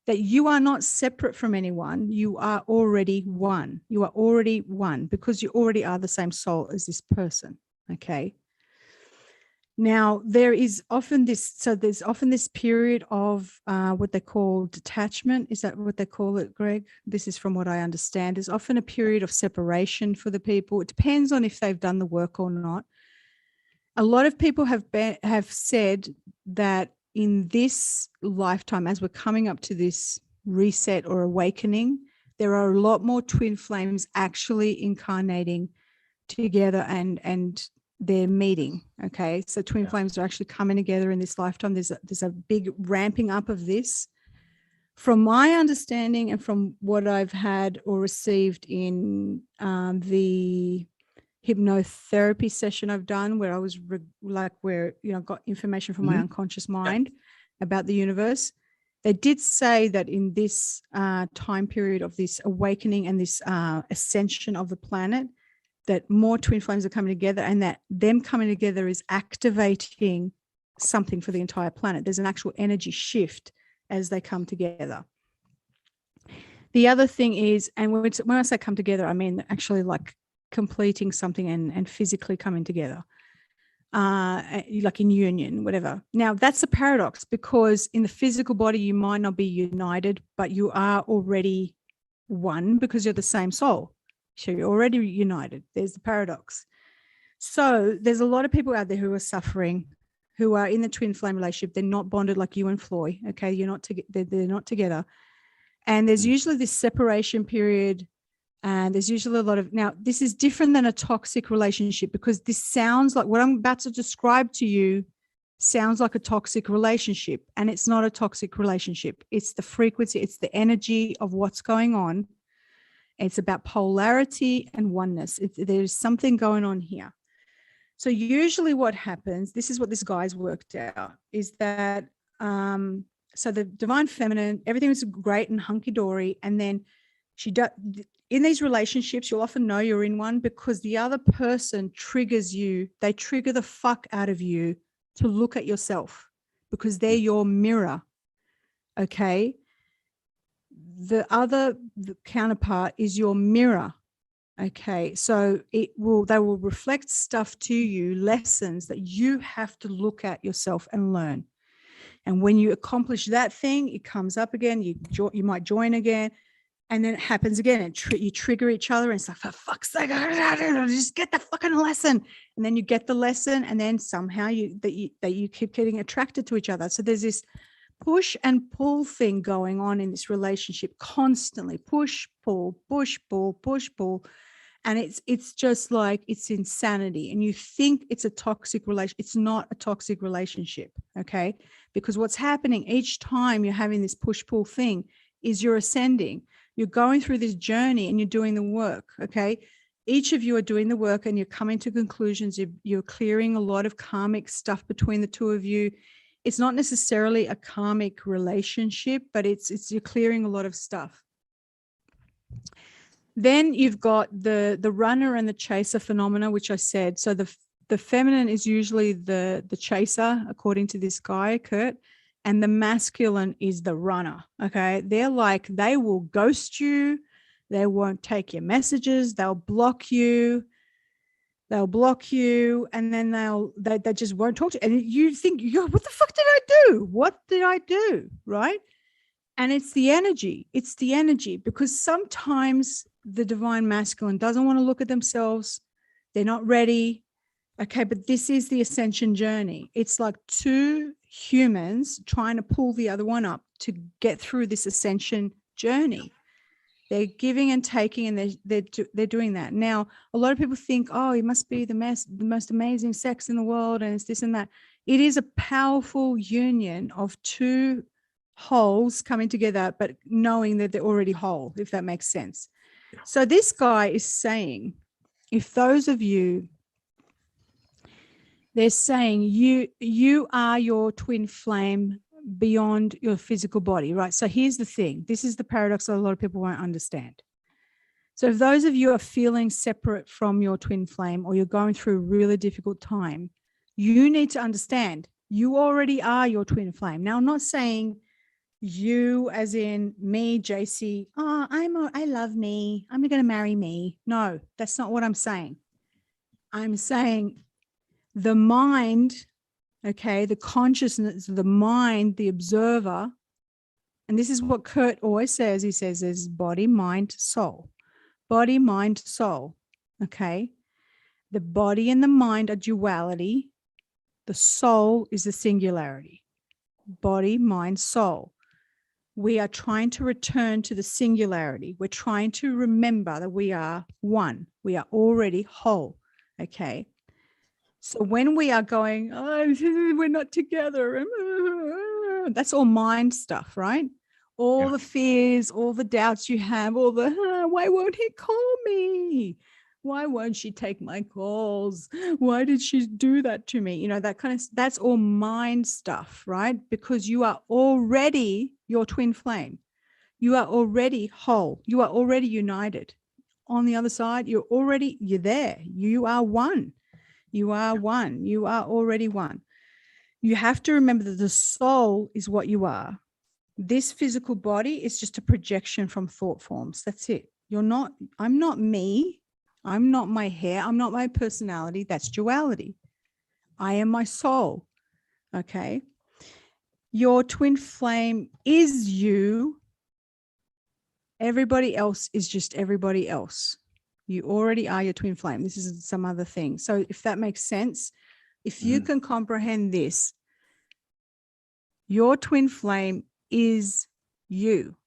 that you are not separate from anyone. You are already one. You are already one, because you already are the same soul as this person. Okay. Now, there's often this period of what they call detachment. Is that what they call it, Greg? This is from what I understand. There's often a period of separation for the people. It depends on if they've done the work or not. A lot of people have said that in this lifetime, as we're coming up to this reset or awakening, there are a lot more twin flames actually incarnating together and they're meeting. Okay. So twin flames are actually coming together in this lifetime. There's a big ramping up of this. From my understanding and from what I've had or received in the hypnotherapy session I've done, where I was got information from my unconscious mind about the universe. They did say that in this time period of this awakening and this ascension of the planet, that more twin flames are coming together, and that them coming together is activating something for the entire planet. There's an actual energy shift as they come together. The other thing is, and when I say come together, I mean actually like completing something and physically coming together, like in union, whatever. Now, that's a paradox, because in the physical body, you might not be united, but you are already one, because you're the same soul. So you're already united. There's the paradox. So there's a lot of people out there who are suffering, who are in the twin flame relationship. They're not bonded like you and Floy. Okay. They're not together. And there's usually this separation period. And there's usually a lot of, now this is different than a toxic relationship, because this sounds like what I'm about to describe to you sounds like a toxic relationship, and it's not a toxic relationship. It's the frequency, it's the energy of what's going on. It's about polarity and oneness. There's something going on here. So usually what happens, this is what this guy's worked out, is that, so the divine feminine, everything is great and hunky-dory. And then in these relationships, you'll often know you're in one because the other person triggers you. They trigger the fuck out of you to look at yourself, because they're your mirror. Okay. The counterpart is your mirror. Okay. So they will reflect stuff to you, lessons that you have to look at yourself and learn. And when you accomplish that thing, it comes up again. You might join again, and then it happens again. And you trigger each other, and it's like, for fuck's sake, just get the fucking lesson. And then you get the lesson, and then somehow you keep getting attracted to each other. So there's this push and pull thing going on in this relationship constantly. Push, pull, push, pull, push, pull. And it's just like, it's insanity. And you think it's a toxic relationship. It's not a toxic relationship. Okay. Because what's happening each time you're having this push pull thing is you're ascending. You're going through this journey and you're doing the work. Okay. Each of you are doing the work and you're coming to conclusions. You're clearing a lot of karmic stuff between the two of you. It's not necessarily a karmic relationship, but you're clearing a lot of stuff. Then you've got the runner and the chaser phenomena, which I said. So the feminine is usually the chaser, according to this guy, Kurt, and the masculine is the runner. Okay. They're like, they will ghost you. They won't take your messages. They'll block you. And then they just won't talk to you. And you think, what the fuck did I do? What did I do? Right. And it's the energy. It's the energy, because sometimes the divine masculine doesn't want to look at themselves. They're not ready. Okay, but this is the ascension journey. It's like two humans trying to pull the other one up to get through this ascension journey. They're giving and taking, and they're doing that. Now, a lot of people think, oh, it must be the most amazing sex in the world, and it's this and that. It is a powerful union of two wholes coming together, but knowing that they're already whole, if that makes sense. Yeah. So this guy is saying, if those of you, they're saying you are your twin flame beyond your physical body, right? So here's the thing. This is the paradox that a lot of people won't understand. So if those of you are feeling separate from your twin flame, or you're going through a really difficult time, you need to understand you already are your twin flame. Now, I'm not saying you as in me, JC, I love me, I'm going to marry me. No, that's not what I'm saying. I'm saying the mind, okay, the consciousness, the mind, the observer, and this is what Kurt always says. He says there's body, mind, soul. Body, mind, soul, okay? The body and the mind are duality. The soul is the singularity. Body, mind, soul. We are trying to return to the singularity. We're trying to remember that we are one. We are already whole, okay? So when we are going, oh, we're not together, that's all mind stuff, right? All the fears, all the doubts you have, all the, why won't he call me? Why won't she take my calls? Why did she do that to me? You know, that kind of, that's all mind stuff, right? Because you are already your twin flame. You are already whole. You are already united. On the other side, you're there. You are one. You are one. You are already one. You have to remember that the soul is what you are. This physical body is just a projection from thought forms. That's it. I'm not me. I'm not my hair. I'm not my personality. That's duality. I am my soul. Okay. Your twin flame is you. Everybody else is just everybody else. You already are your twin flame. This is some other thing. So if that makes sense, if you can comprehend this, your twin flame is you.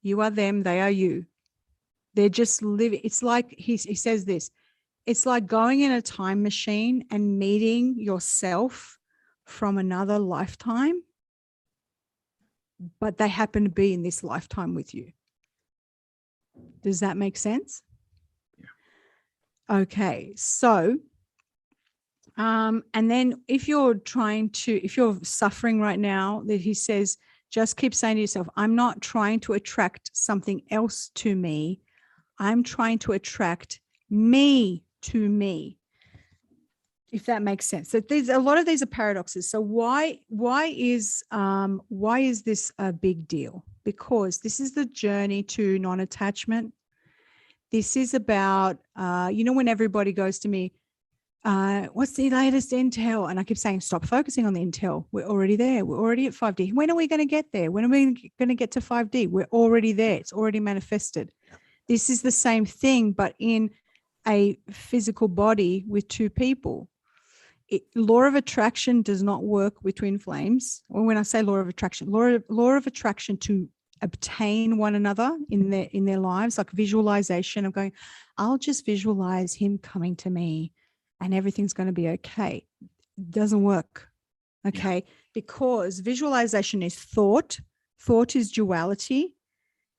You are them, they are you. They're just living. It's like he says this, it's like going in a time machine and meeting yourself from another lifetime, but they happen to be in this lifetime with you. Does that make sense? Yeah. Okay. So, and then if you're suffering right now, that he says, just keep saying to yourself, I'm not trying to attract something else to me. I'm trying to attract me to me, if that makes sense. So there's a lot of these are paradoxes. So why is this a big deal? Because this is the journey to non-attachment. This is about, when everybody goes to me, what's the latest intel? And I keep saying, stop focusing on the intel. We're already there. We're already at 5D. When are we going to get there? When are we going to get to 5D? We're already there. It's already manifested. This is the same thing, but in a physical body with two people. Law of attraction does not work with twin flames. Or when I say law of attraction to obtain one another in their lives, like visualization of going, I'll just visualize him coming to me and everything's going to be okay. It doesn't work. Okay. Yeah. Because visualization is thought. Thought is duality.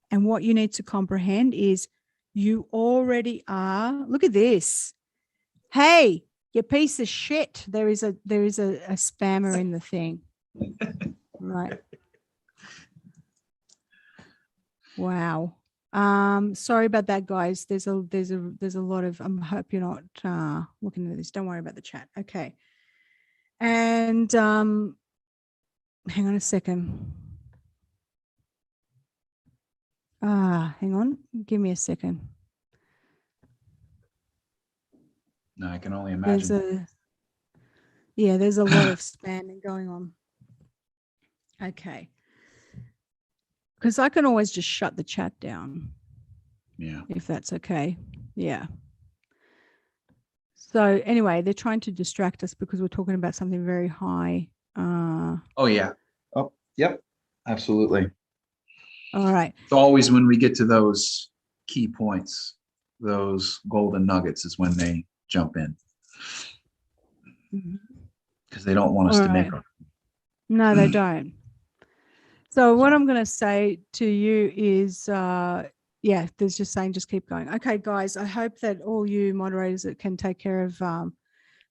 And what you need to comprehend is you already are. Look at this. Hey, you piece of shit. There is a spammer in the thing. Right. Wow. Sorry about that, guys. There's a lot of, I hope you're not looking at this. Don't worry about the chat. Okay. And hang on a second. Hang on. Give me a second. No, I can only imagine. There's a lot of spamming going on. Okay. Because I can always just shut the chat down. Yeah. If that's okay. Yeah. So anyway, they're trying to distract us because we're talking about something very high. Oh yeah. Oh, yep. Absolutely. All right. It's always when we get to those key points, those golden nuggets is when they jump in Mhm. because they don't want us All to make right. our. No, they don't. So what So, I'm going to say to you is, yeah, there's just saying, just keep going. Okay, guys, I hope that all you moderators that can take care of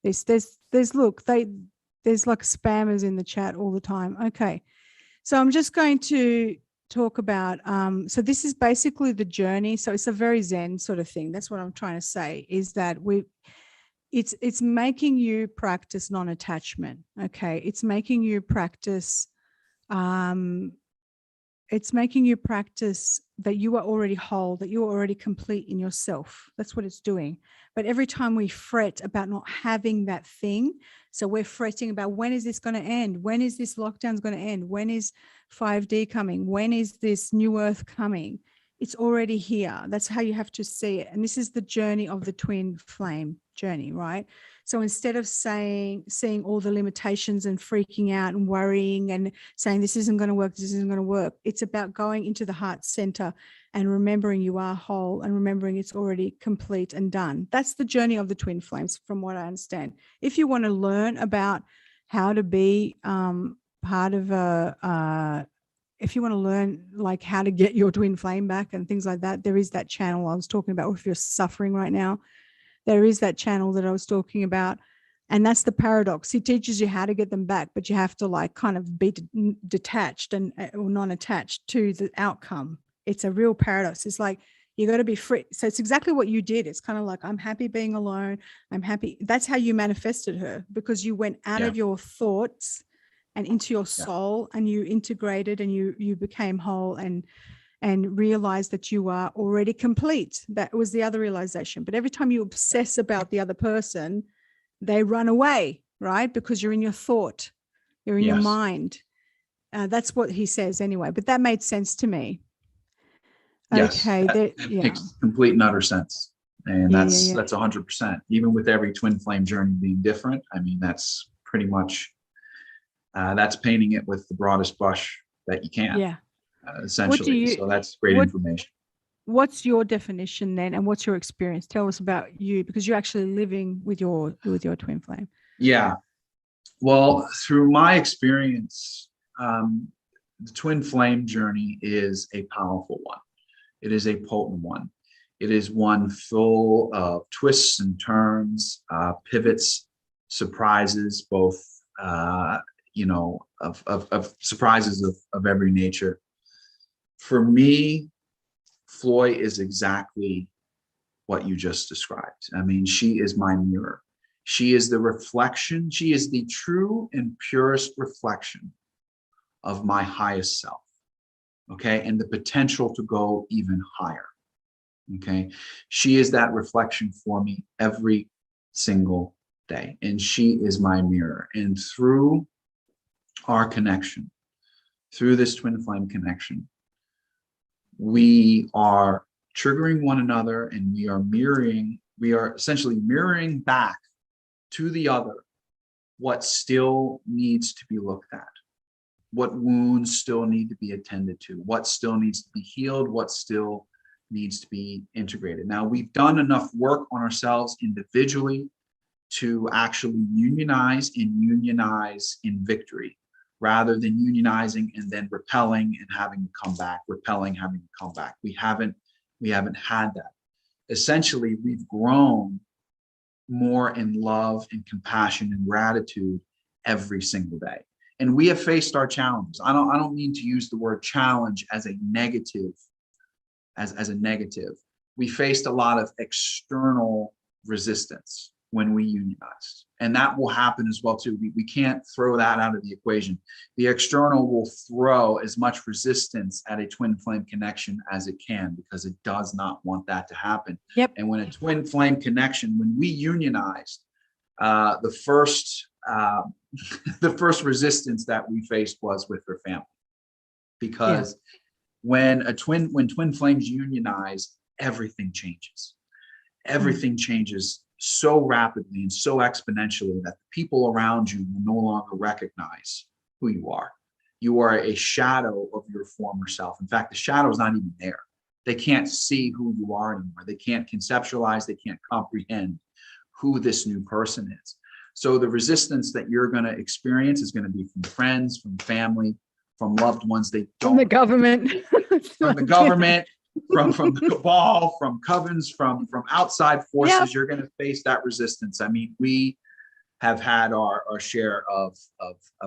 this. Look, there's like spammers in the chat all the time. Okay, so I'm just going to talk about. So this is basically the journey. So it's a very Zen sort of thing. That's what I'm trying to say. Is that it's making you practice non-attachment. Okay, it's making you practice. It's making you practice that you are already whole, that you are already complete in yourself. That's what it's doing. But every time we fret about not having that thing, so we're fretting about when is this going to end? When is this lockdown's going to end? When is 5D coming? When is this new earth coming? It's already here. That's how you have to see it. And this is the journey of the twin flame journey, right? So instead of seeing all the limitations and freaking out and worrying and saying this isn't going to work, this isn't going to work, it's about going into the heart center and remembering you are whole and remembering it's already complete and done. That's the journey of the twin flames, from what I understand. If you want to learn about how to be part of if you want to learn like how to get your twin flame back and things like that, there is that channel I was talking about. If you're suffering right now, there is that channel that I was talking about. And that's the paradox. He teaches you how to get them back, but you have to like kind of be detached and or non-attached to the outcome. It's a real paradox. It's like you got to be free. So it's exactly what you did. It's kind of like, I'm happy being alone. I'm happy. That's how you manifested her, because you went out of your thoughts and into your soul, and you integrated and you became whole and realize that you are already complete. That was the other realization. But every time you obsess about the other person, they run away, right? Because you're in your thought, you're in your mind. That's what he says anyway, but that made sense to me. Yes, Okay. that makes complete and utter sense. And that's 100%. Even with every twin flame journey being different, I mean, that's pretty much, that's painting it with the broadest brush that you can. Yeah. Essentially. So that's great information. What's your definition then, and what's your experience? Tell us about you, because you're actually living with your twin flame. Yeah. Well, through my experience, the twin flame journey is a powerful one. It is a potent one. It is one full of twists and turns, pivots, surprises, both, of surprises of every nature. For me, Floy is exactly what you just described. I mean, she is my mirror. She is the reflection. She is the true and purest reflection of my highest self. Okay. And the potential to go even higher. Okay. She is that reflection for me every single day. And she is my mirror. And through our connection, through this twin flame connection, we are triggering one another, and we are essentially mirroring back to the other what still needs to be looked at, what wounds still need to be attended to, what still needs to be healed, what still needs to be integrated. Now, we've done enough work on ourselves individually to actually unionize in victory, rather than unionizing and then repelling and having to come back, repelling, having to come back. We haven't had that. Essentially, we've grown more in love and compassion and gratitude every single day. And we have faced our challenges. I don't mean to use the word challenge as a negative, as a negative. We faced a lot of external resistance when we unionized. And that will happen as well too. We can't throw that out of the equation. The external will throw as much resistance at a twin flame connection as it can, because it does not want that to happen. Yep. And when a twin flame connection, when we unionized, the first resistance that we faced was with her family, because when twin flames unionize, everything changes. Everything changes so rapidly and so exponentially that the people around you will no longer recognize who you are. You are a shadow of your former self. In fact, the shadow is not even there. They can't see who you are anymore. They can't conceptualize, they can't comprehend who this new person is. So the resistance that you're going to experience is going to be from friends, from family, from loved ones. They don't, From the government. from the government, from the cabal, from covens, from outside forces. Yep. You're going to face that resistance. I mean, we have had our share of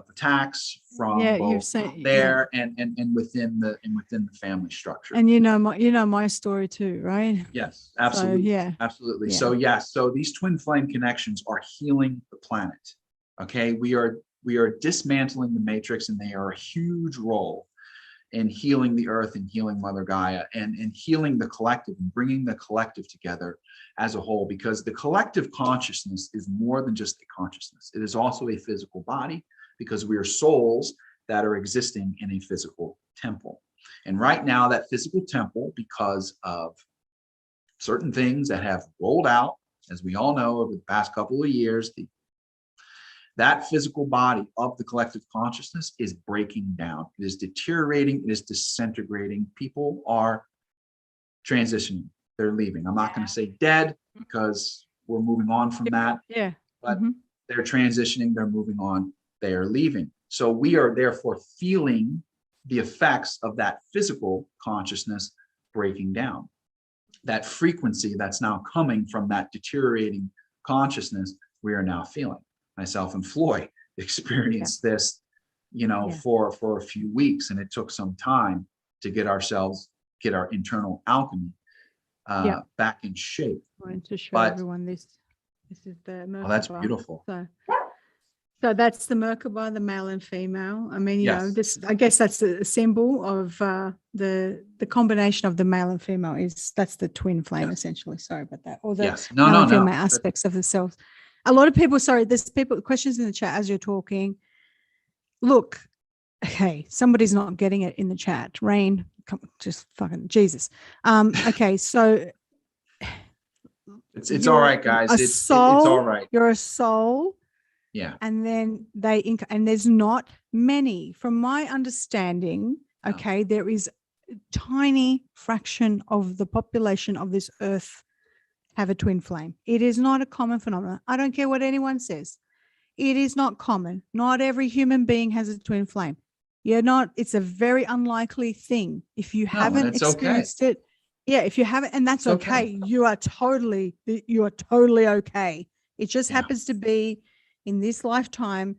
attacks from both there and within the family structure. And you know my story too, right? Yes, absolutely. So, absolutely. Yeah. So yes, so these twin flame connections are healing the planet. Okay, we are dismantling the matrix, and they are a huge role in healing the earth and healing Mother Gaia and healing the collective and bringing the collective together as a whole, because the collective consciousness is more than just a consciousness. It is also a physical body, because we are souls that are existing in a physical temple. And right now, that physical temple, because of certain things that have rolled out, as we all know, over the past couple of years, that physical body of the collective consciousness is breaking down. It is deteriorating. It is disintegrating. People are transitioning. They're leaving. I'm not going to say dead, because we're moving on from that. Yeah. But they're transitioning. They're moving on. They are leaving. So we are therefore feeling the effects of that physical consciousness breaking down. That frequency that's now coming from that deteriorating consciousness, we are now feeling. Myself and Floyd experienced this, for a few weeks, and it took some time to get our internal alchemy back in shape. I want to show everyone this. This is the Merkaba. Oh, that's beautiful. So that's the Merkaba, the male and female. I mean, yes. I guess that's a symbol of the combination of the male and female that's the twin flame, essentially. Sorry about that. Or the male and female aspects of the selves. A lot of people, there's questions in the chat as you're talking. Look, okay, somebody's not getting it in the chat. Rain, just fucking Jesus. Okay, so it's all right, guys. It's all right. You're a soul. Yeah. And then and there's not many, from my understanding. Okay, there is a tiny fraction of the population of this earth have a twin flame. It is not a common phenomenon. I don't care what anyone says. It is not common. Not every human being has a twin flame. It's a very unlikely thing. If you haven't experienced it, if you haven't, and that's okay. You are totally okay. It just happens to be in this lifetime,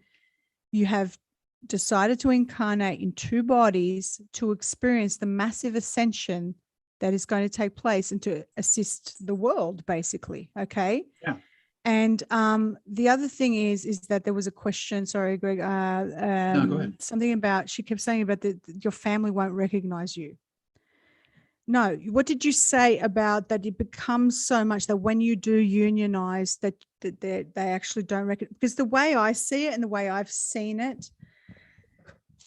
you have decided to incarnate in two bodies to experience the massive ascension that is going to take place and to assist the world, basically. Okay. Yeah. And the other thing is that there was a question. Sorry, Greg. No, go ahead. Something about, she kept saying about your family won't recognize you. No, what did you say about that? It becomes so much that when you do unionize, that they actually don't recognize. Because the way I see it and the way I've seen it,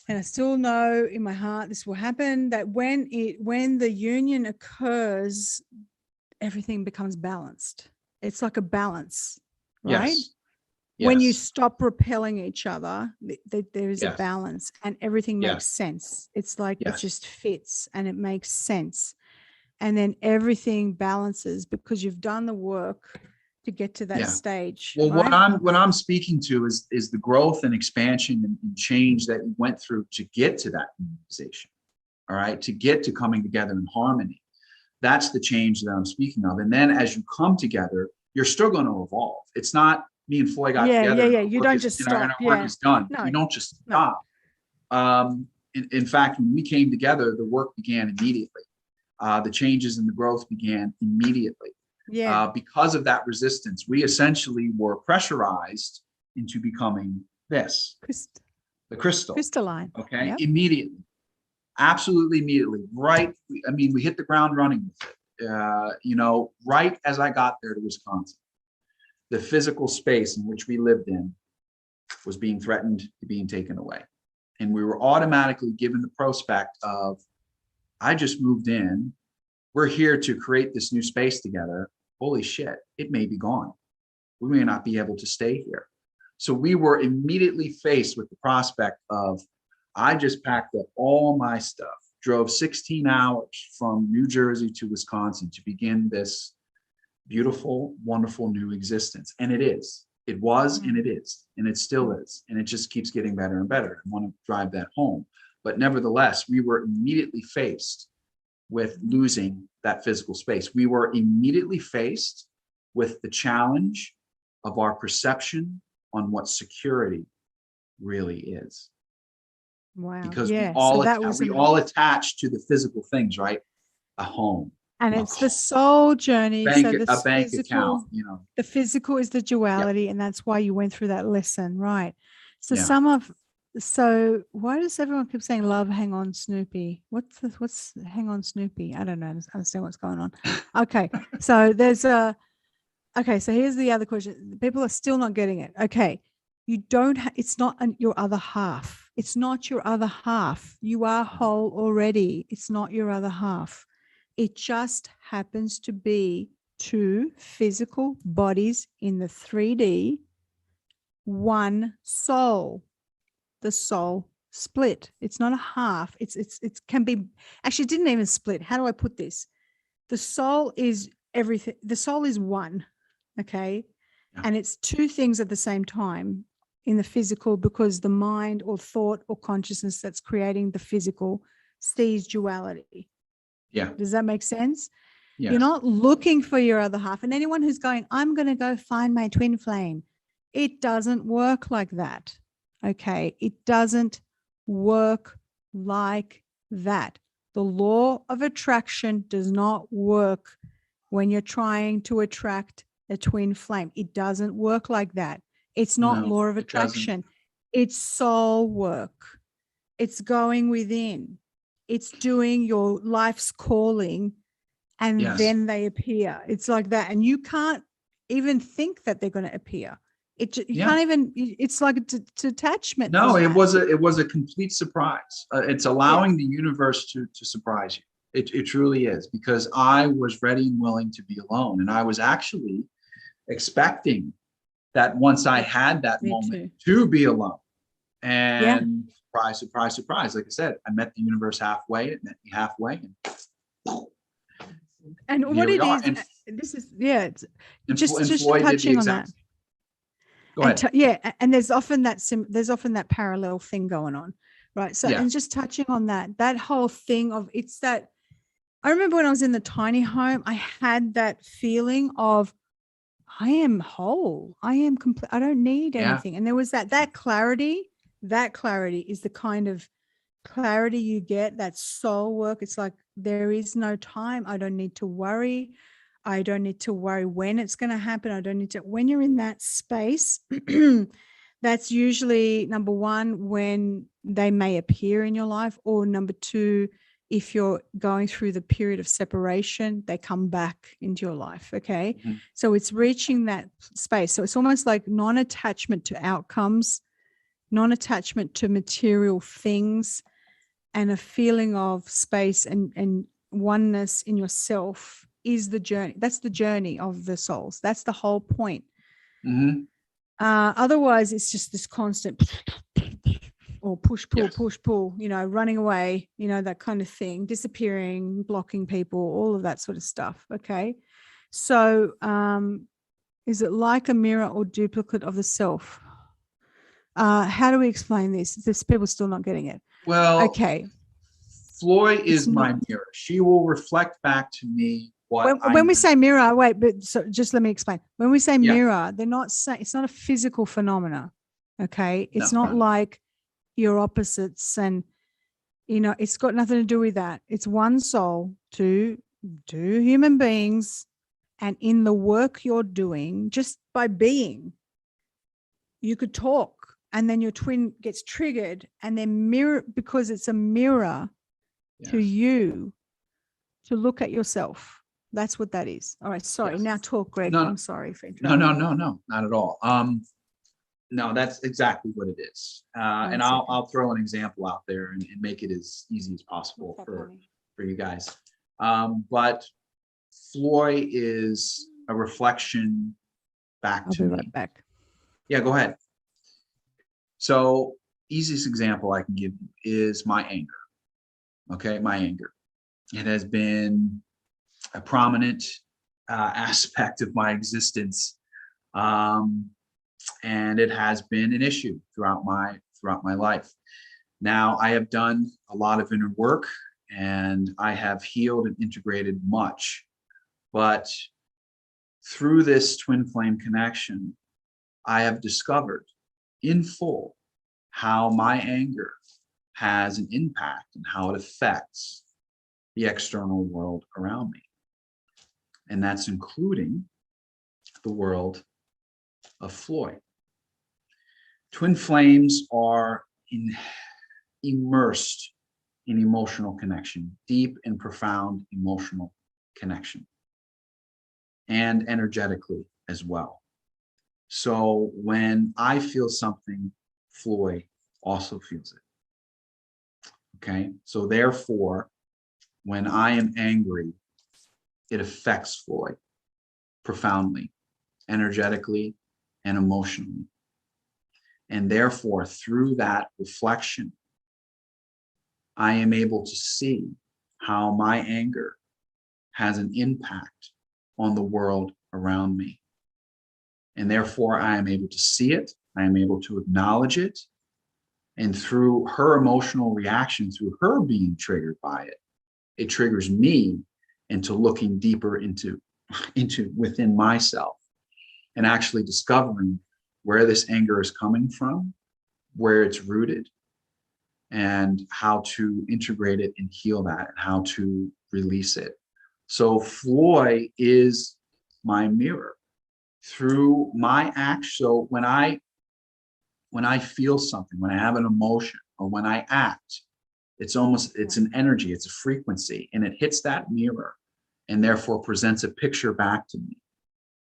and I still know in my heart this will happen, that when the union occurs, everything becomes balanced. It's like a balance, right? Yes. When you stop repelling each other, there is a balance, and everything makes sense. It's like it just fits and it makes sense. And then everything balances because you've done the work to get to that stage. Well, right? what I'm speaking to is the growth and expansion and change that you went through to get to that unionization. All right, to get to coming together in harmony. That's the change that I'm speaking of. And then as you come together, you're still going to evolve. It's not me and Floyd got together. Yeah. You don't just stop. Our work is done. No, you don't just stop. In fact, when we came together, the work began immediately. The changes and the growth began immediately. Yeah. Because of that resistance, we essentially were pressurized into becoming this. The crystal. Crystalline. Okay. Yep. Immediately. Absolutely immediately. Right. We hit the ground running with it. Right as I got there to Wisconsin, the physical space in which we lived in was being threatened to being taken away. And we were automatically given the prospect of, I just moved in. We're here to create this new space together. Holy shit, it may be gone. we may not be able to stay here. So we were immediately faced with the prospect of, I just packed up all my stuff, drove 16 hours from New Jersey to Wisconsin to begin this beautiful, wonderful new existence. And it is. It was, and it is, and it still is. And it just keeps getting better and better. I want to drive that home. But nevertheless, we were immediately faced with losing that physical space. We were immediately faced with the challenge of our perception on what security really is. Wow. Because yeah. we all attach to the physical things, right? A home. And it's the soul journey. A bank account, you know. The physical is the duality, and that's why you went through that lesson, right? So why does everyone keep saying love, hang on, Snoopy? What's hang on, Snoopy? I don't know. Understand what's going on. Okay. So so here's the other question. People are still not getting it. Okay. You don't, it's not your other half. It's not your other half. You are whole already. It's not your other half. It just happens to be two physical bodies in the 3D, one soul. The soul split. It's not a half. It can be, actually it didn't even split. How do I put this? The soul is everything. The soul is one. Okay. Yeah. And it's two things at the same time in the physical, because the mind or thought or consciousness that's creating the physical sees duality. Yeah. Does that make sense? Yes. You're not looking for your other half. And anyone who's going, I'm going to go find my twin flame. It doesn't work like that. Okay. It doesn't work like that. The law of attraction does not work when you're trying to attract a twin flame. It doesn't work like that. It's not law of attraction. It's soul work. It's going within. It's doing your life's calling, and then they appear. It's like that. And you can't even think that they're going to appear. You can't even, it's like a detachment. No, it was a complete surprise. It's allowing the universe to surprise you. It truly is, because I was ready and willing to be alone. And I was actually expecting that once I had that moment to be alone. And surprise, surprise, surprise. Like I said, I met the universe halfway. It met me halfway. And what it is, this is, just touching on that. Go ahead. And there's often that parallel thing going on, right? So, and just touching on that whole thing of, it's that, I remember when I was in the tiny home, I had that feeling of, I am whole. I am complete. I don't need anything. And there was that clarity. That clarity is the kind of clarity you get, that soul work. It's like, there is no time. I don't need to worry. I don't need to worry when it's going to happen. I don't need to, when you're in that space, that's usually number one, when they may appear in your life, or number two, if you're going through the period of separation, they come back into your life. Okay. Mm-hmm. So it's reaching that space. So it's almost like non-attachment to outcomes, non-attachment to material things, and a feeling of space and oneness in yourself is the journey. That's the journey of the souls. That's the whole point. Mm-hmm. Otherwise, it's just this constant or push, pull, running away, that kind of thing, disappearing, blocking people, all of that sort of stuff. Okay. So is it like a mirror or duplicate of the self? How do we explain this? There's people still not getting it. Well, okay. Floyd is my mirror. She will reflect back to me when we say mirror, so just let me explain. When we say mirror, they're not saying, it's not a physical phenomena. Okay. It's not like your opposites, and it's got nothing to do with that. It's one soul, two human beings, and in the work you're doing, just by being, you could talk, and then your twin gets triggered, and then mirror, because it's a mirror to you to look at yourself. That's what that is. All right. Sorry. Now talk, Greg. I'm sorry for interrupting. No, not at all. No, that's exactly what it is. And I'll throw an example out there and make it as easy as possible for you guys. But Floyd is a reflection back I'll to be me. right back. Yeah, go ahead. So easiest example I can give you is my anger. Okay, my anger. It has been a prominent aspect of my existence, and it has been an issue throughout my life. Now, I have done a lot of inner work, and I have healed and integrated much, but through this twin flame connection, I have discovered in full how my anger has an impact and how it affects the external world around me. And that's including the world of Floyd. Twin flames are immersed in emotional connection, deep and profound emotional connection, and energetically as well. So when I feel something, Floyd also feels it. Okay, so therefore, when I am angry, it affects Floyd profoundly, energetically, and emotionally. And therefore, through that reflection, I am able to see how my anger has an impact on the world around me. And therefore, I am able to see it, I am able to acknowledge it. And through her emotional reaction, through her being triggered by it, it triggers me into looking deeper into within myself and actually discovering where this anger is coming from, where it's rooted, and how to integrate it and heal that and how to release it. So Floyd is my mirror through my act. So when I feel something, when I have an emotion, or when I act, it's an energy, it's a frequency, and it hits that mirror and therefore presents a picture back to me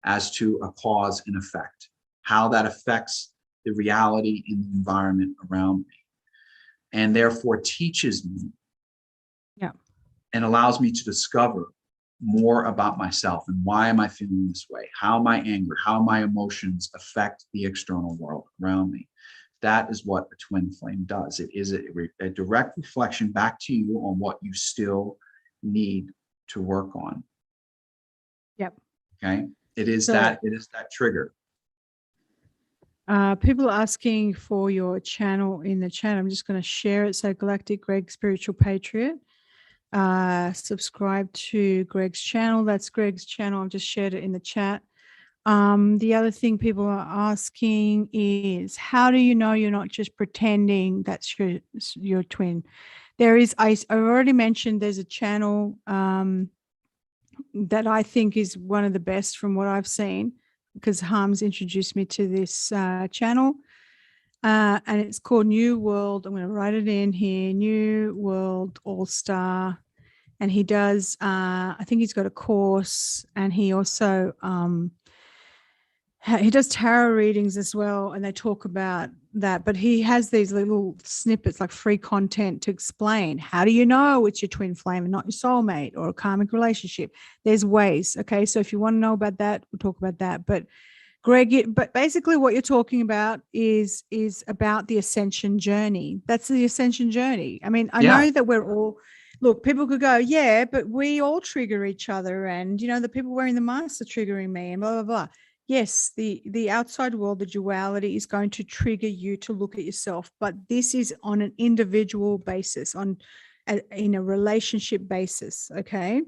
as to a cause and effect, how that affects the reality in the environment around me, and therefore teaches me and allows me to discover more about myself and why am I feeling this way, how my anger, how my emotions affect the external world around me. That is what a twin flame does. It is a direct reflection back to you on what you still need to work on. Yep. Okay. It is that trigger. People are asking for your channel in the chat. I'm just going to share it. So Galactic Greg, Spiritual Patriot. Subscribe to Greg's channel. That's Greg's channel. I've just shared it in the chat. The other thing people are asking is, how do you know you're not just pretending that's your twin? I've already mentioned there's a channel that I think is one of the best from what I've seen, because Harm's introduced me to this channel. And it's called New World. I'm going to write it in here. New World All-Star. And he does, I think he's got a course, and he also, he does tarot readings as well, and they talk about that. But he has these little snippets, like free content, to explain, how do you know it's your twin flame and not your soulmate or a karmic relationship? There's ways. Okay, so if you want to know about that, we'll talk about that. But Greg, but basically what you're talking about is about the ascension journey. That's the ascension journey. I mean, I know that we're all, look, people could go, yeah, but we all trigger each other, and the people wearing the masks are triggering me, and blah blah blah. Yes, the outside world, the duality, is going to trigger you to look at yourself, but this is on an individual basis, in a relationship basis. Okay,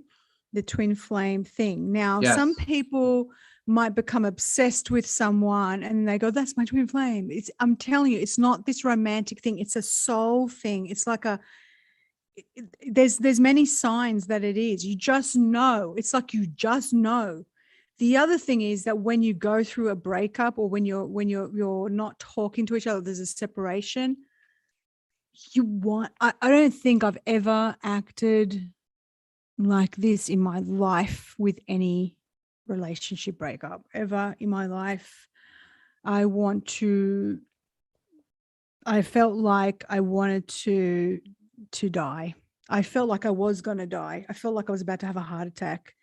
the twin flame thing. Now, some people might become obsessed with someone and they go, that's my twin flame. I'm telling you, it's not this romantic thing. It's a soul thing. It's like there's many signs that it is. You just know. It's like you just know. The other thing is that when you go through a breakup, or when you're not talking to each other, there's a separation. I don't think I've ever acted like this in my life with any relationship breakup ever in my life. I felt like I wanted to die. I felt like I was going to die. I felt like I was about to have a heart attack.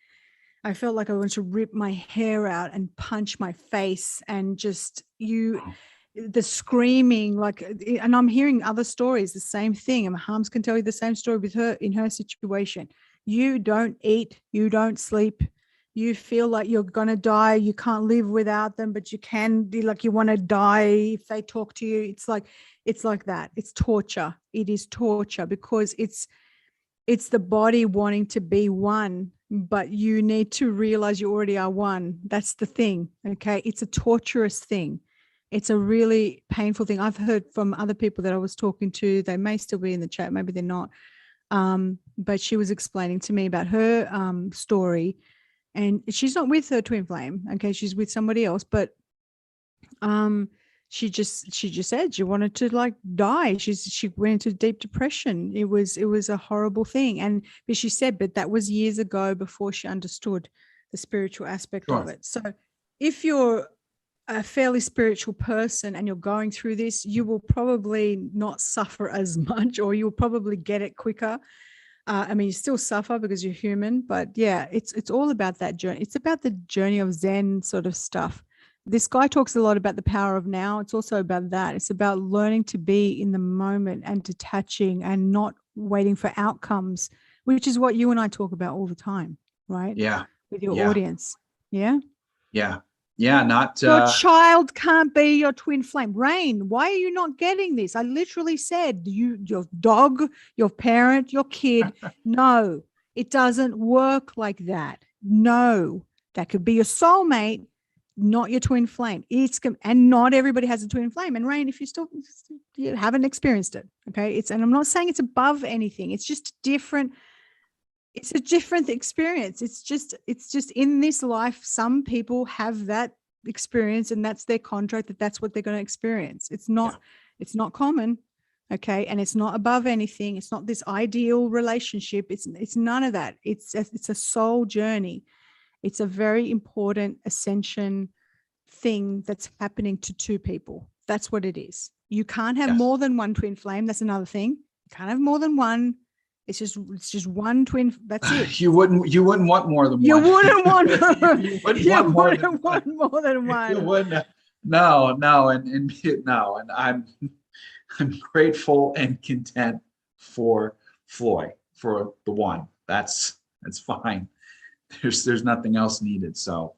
I felt like I wanted to rip my hair out and punch my face, and just the screaming, like, and I'm hearing other stories, the same thing. And Harms can tell you the same story with her in her situation. You don't eat, you don't sleep, you feel like you're gonna die, you can't live without them, but you can be like, you want to die if they talk to you. It's like that. It's torture. It is torture, because it's the body wanting to be one, but you need to realize you already are one. That's the thing. Okay. It's a torturous thing. It's a really painful thing. I've heard from other people that I was talking to, they may still be in the chat, maybe they're not. But she was explaining to me about her story, and she's not with her twin flame. Okay. She's with somebody else, but she just said she wanted to like die. She went into deep depression. It was a horrible thing. But she said, but that was years ago, before she understood the spiritual aspect of it. So if you're a fairly spiritual person and you're going through this, you will probably not suffer as much, or you'll probably get it quicker. I mean, you still suffer because you're human, but yeah, it's all about that journey. It's about the journey of Zen sort of stuff. This guy talks a lot about the power of now. It's also about that. It's about learning to be in the moment and detaching and not waiting for outcomes, which is what you and I talk about all the time, right? Yeah. With your audience. Yeah. Yeah. Yeah. Not your child can't be your twin flame. Rain, why are you not getting this? I literally said, your dog, your parent, your kid. No, it doesn't work like that. No, that could be your soulmate, not your twin flame. And not everybody has a twin flame. And Rain, if you haven't experienced it, okay, and I'm not saying it's above anything. It's just different. It's a different experience. It's just in this life, some people have that experience, and that's their contract, that's what they're going to experience. It's not common. Okay. And it's not above anything. It's not this ideal relationship. It's none of that. It's a soul journey. It's a very important ascension thing that's happening to two people. That's what it is. You can't have more than one twin flame. That's another thing. You can't have more than one. It's just one twin. That's it. You wouldn't want more than one. You wouldn't want you wouldn't want more than one. You wouldn't. No, and I'm grateful and content for Floyd, for the one. That's fine. There's nothing else needed. So,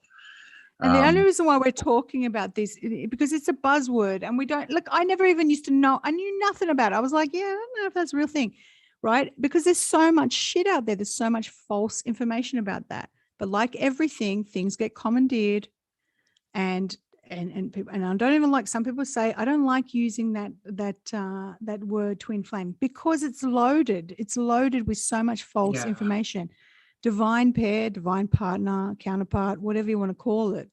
and the only reason why we're talking about this, because it's a buzzword, and we don't look. I never even used to know. I knew nothing about it. I was like, yeah, I don't know if that's a real thing, right? Because there's so much shit out there. There's so much false information about that. But like everything, things get commandeered, and people, and I don't even like. Some people say I don't like using that word twin flame, because it's loaded. It's loaded with so much false information. Divine pair, divine partner, counterpart, whatever you want to call it.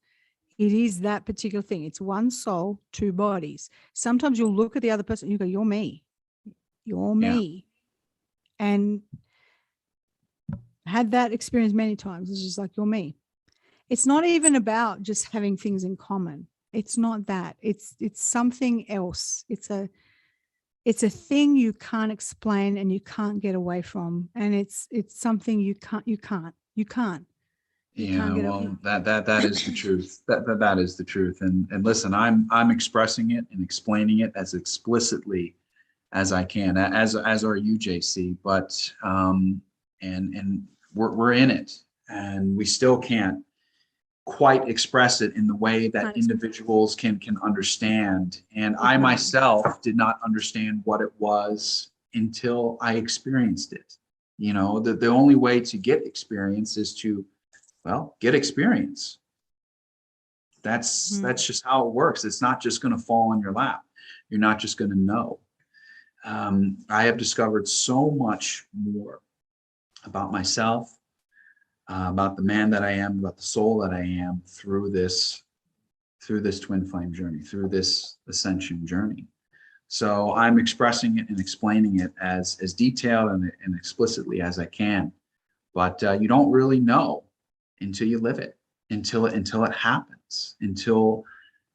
It is that particular thing. It's one soul, two bodies. Sometimes you'll look at the other person and you go, you're me. You're me. And I had that experience many times. It's just like, you're me. It's not even about just having things in common. It's not that. It's something else. It's a thing you can't explain and you can't get away from. And it's something you can't. Yeah, well, that is the truth. That is the truth. And listen, I'm expressing it and explaining it as explicitly as I can, as are you, JC. But and we're in it, and we still can't quite express it in the way that individuals can understand. And I myself did not understand what it was until I experienced it. You know, the only way to get experience is to, well, get experience. That's just how it works. It's not just going to fall on your lap. You're not just going to know. I have discovered so much more about myself, about the man that I am, about the soul that I am through this twin flame journey, through this ascension journey. So I'm expressing it and explaining it as detailed and explicitly as I can. But you don't really know until you live it, until it happens, until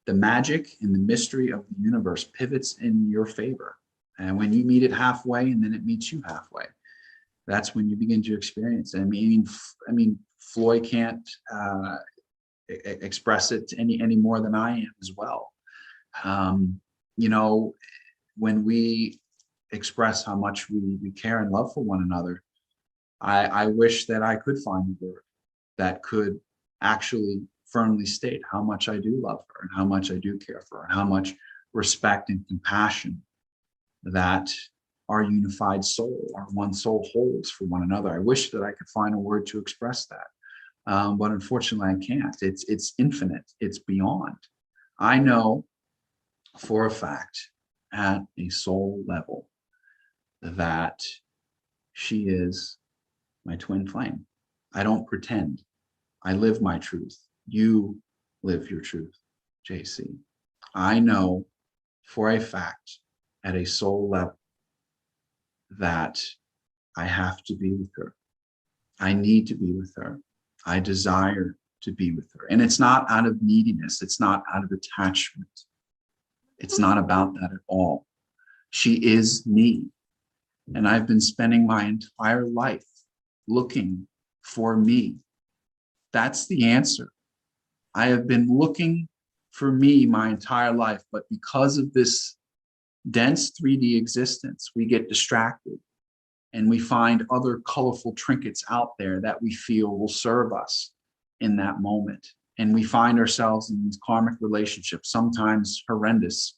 the magic and the mystery of the universe pivots in your favor. And when you meet it halfway and then it meets you halfway, that's when you begin to experience it. I mean, Floyd can't express it any more than I am as well. You know, when we express how much we care and love for one another, I wish that I could find a word that could actually firmly state how much I do love her and how much I do care for her and how much respect and compassion that our unified soul, our one soul holds for one another. I wish that I could find a word to express that. But unfortunately I can't. It's infinite, it's beyond. I know for a fact at a soul level that she is my twin flame. I don't pretend. I live my truth. You live your truth, JC. I know for a fact at a soul level that I have to be with her. I need to be with her. I desire to be with her. And it's not out of neediness. It's not out of attachment. It's not about that at all. She is me. And I've been spending my entire life looking for me. That's the answer. I have been looking for me my entire life, but because of this dense 3D existence, we get distracted and we find other colorful trinkets out there that we feel will serve us in that moment. And we find ourselves in these karmic relationships, sometimes horrendous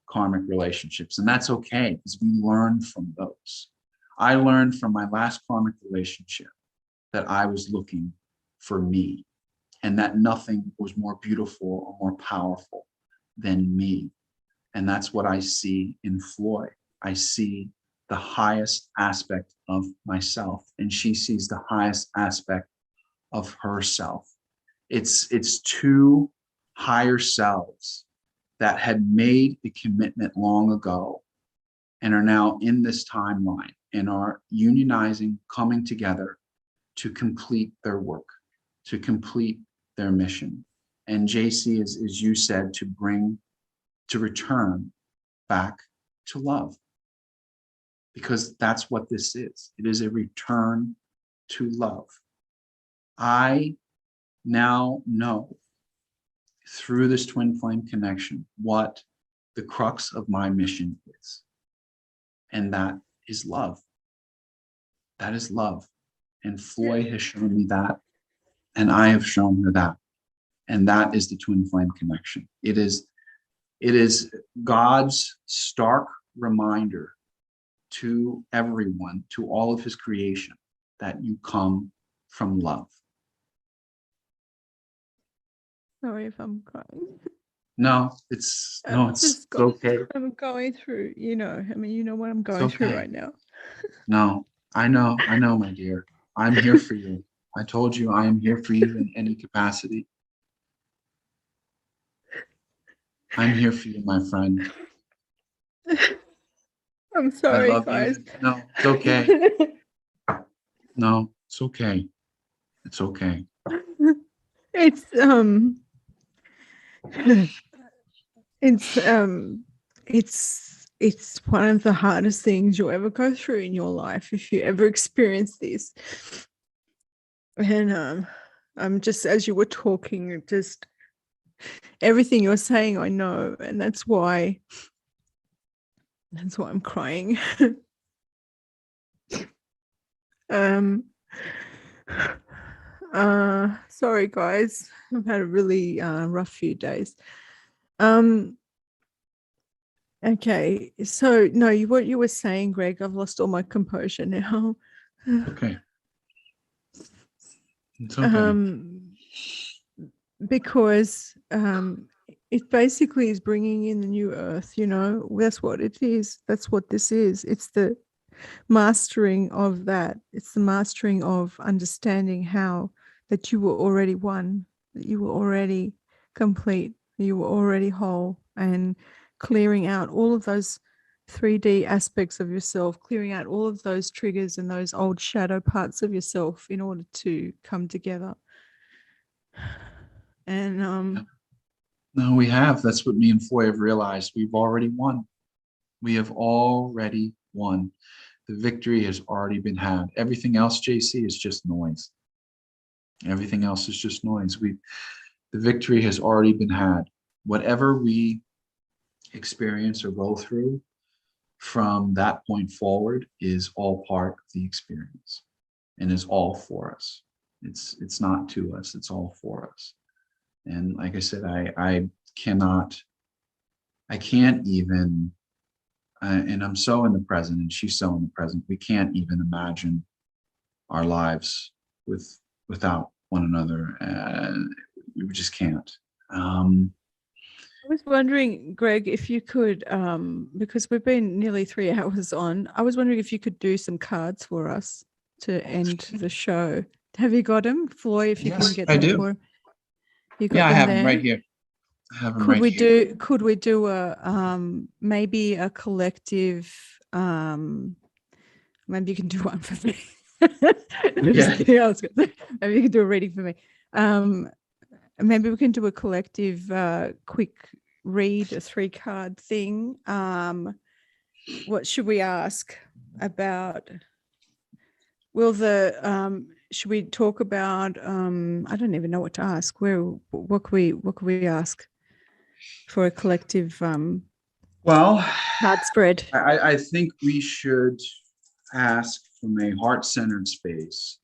karmic relationships. And that's okay, because we learn from those. I learned from my last karmic relationship that I was looking for me, and that nothing was more beautiful or more powerful than me. And that's what I see in Floyd. I see the highest aspect of myself, and she sees the highest aspect of herself. It's two higher selves that had made the commitment long ago and are now in this timeline and are unionizing, coming together to complete their work, to complete their mission. And JC, as you said, to return back to love, because that's what this is. It is a return to love. I now know through this twin flame connection what the crux of my mission is. And that is love. That is love. And Floyd has shown me that, and I have shown her that. And that is the twin flame connection. It is God's stark reminder to everyone, to all of his creation, that you come from love. Sorry if I'm crying. No, it's okay. I'm going through, you know what I'm going through right now. No, I know, my dear. I'm here for you. I told you I am here for you in any capacity. I'm here for you, my friend. I'm sorry, I love guys. you. No, it's okay. No, it's okay. It's okay. It's one of the hardest things you'll ever go through in your life if you ever experience this. And I'm just, as you were talking, just everything you're saying, I know, and that's why I'm crying. Sorry guys, I've had a really rough few days. Okay, so no, what you were saying, Greg, I've lost all my composure now. Okay. It's okay. Because it basically is bringing in the new earth, that's what it is. That's what this is. It's the mastering of that. It's the mastering of understanding how that you were already one, that you were already complete, you were already whole, and clearing out all of those 3D aspects of yourself, clearing out all of those triggers and those old shadow parts of yourself in order to come together. And no, we have. That's what me and Foy have realized. We've already won. We have already won. The victory has already been had. Everything else, JC, is just noise. Everything else is just noise. The victory has already been had. Whatever we experience or go through from that point forward is all part of the experience and is all for us. It's not to us, it's all for us. And like I said, I can't even, and I'm so in the present and she's so in the present, we can't even imagine our lives without one another. We just can't. I was wondering, Greg, if you could, because we've been nearly 3 hours on, I was wondering if you could do some cards for us to end the show. Have you got them, Floy? If you Yes, can get I them do. for him. You got Yeah, I them have there? them right here. I have them Could right we here. do a maybe a collective, maybe you can do one for me. I'm just Yeah. kidding. Maybe you can do a reading for me. Maybe we can do a collective quick read, a 3-card thing. What should we ask about? Should we talk about I don't even know what to ask. What can we ask for a collective Well, card spread? I think we should ask from a heart-centered space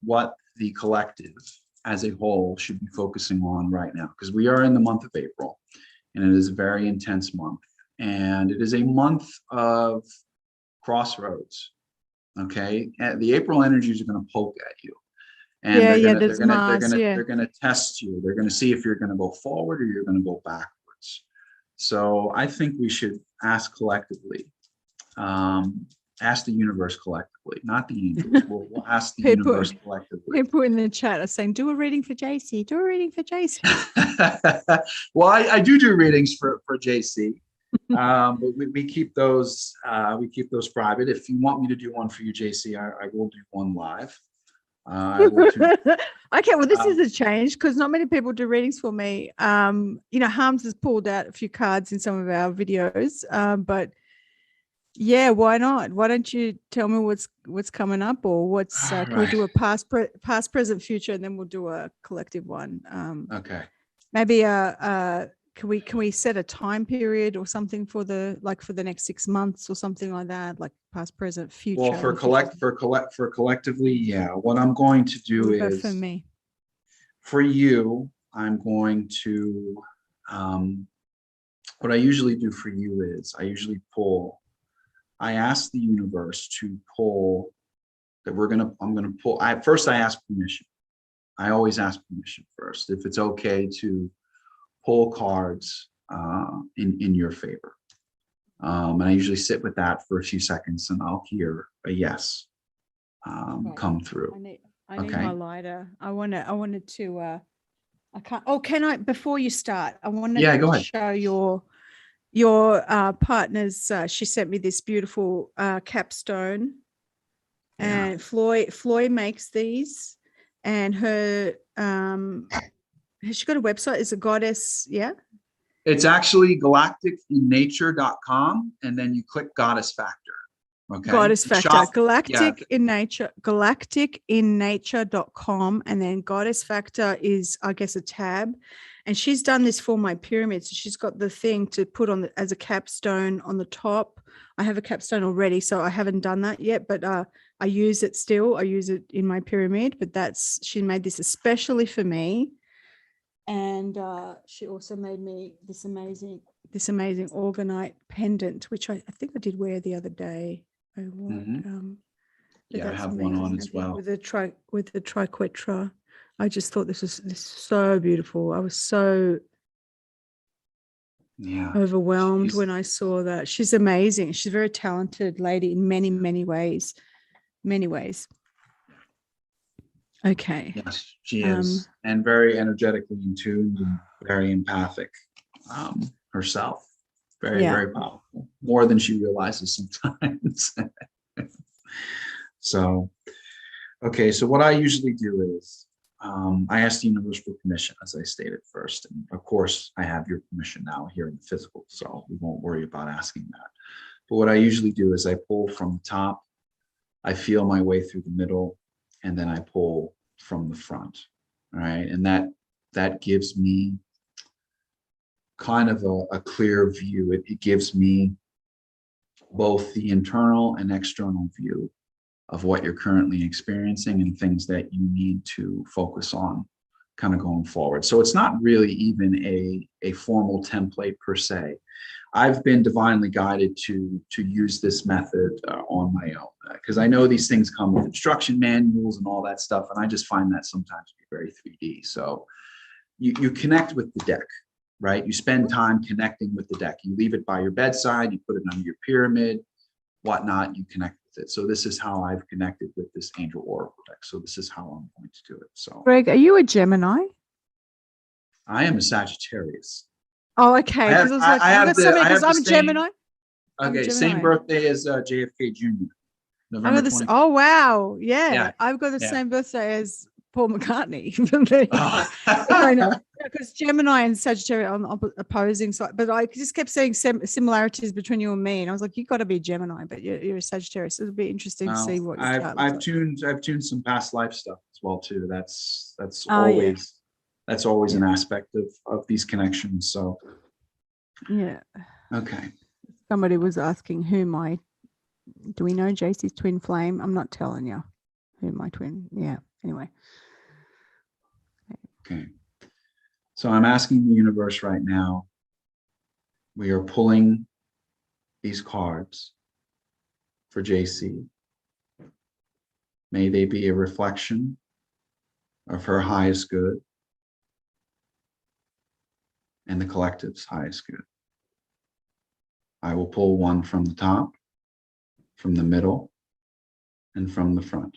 what the collective as a whole should be focusing on right now, because we are in the month of April and it is a very intense month, and it is a month of crossroads. Okay, and the April energies are going to poke at you, and There's Mars, they're gonna test you. They're going to see if you're going to go forward or you're going to go backwards. So I think we should ask collectively, ask the universe collectively, not the angels. We'll ask the universe collectively. People in the chat are saying, do a reading for JC, do a reading for JC. Well, I do readings for JC, but we keep those private. If you want me to do one for you, JC, I will do one live. Okay, well, this is a change because not many people do readings for me. Harms has pulled out a few cards in some of our videos, but yeah, why not? Why don't you tell me what's coming up, or what's can we do a past, present, future, and then we'll do a collective one. Okay. Maybe can we set a time period or something for the next 6 months or something like that, like past, present, future? Well, for collectively, yeah. What I'm going to do is for me. For you, I'm going to what I usually do for you is I ask the universe to pull that I'm going to pull. First I ask permission. I always ask permission first, if it's okay to pull cards in your favor. And I usually sit with that for a few seconds and I'll hear a yes come through. I need my lighter. I wanted to I can't. Oh, can I, before you start, I wanted to show your partner's, she sent me this beautiful capstone, and Floy makes these, and her has she got a website? Is a goddess? Yeah. It's actually galacticinnature.com, and then you click Goddess Factor. Okay. Goddess Factor, galacticinnature.com, and then Goddess Factor is, I guess, a tab. And she's done this for my pyramid. So she's got the thing to put on as a capstone on the top. I have a capstone already, so I haven't done that yet, but I use it still. I use it in my pyramid, but she made this especially for me. And she also made me this amazing organite pendant, which I think I did wear the other day. I have one on as well with the triquetra. I just thought this is so beautiful. I was so overwhelmed when I saw that. She's amazing. She's a very talented lady in many, many ways. Okay. Yes, she is, and very energetically in tune and very empathic herself. Very, very powerful, more than she realizes sometimes. So, okay, so what I usually do is I ask the universe for permission, as I stated first. And of course, I have your permission now here in the physical, so we won't worry about asking that. But what I usually do is I pull from the top, I feel my way through the middle, and then I pull from the front. All right. And that gives me kind of a clear view. It gives me both the internal and external view of what you're currently experiencing and things that you need to focus on kind of going forward. So it's not really even a formal template per se. I've been divinely guided to use this method on my own, because I know these things come with instruction manuals and all that stuff, and I just find that sometimes to be very 3D. So you connect with the deck, right? You spend time connecting with the deck. You leave it by your bedside, you put it under your pyramid, whatnot, you connect with it. So this is how I've connected with this Angel Oracle deck. So this is how I'm going to do it. So Greg, are you a Gemini? I am a Sagittarius. Oh, okay. I have- Because I have the- I have because the I'm a same- Gemini. I'm Okay, Gemini. same birthday as JFK Jr. I've November got this. 20th. Oh, wow. Yeah. Yeah, I've got the yeah. same birthday as Paul McCartney. Oh. I know. Because Gemini and Sagittarius are on the opposing side. But I just kept seeing similarities between you and me. And I was like, you've got to be Gemini, but you're a Sagittarius. It'll be interesting to see what your chart I've looks tuned some past life stuff as well too. That's Oh, yeah. always an aspect of these connections. So like. Yeah. okay. Somebody was asking do we know JC's twin flame? I'm not telling you who my twin. Yeah. Anyway. Okay. So I'm asking the universe right now. We are pulling these cards for JC. May they be a reflection of her highest good and the collective's highest good. I will pull one from the top, from the middle, and from the front.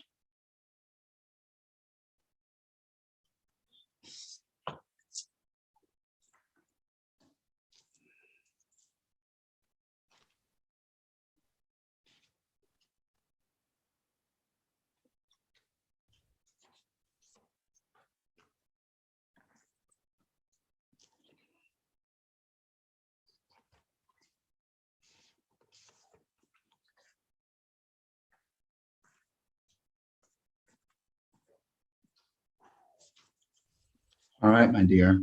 All right, my dear.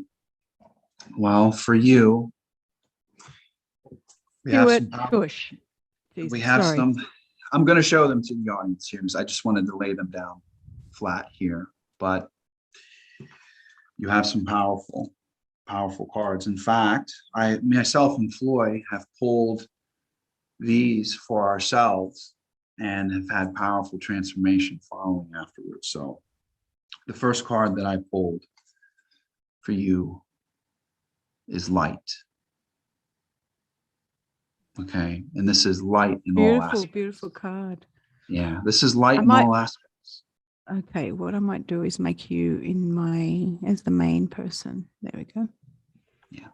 Well, for you, we have some Push. we have some. I'm going to show them to the audience here because I just wanted to lay them down flat here. But you have some powerful cards. In fact, I myself and Floy have pulled these for ourselves and have had powerful transformation following afterwards. So the first card that I pulled for you is light. Okay, and this is light in all aspects. Beautiful card. Yeah, this is light in all aspects. Okay, what I might do is make you as the main person. There we go. Yeah.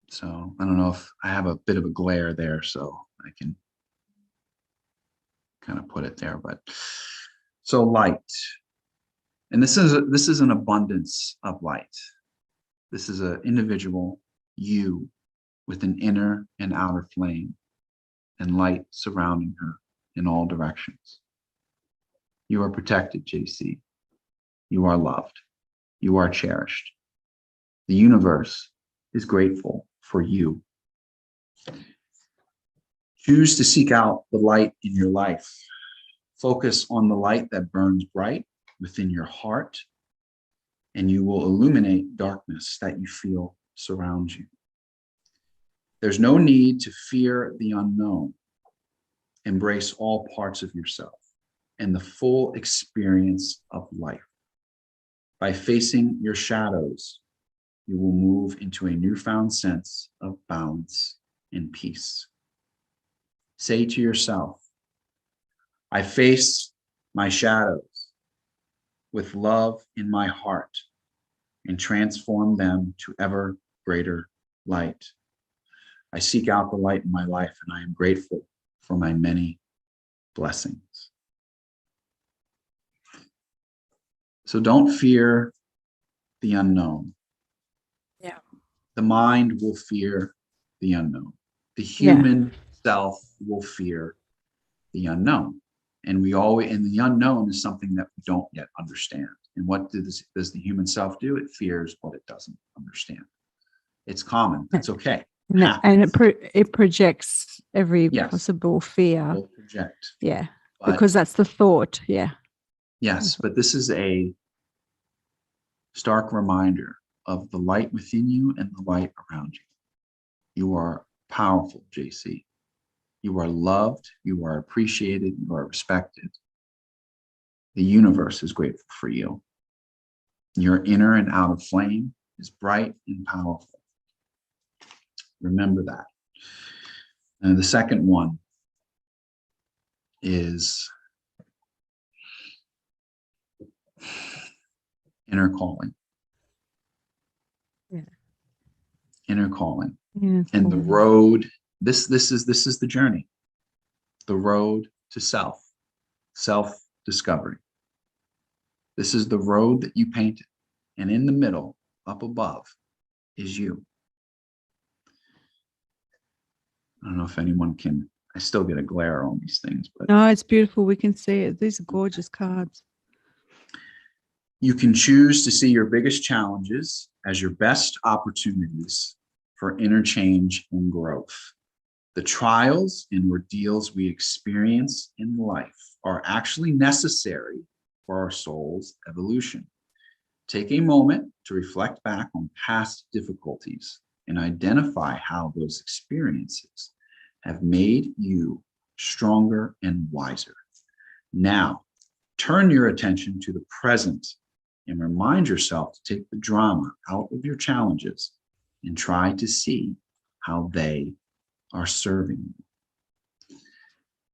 So I don't know if I have a bit of a glare there, so I can kind of put it there, but so light. And this is an abundance of light. This is an individual, you, with an inner and outer flame and light surrounding her in all directions. You are protected, JC. You are loved. You are cherished. The universe is grateful for you. Choose to seek out the light in your life. Focus on the light that burns bright within your heart, and you will illuminate darkness that you feel surrounds you. There's no need to fear the unknown. Embrace all parts of yourself and the full experience of life. By facing your shadows, you will move into a newfound sense of balance and peace. Say to yourself, I face my shadows with love in my heart and transform them to ever greater light. I seek out the light in my life, and I am grateful for my many blessings. So don't fear the unknown. Yeah. The mind will fear the unknown. The human self will fear the unknown. And we always, and the unknown is something that we don't yet understand. And what does the human self do? It fears what it doesn't understand. It's common. It's okay. And it projects every Yes. possible fear. We'll project. Yeah. But, Because that's the thought. Yeah. yes, but this is a stark reminder of the light within you and the light around you. You are powerful, JC. You are loved. You are appreciated. You are respected. The universe is grateful for you. Your inner and outer flame is bright and powerful. Remember that. And the second one is inner calling. Yeah. Inner calling. Yeah. And the road, this is the journey. The road to self-discovery. This is the road that you painted. And in the middle, up above, is you. I don't know if anyone can, I still get a glare on these things, but no, it's beautiful. We can see it. These are gorgeous cards. you can choose to see your biggest challenges as your best opportunities for interchange and growth. The trials and ordeals we experience in life are actually necessary for our soul's evolution. Take a moment to reflect back on past difficulties and identify how those experiences have made you stronger and wiser. Now, turn your attention to the present and remind yourself to take the drama out of your challenges and try to see how they are serving you.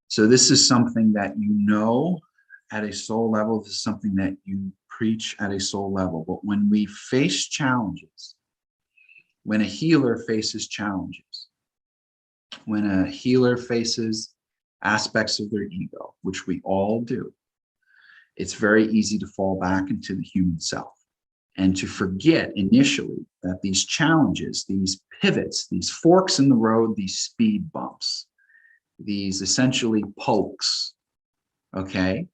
So this is something that you know at a soul level. This is something that you preach at a soul level. But when we face challenges, when a healer faces challenges, when a healer faces aspects of their ego, which we all do, it's very easy to fall back into the human self and to forget initially that these challenges, these pivots, these forks in the road, these speed bumps, these essentially pokes, okay,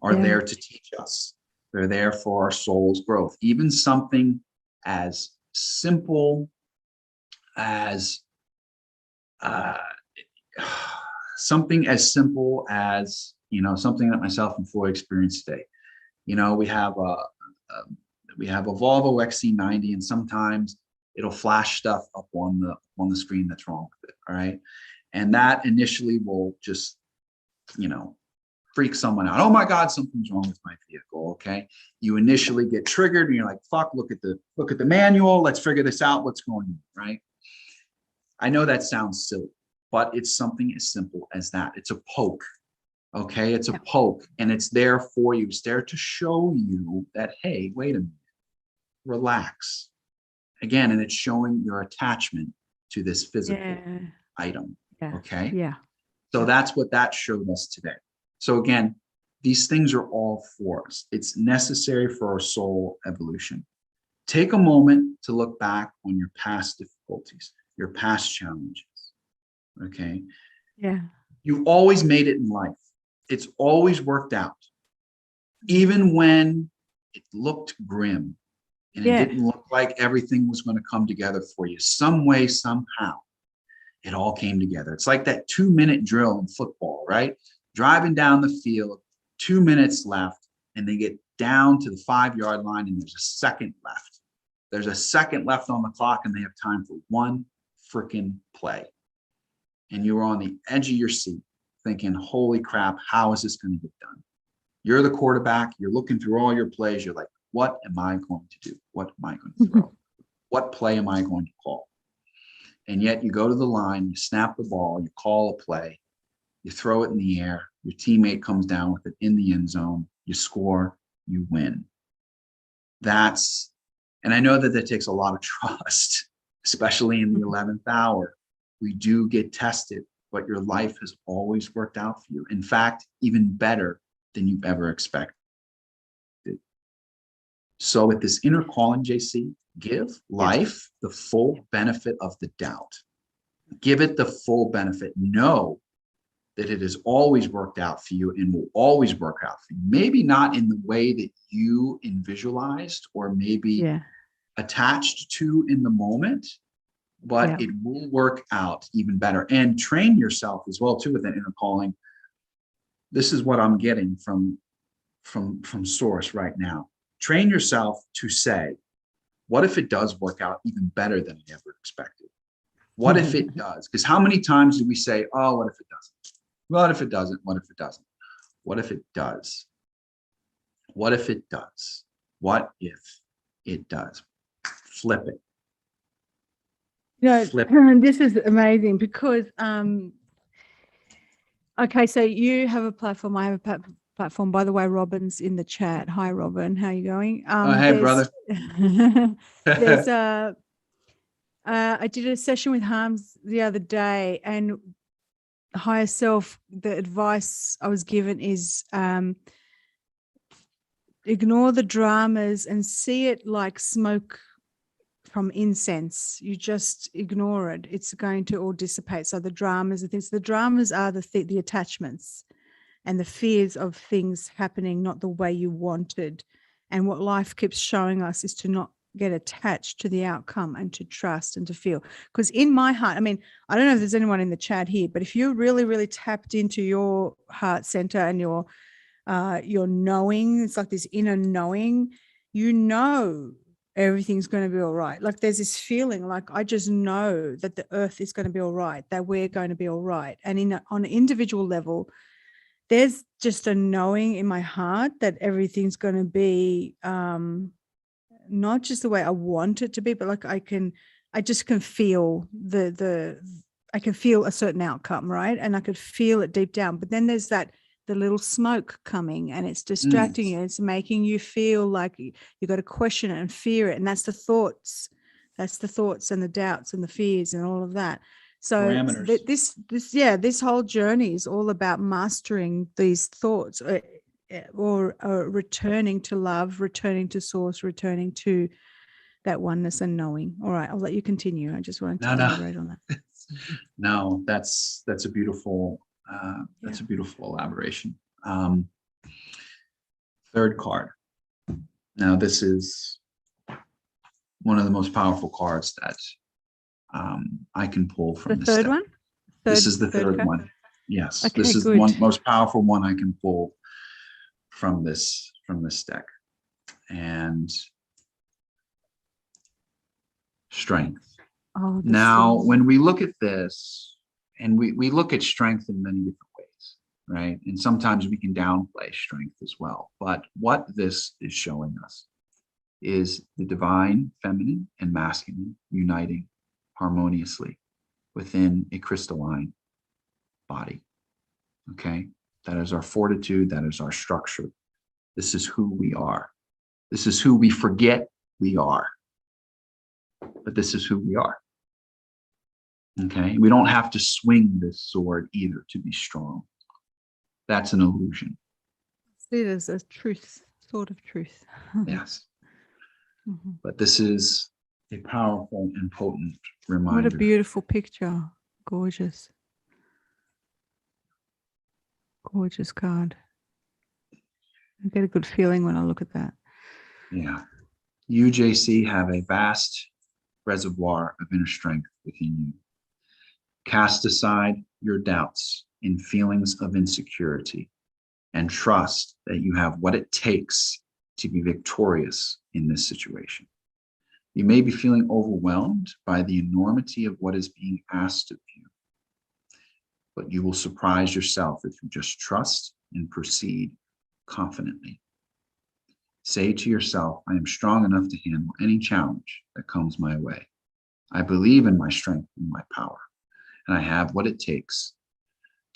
are there to teach us. They're there for our soul's growth. Even something as simple as something that myself and Floyd experienced today. You know, we have a Volvo XC90, and sometimes it'll flash stuff up on the screen that's wrong with it. All right, and that initially will just, you know, freak someone out. Oh my God, something's wrong with my vehicle. Okay, you initially get triggered, and you're like, "Fuck! Look at the manual. Let's figure this out. What's going on?" Right? I know that sounds silly, but it's something as simple as that. It's a poke. Okay, it's a poke, and it's there for you. It's there to show you that, hey, wait a minute, relax. Again, and it's showing your attachment to this physical item. Okay. Yeah. So that's what that showed us today. So again, these things are all for us. It's necessary for our soul evolution. Take a moment to look back on your past difficulties, your past challenges. Okay. Yeah. You always made it in life. It's always worked out. Even when it looked grim and it didn't look like everything was going to come together for you, some way, somehow, it all came together. It's like that 2-minute drill in football, right? Driving down the field, 2 minutes left, and they get down to the 5-yard line, and there's a second left. There's a second left on the clock, and they have time for one freaking play. And you were on the edge of your seat thinking, holy crap, how is this going to get done? You're the quarterback. You're looking through all your plays. You're like, what am I going to do? What am I going to throw? What play am I going to call? And yet you go to the line, you snap the ball, you call a play, you throw it in the air, your teammate comes down with it in the end zone, you score, you win. And I know that takes a lot of trust, especially in the 11th hour. We do get tested, but your life has always worked out for you. In fact, even better than you've ever expected. So with this inner calling, JC, give life the full benefit of the doubt. Give it the full benefit. Know that it has always worked out for you and will always work out for you. Maybe not in the way that you visualized or maybe Yeah. attached to in the moment, but Yeah. it will work out even better. And train yourself as well too with that inner calling. This is what I'm getting from source right now. Train yourself to say, what if it does work out even better than I ever expected? What if it does? Because how many times do we say, oh, what if it doesn't? What if it doesn't? What if it doesn't? What if it does? What if it does? What if it does? Flip it. You know, Flip. this is amazing because, okay, so you have a platform. I have a platform. By the way, Robin's in the chat. Hi, Robin. How are you going? Hey, brother. There's I did a session with Harms the other day, and higher self, the advice I was given is ignore the dramas and see it like smoke from incense. You just ignore it. It's going to all dissipate. So the dramas and things, the dramas are the attachments and the fears of things happening not the way you wanted. And what life keeps showing us is to not get attached to the outcome and to trust and to feel. Because in my heart, I mean, I don't know if there's anyone in the chat here, but if you're really, really tapped into your heart center and your knowing, it's like this inner knowing, you know everything's going to be all right. Like there's this feeling like I just know that the earth is going to be all right, that we're going to be all right. And on an individual level, there's just a knowing in my heart that everything's going to be not just the way I want it to be, but like I just can feel I can feel a certain outcome, right? And I could feel it deep down. But then there's the little smoke coming and it's distracting you. It's making you feel like you got to question it and fear it. And that's the thoughts. That's the thoughts and the doubts and the fears and all of that. So this whole journey is all about mastering these thoughts or returning to love, returning to source, returning to that oneness and knowing. All right, I'll let you continue. I just wanted to elaborate on that. No, that's a beautiful a beautiful elaboration. Third card. Now this is one of the most powerful cards that I can pull from the third deck. one. This is the third one. Yes, okay, this is the most powerful one I can pull from this deck. And strength. Oh, now, when we look at this, and we look at strength in many different ways, right? And sometimes we can downplay strength as well. But what this is showing us is the divine feminine and masculine uniting harmoniously within a crystalline body. Okay? That is our fortitude. That is our structure. This is who we are. This is who we forget we are. But this is who we are. Okay? We don't have to swing this sword either to be strong. That's an illusion. See it as a truth, sort of truth. Yes. But this is a powerful and potent reminder. What a beautiful picture. Gorgeous. Gorgeous card. I get a good feeling when I look at that. Yeah. You, JC, have a vast reservoir of inner strength within you. Cast aside your doubts and feelings of insecurity and trust that you have what it takes to be victorious in this situation. You may be feeling overwhelmed by the enormity of what is being asked of you, but you will surprise yourself if you just trust and proceed confidently. Say to yourself, I am strong enough to handle any challenge that comes my way. I believe in my strength and my power, and I have what it takes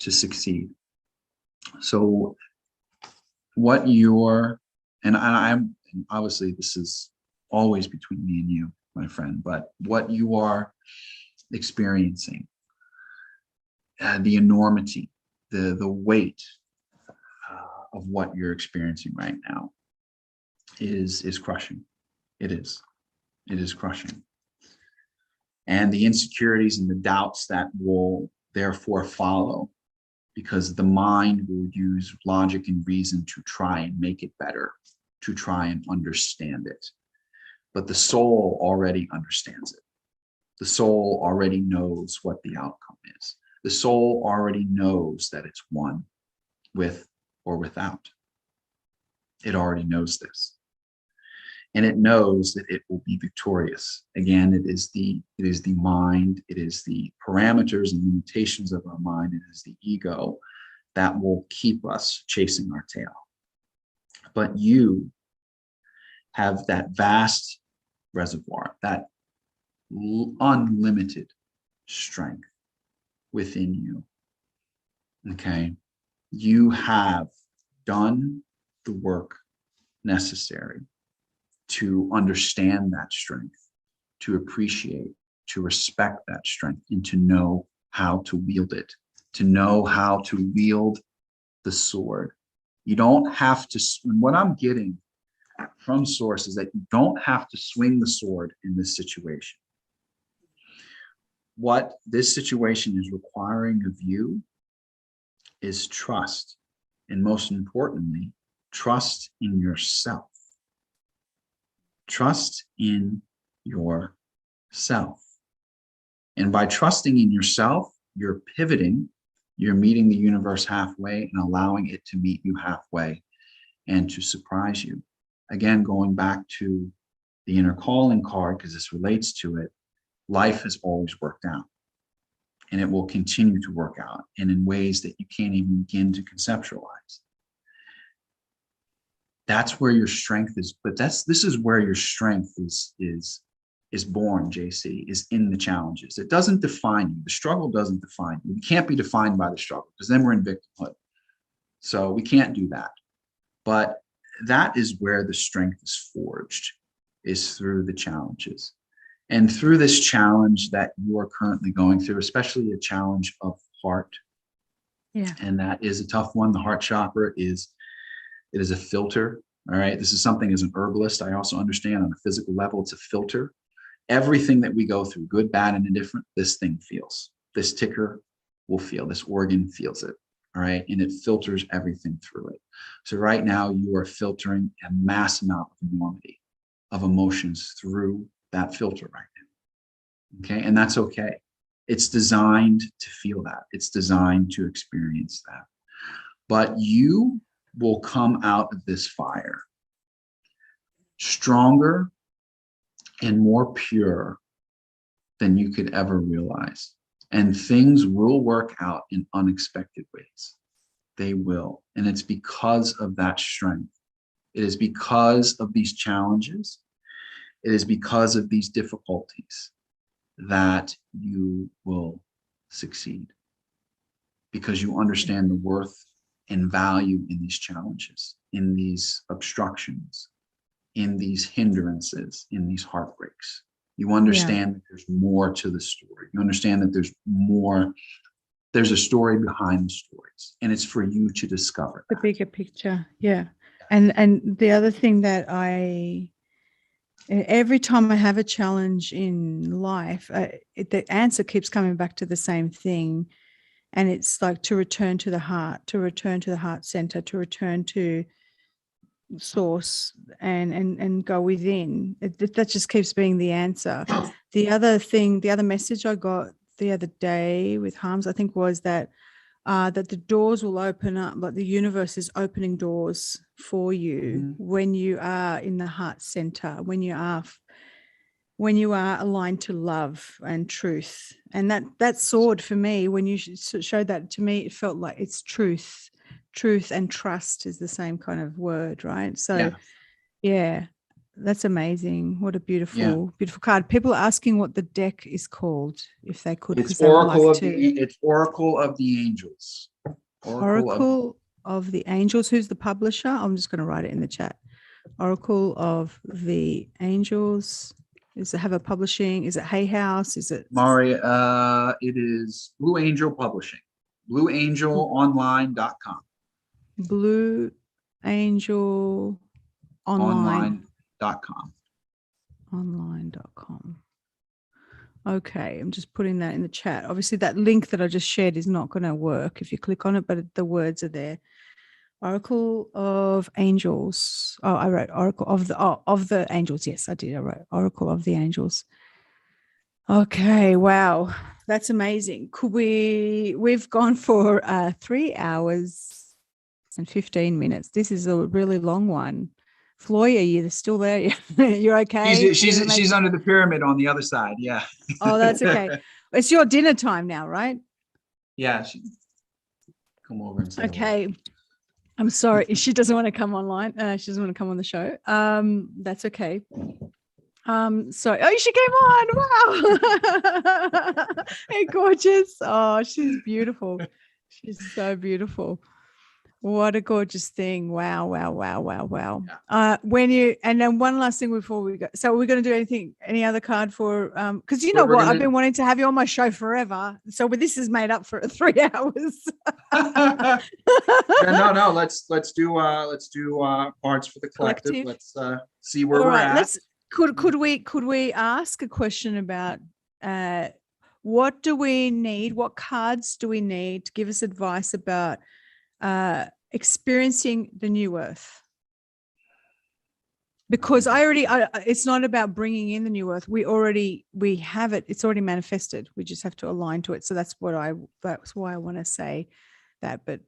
to succeed. So what I'm obviously this is always between me and you, my friend, but what you are experiencing, the enormity, the weight of what you're experiencing right now is crushing. It is crushing. And the insecurities and the doubts that will therefore follow because the mind will use logic and reason to try and make it better, to try and understand it. But the soul already understands it. The soul already knows what the outcome is. The soul already knows that it's one with or without. It already knows this. And it knows that it will be victorious. Again, it is the mind, it is the parameters and limitations of our mind, it is the ego that will keep us chasing our tail. But you have that vast reservoir, that unlimited strength within you. Okay? You have done the work necessary to understand that strength, to appreciate, to respect that strength, and to know how to wield it, to know how to wield the sword. You don't have to, what I'm getting from source is that you don't have to swing the sword in this situation. What this situation is requiring of you is trust, and most importantly, trust in yourself. Trust in yourself. And by trusting in yourself, you're pivoting, you're meeting the universe halfway and allowing it to meet you halfway and to surprise you. Again, going back to the inner calling card, because this relates to it, life has always worked out. And it will continue to work out, and in ways that you can't even begin to conceptualize. That's where your strength is, but this is where your strength is born, JC, is in the challenges. It doesn't define you. The struggle doesn't define you. We can't be defined by the struggle, because then we're in victimhood. So we can't do that. But that is where the strength is forged, is through the challenges. And through this challenge that you are currently going through, especially a challenge of heart. Yeah. And that is a tough one. The heart chakra is a filter. All right. This is something as an herbalist, I also understand on a physical level, it's a filter. Everything that we go through, good, bad, and indifferent, this thing feels. This ticker will feel, this organ feels it. All right. And it filters everything through it. So right now you are filtering a mass amount of enormity of emotions through that filter right now. Okay. And that's okay. It's designed to feel that. It's designed to experience that. But you will come out of this fire stronger and more pure than you could ever realize. And things will work out in unexpected ways. They will. And it's because of that strength. It is because of these challenges. It is because of these difficulties that you will succeed. Because you understand the worth and value in these challenges, in these obstructions, in these hindrances, in these heartbreaks. You understand that there's more to the story. You understand that there's more, there's a story behind the stories, and it's for you to discover the that. bigger picture. Yeah. And the other thing that every time I have a challenge in life, the answer keeps coming back to the same thing. And it's like to return to the heart, to return to the heart center, to return to source and go within. That just keeps being the answer. The other thing, the other message I got the other day with Harms, I think, was that that the doors will open up, like the universe is opening doors for you when you are in the heart center, when you are aligned to love and truth. And that sword for me, when you showed that to me, it felt like it's truth and trust is the same kind of word, right? So yeah, that's amazing. What a beautiful card. People are asking what the deck is called, if they could. It's Oracle of it's Oracle of the Angels. Oracle of the Angels. Who's the publisher? I'm just going to write it in the chat. Oracle of the Angels. Is it have a publishing? Is it Hay House? Is it Maria? It is Blue Angel Publishing. BlueAngelOnline.com. Blue Angel Online. Online.com. Online.com. Okay, I'm just putting that in the chat. Obviously, that link that I just shared is not going to work if you click on it, but the words are there. Oracle of Angels. Oh, I wrote Oracle of the Angels. Yes, I did. I wrote Oracle of the Angels. Okay, wow, that's amazing. We've gone for 3 hours and 15 minutes. This is a really long one. Floya, you're still there? You're okay? She's under the pyramid on the other side. Yeah. Oh, that's okay. It's your dinner time now, right? Yeah. Come over and say okay. Hello. I'm sorry. She doesn't want to come online. She doesn't want to come on the show. That's okay. So she came on. Wow. Hey, gorgeous. Oh, she's beautiful. She's so beautiful. What a gorgeous thing. Wow. Yeah. And then one last thing before we go. So we're going to do any other card for, because you know what, I've been wanting to have you on my show forever. So this is made up for 3 hours. No. Let's do cards for the collective. Let's see where we're at. Could we ask a question about what do we need? What cards do we need to give us advice about experiencing the new earth? Because it's not about bringing in the new earth. We have it. It's already manifested. We just have to align to it. So that's why I want to say that. But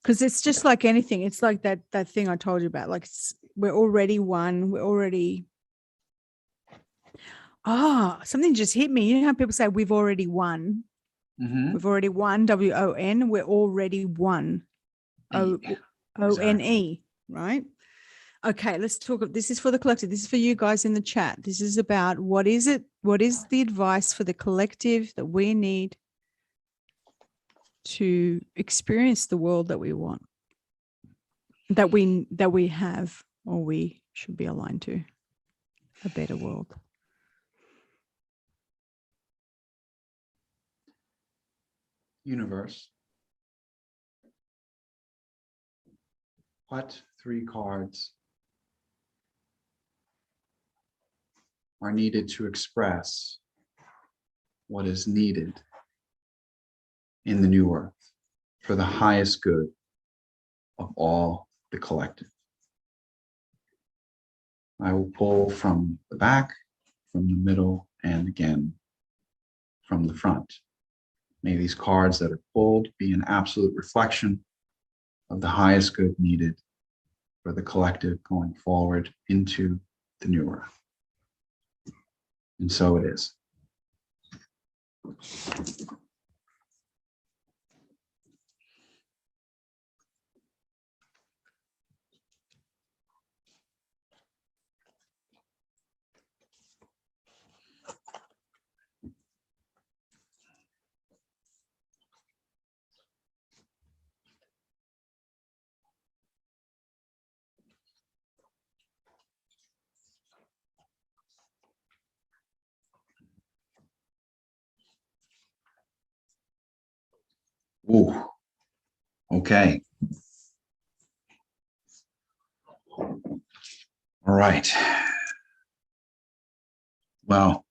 because it's just like anything. It's like that thing I told you about. Like we're already one. We're already. Something just hit me. You know how people say we've already won. Mm-hmm. We've already won. WON. We're already one. ONE, right? Okay, let's talk. This is for the collective. This is for you guys in the chat. This is about what is the advice for the collective that we need to experience the world that we want, that we have, or we should be aligned to a better world. Universe. What 3 cards are needed to express what is needed in the new earth for the highest good of all the collective? I will pull from the back, from the middle, and again from the front. May these cards that are pulled be an absolute reflection of the highest good needed for the collective going forward into the new earth. And so it is. Ooh, okay. All right. Well,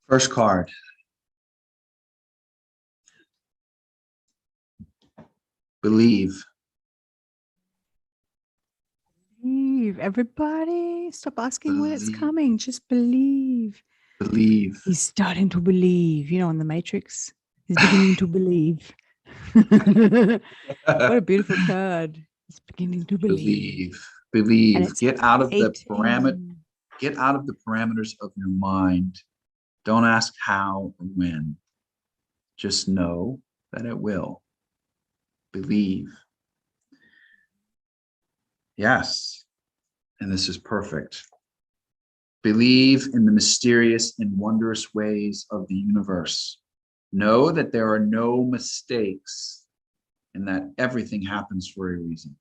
first card. Believe. Believe. Everybody, stop asking when it's coming. Just believe. Believe. He's starting to believe. You know, in the Matrix, he's beginning to believe. What a beautiful card. He's beginning to believe. Believe. Get out of the parameter. Get out of the parameters of your mind. Don't ask how or when. Just know that it will. Believe. Yes. And this is perfect. Believe in the mysterious and wondrous ways of the universe. Know that there are no mistakes and that everything happens for a reason,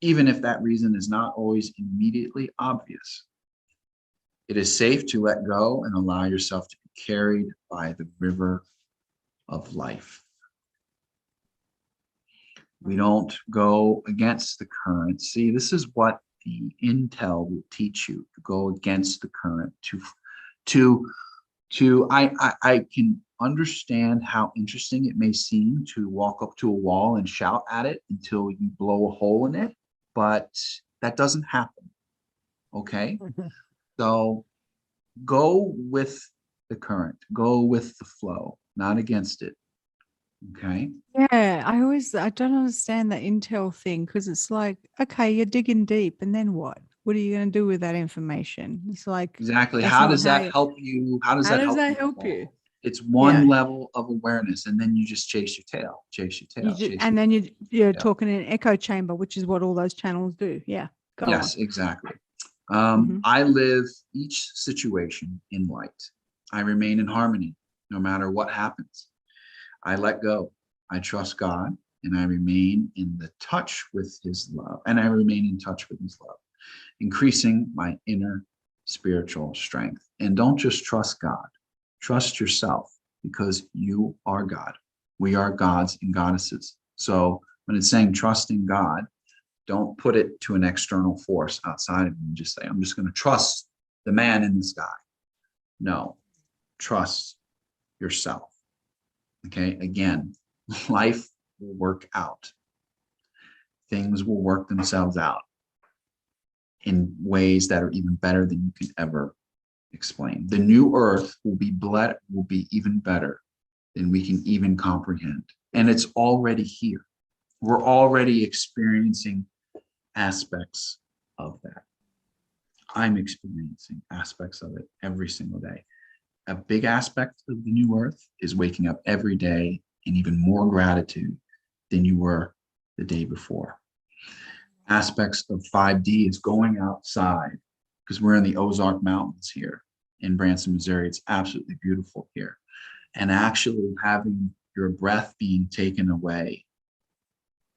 even if that reason is not always immediately obvious. It is safe to let go and allow yourself to be carried by the river of life. We don't go against the current. See, this is what the intel will teach you to go against the current, I can understand how interesting it may seem to walk up to a wall and shout at it until you blow a hole in it, but that doesn't happen. Okay. So go with the current, go with the flow, not against it. Okay. Yeah, I don't understand the intel thing, because it's like, okay, you're digging deep, and then what? What are you going to do with that information? It's like, Exactly. that's How not does how that you- help you? How does how that does help that you help you? evolve? It's one Yeah. level of awareness, and then you just chase your tail, chase your tail, chase And your then you're tail. talking in an echo chamber, which is what all those channels do. Yeah, go Yes, on. exactly. Mhm. I live each situation in light. I remain in harmony no matter what happens. I let go. I trust God, and I remain in the touch with his love, and I remain in touch with his love, increasing my inner spiritual strength. And don't just trust God, trust yourself, because you are God. We are gods and goddesses. So when it's saying trust in God, don't put it to an external force outside of you and just say, I'm just going to trust the man in the sky. No, trust yourself. Okay. Again, life will work out. Things will work themselves out in ways that are even better than you can ever explain. The new earth will be even better than we can even comprehend. And it's already here. We're already experiencing aspects of that. I'm experiencing aspects of it every single day. A big aspect of the new earth is waking up every day in even more gratitude than you were the day before. Aspects of 5D is going outside, because we're in the Ozark Mountains here in Branson, Missouri. It's absolutely beautiful here. And actually having your breath being taken away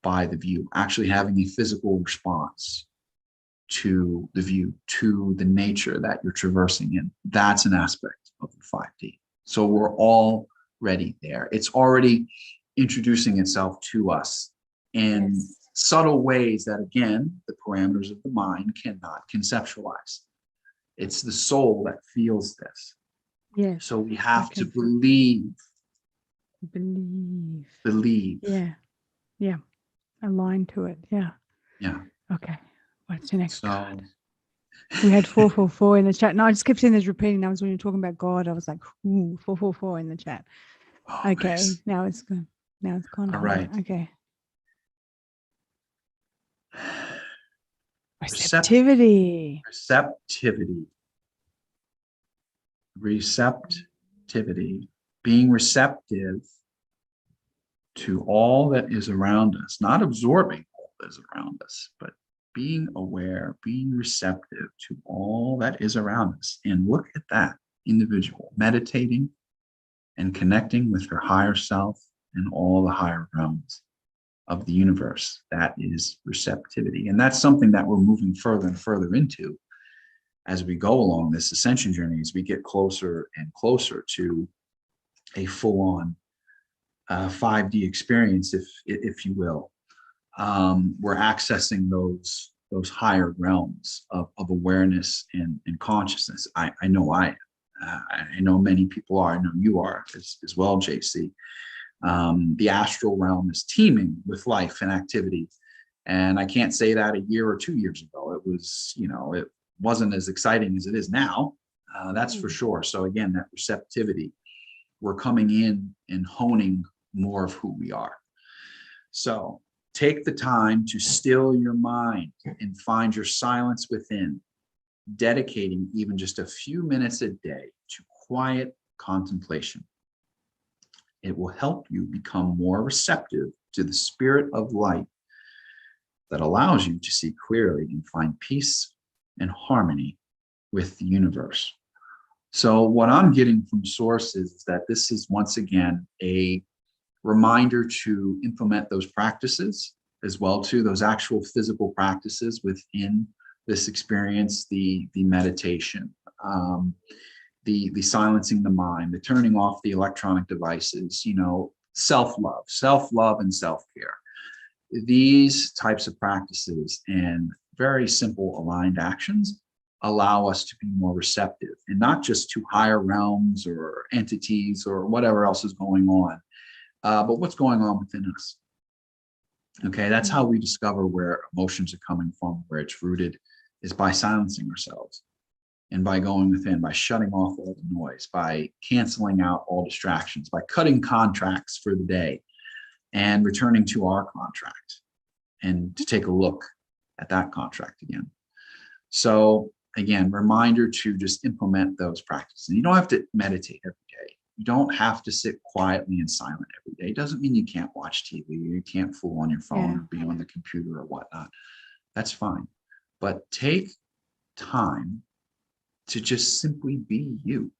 by the view, actually having a physical response to the view, to the nature that you're traversing in. That's an aspect of the 5D. So we're already there. It's already introducing itself to us in subtle ways that, again, the parameters of the mind cannot conceptualize. It's the soul that feels this. Yeah. So we have to believe. Believe. Yeah. Yeah. Align to it. Yeah. Yeah. Okay. What's the next card? So We had 444 in the chat. No, I just kept seeing this repeating. That was when you were talking about God. I was like, ooh, 444 in the chat. Okay. Nice. Now it's good. Now it's gone. All right. Okay. Receptivity. Receptivity. Being receptive to all that is around us, not absorbing all that is around us, but being aware, being receptive to all that is around us. And look at that individual meditating and connecting with her higher self and all the higher realms of the universe. That is receptivity. And that's something that we're moving further and further into as we go along this ascension journey, as we get closer and closer to a full-on 5D experience, if you will. We're accessing those higher realms of awareness and consciousness. I know I know many people are. I know you are as well, JC. The astral realm is teeming with life and activity. And I can't say that a year or 2 years ago. It was, it wasn't as exciting as it is now. That's for sure. So again, that receptivity, we're coming in and honing more of who we are. So take the time to still your mind and find your silence within, dedicating even just a few minutes a day to quiet contemplation. It will help you become more receptive to the spirit of light that allows you to see clearly and find peace and harmony with the universe. So what I'm getting from sources is that this is once again a reminder to implement those practices as well, to those actual physical practices within this experience, the meditation, the silencing the mind, the turning off the electronic devices, self-love and self-care. These types of practices and very simple aligned actions allow us to be more receptive, and not just to higher realms or entities or whatever else is going on, but what's going on within us. Okay, that's how we discover where emotions are coming from, where it's rooted, is by silencing ourselves and by going within, by shutting off all the noise, by canceling out all distractions, by cutting contracts for the day and returning to our contract and to take a look at that contract again. So again, reminder to just implement those practices. You don't have to meditate every day. You don't have to sit quietly and silent every day. It doesn't mean you can't watch TV, or you can't fool on your phone or be on the computer or whatnot. That's fine. But take time to just simply be you.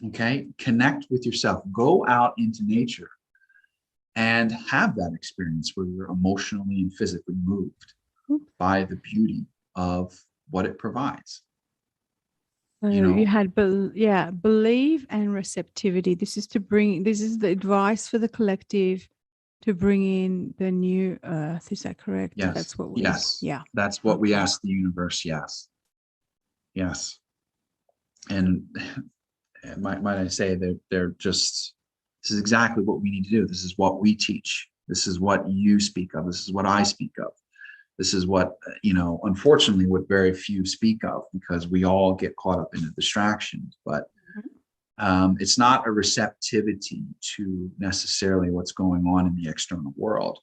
Okay? Connect with yourself. Go out into nature and have that experience where you're emotionally and physically moved by the beauty of what it provides. You had, believe and receptivity. This is the advice for the collective to bring in the new earth. Is that correct? Yes. That's what we, yeah. That's what we ask the universe. Yes. Yes. And might I say that this is exactly what we need to do. This is what we teach. This is what you speak of. This is what I speak of. This is what, unfortunately, what very few speak of, because we all get caught up in the distractions. But it's not a receptivity to necessarily what's going on in the external world.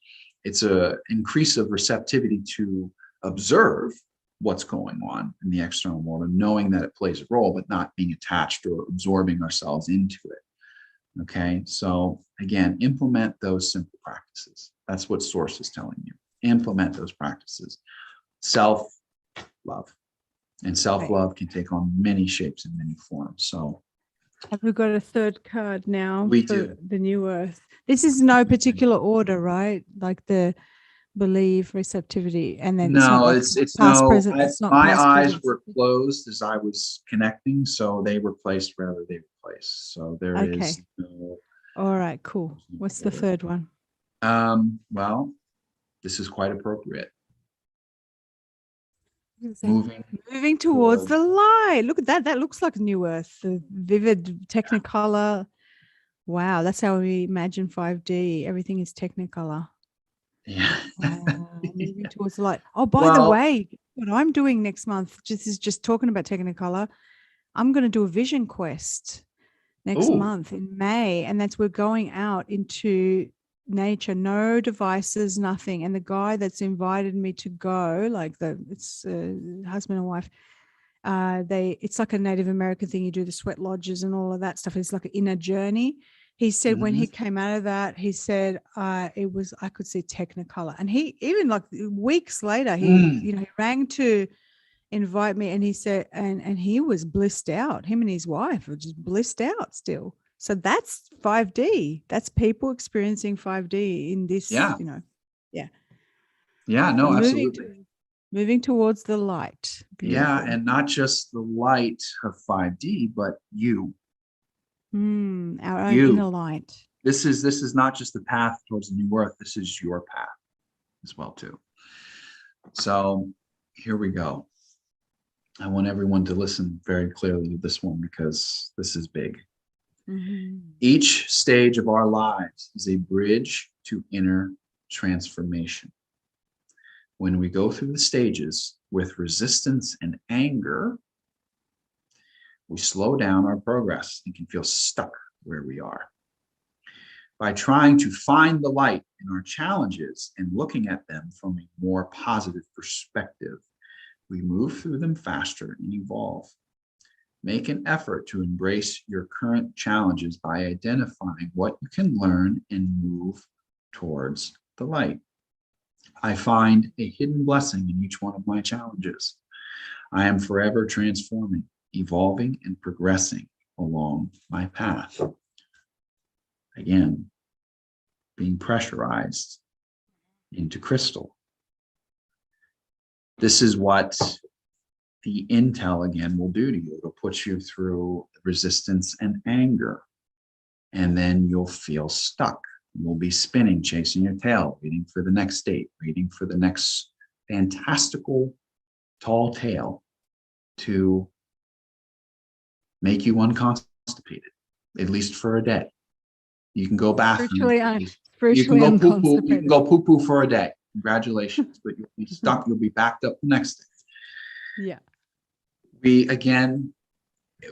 It's an increase of receptivity to observe what's going on in the external world and knowing that it plays a role, but not being attached or absorbing ourselves into it. Okay, so again, implement those simple practices. That's what Source is telling you. Implement those practices. Self-love. And self-love can take on many shapes and many forms. So have we got a third card now? We for do. The new earth. This is no particular order, right? Like the belief, receptivity, and then it's past, no. present. It's not My past, eyes present. were closed as I was connecting, so they were placed wherever they were placed. So there is no. All right, cool. What's the third one? Well, this is quite appropriate. Moving towards the light. Look at that. That looks like New Earth. The vivid Technicolor. Wow, that's how we imagine 5D. Everything is Technicolor. Yeah. Wow, moving towards the light. Oh, by the way, what I'm doing next month is talking about Technicolor. I'm going to do a vision quest next month in May, and we're going out into nature, no devices, nothing. And the guy that's invited me to go, it's husband and wife, it's like a Native American thing. You do the sweat lodges and all of that stuff. It's like an inner journey. He said when he came out of that, he said I could see Technicolor. And he even like weeks later, he rang to invite me, and he said, and he was blissed out. Him and his wife were just blissed out still. So that's 5D. That's people experiencing 5D in this, Yeah. Yeah. Yeah, no, absolutely. Moving towards the light. Beautiful. Yeah, and not just the light of 5D, but you. Our own inner light. This is not just the path towards the new earth. This is your path as well, too. So here we go. I want everyone to listen very clearly to this one, because this is big. Each stage of our lives is a bridge to inner transformation. When we go through the stages with resistance and anger, we slow down our progress and can feel stuck where we are. By trying to find the light in our challenges and looking at them from a more positive perspective, we move through them faster and evolve. Make an effort to embrace your current challenges by identifying what you can learn and move towards the light. I find a hidden blessing in each one of my challenges. I am forever transforming, evolving, and progressing along my path. Again, being pressurized into crystal. This is what the intel again will do to you. It'll put you through resistance and anger, and then you'll feel stuck. You'll be spinning, chasing your tail, waiting for the next date, waiting for the next fantastical tall tale to make you unconstipated, at least for a day. You can go bathroom. You can go poo poo. You can go poo poo for a day. Congratulations, but you'll be stuck. You'll be backed up the next day. Yeah.